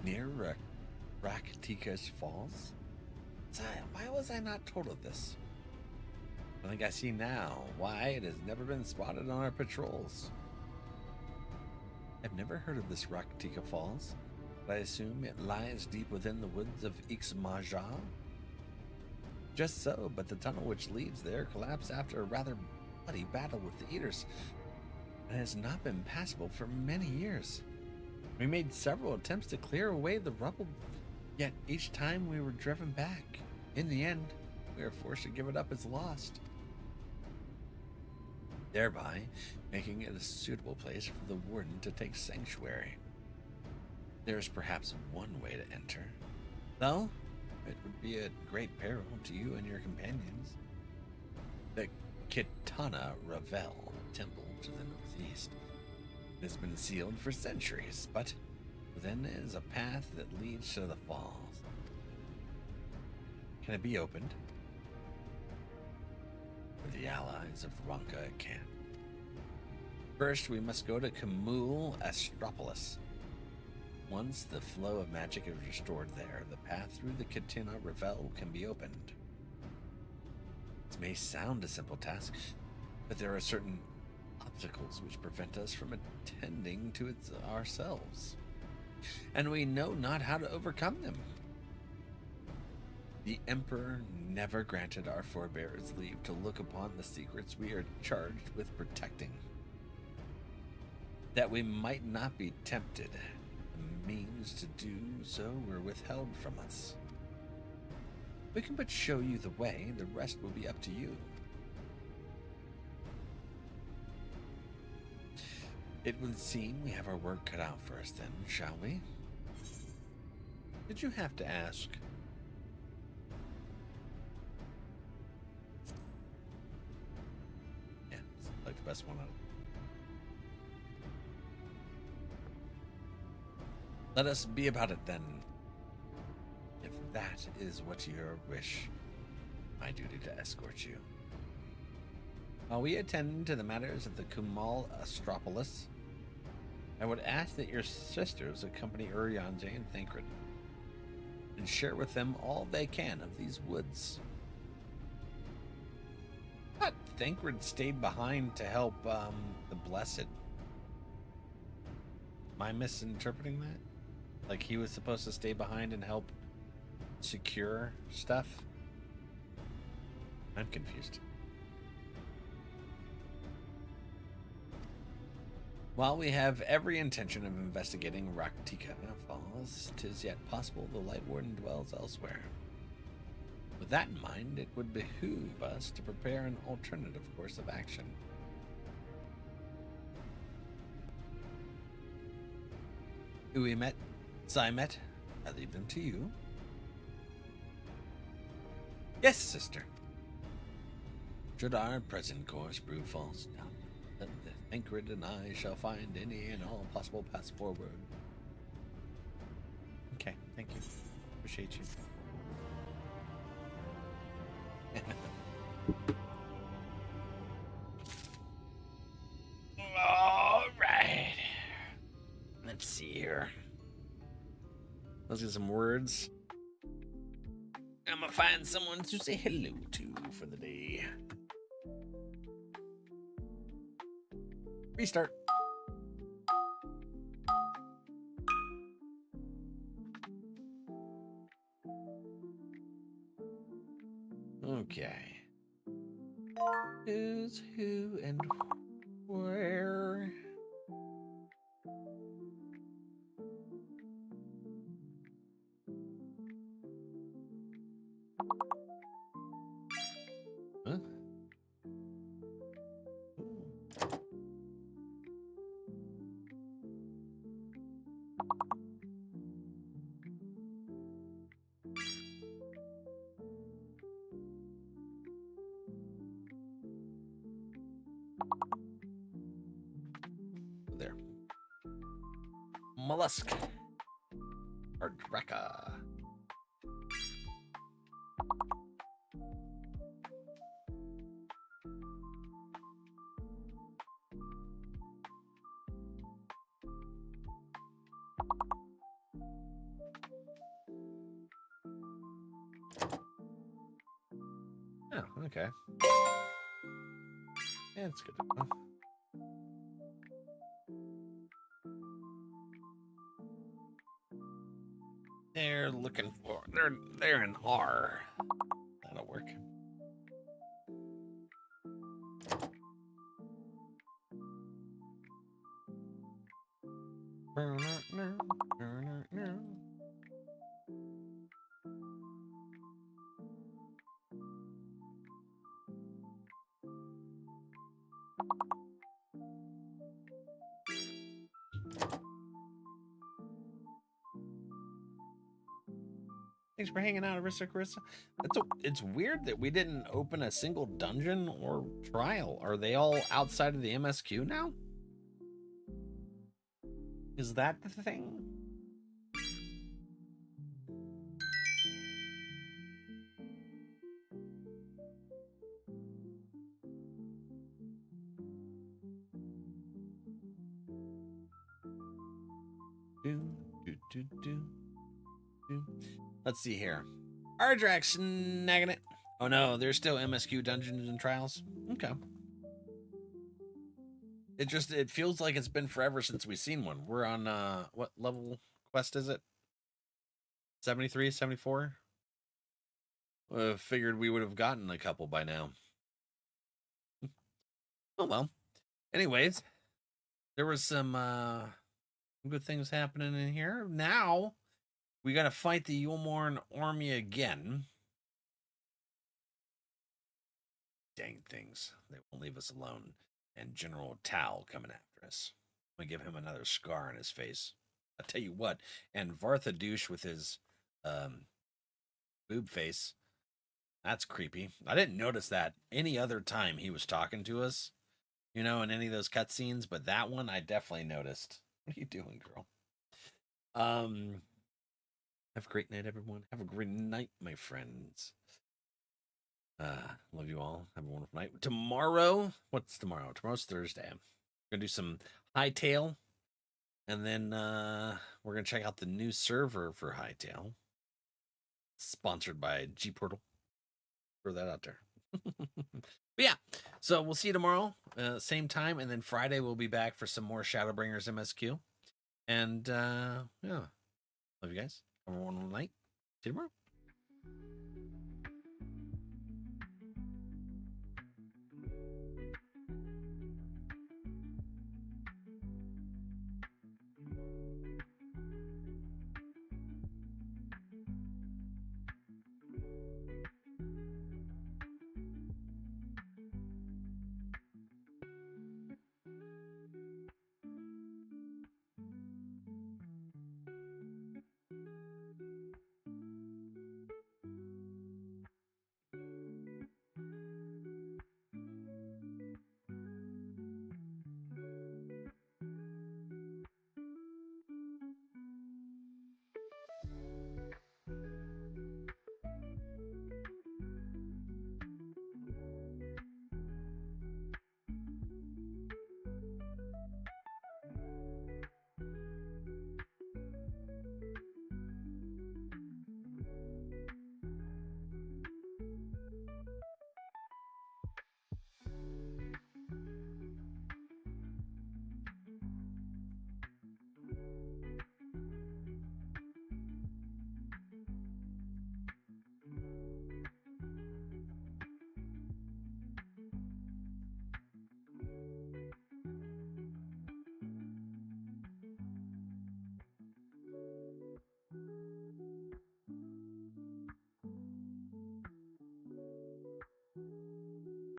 near Rakatika's Falls? Why was I not told of this? I think I see now why it has never been spotted on our patrols. I've never heard of this Rakatika Falls, but I assume it lies deep within the woods of XIV? Just so, but the tunnel which leads there collapsed after a rather bloody battle with the Eaters, and has not been passable for many years. We made several attempts to clear away the rubble, yet each time we were driven back. In the end, we were forced to give it up as lost, thereby making it a suitable place for the warden to take sanctuary. There is perhaps one way to enter, though it would be a great peril to you and your companions. The NRValeck temple to the northeast. It has been sealed for centuries, but within is a path that leads to the falls. Can it be opened? For the allies of Ronka, it can. First, we must go to Kamul Astropolis. Once the flow of magic is restored there, the path through the NRValeck can be opened. It may sound a simple task, but there are certain obstacles which prevent us from attending to it ourselves, and we know not how to overcome them. The Emperor never granted our forebears leave to look upon the secrets we are charged with protecting. That we might not be tempted, the means to do so were withheld from us. We can but show you the way, the rest will be up to you. It would seem we have our work cut out for us then, shall we? Did you have to ask? Yeah, it's like the best one out. Let us be about it then. If that is what your wish, my duty to escort you. While we attend to the matters of the Kamul Astropolis, I would ask that your sisters accompany Urianger and Thancred, and share with them all they can of these woods. But Thancred stayed behind to help the Blessed. Am I misinterpreting that? Like he was supposed to stay behind and help secure stuff? I'm confused. While we have every intention of investigating Rakatika Falls, 'tis yet possible the Light Warden dwells elsewhere. With that in mind, it would behoove us to prepare an alternative course of action. Uimet, Simet, I leave them to you. Yes, sister. Should our present course prove false, then Thancred and I shall find any and all possible paths forward. Okay, thank you. Appreciate you. All right. Let's see here. Let's get some words. I'm gonna find someone to say hello to for the day. Restart. Okay. Who's who and where? Huh? There. Mollusk. Ardreka. Oh, okay. Yeah, it's good to know. They're looking for they're an R. That'll work. Thanks for hanging out, Carissa. It's weird that we didn't open a single dungeon or trial. Are they all outside of the MSQ now? Is that the thing? Let's see here. Ardrax snagging it. Oh no, there's still MSQ dungeons and trials. Okay. It feels like it's been forever since we've seen one. We're on what level quest is it? 73, 74? Figured we would have gotten a couple by now. Oh well. Anyways, there was some good things happening in here. Now we gotta fight the Yulmorn army again. Dang things. They won't leave us alone. And General Tal coming after us. I'm gonna give him another scar on his face. I'll tell you what. And Vartha douche with his boob face. That's creepy. I didn't notice that any other time he was talking to us, you know, in any of those cutscenes, but that one I definitely noticed. What are you doing, girl? Have a great night, everyone. Have a great night, my friends. Love you all. Have a wonderful night. Tomorrow, what's tomorrow? Tomorrow's Thursday. I'm gonna do some Hightail, and then we're gonna check out the new server for Hightail. Sponsored by G Portal. Throw that out there. But yeah, so we'll see you tomorrow, same time, and then Friday we'll be back for some more Shadowbringers MSQ. And yeah, love you guys. Have a wonderful night. See you tomorrow.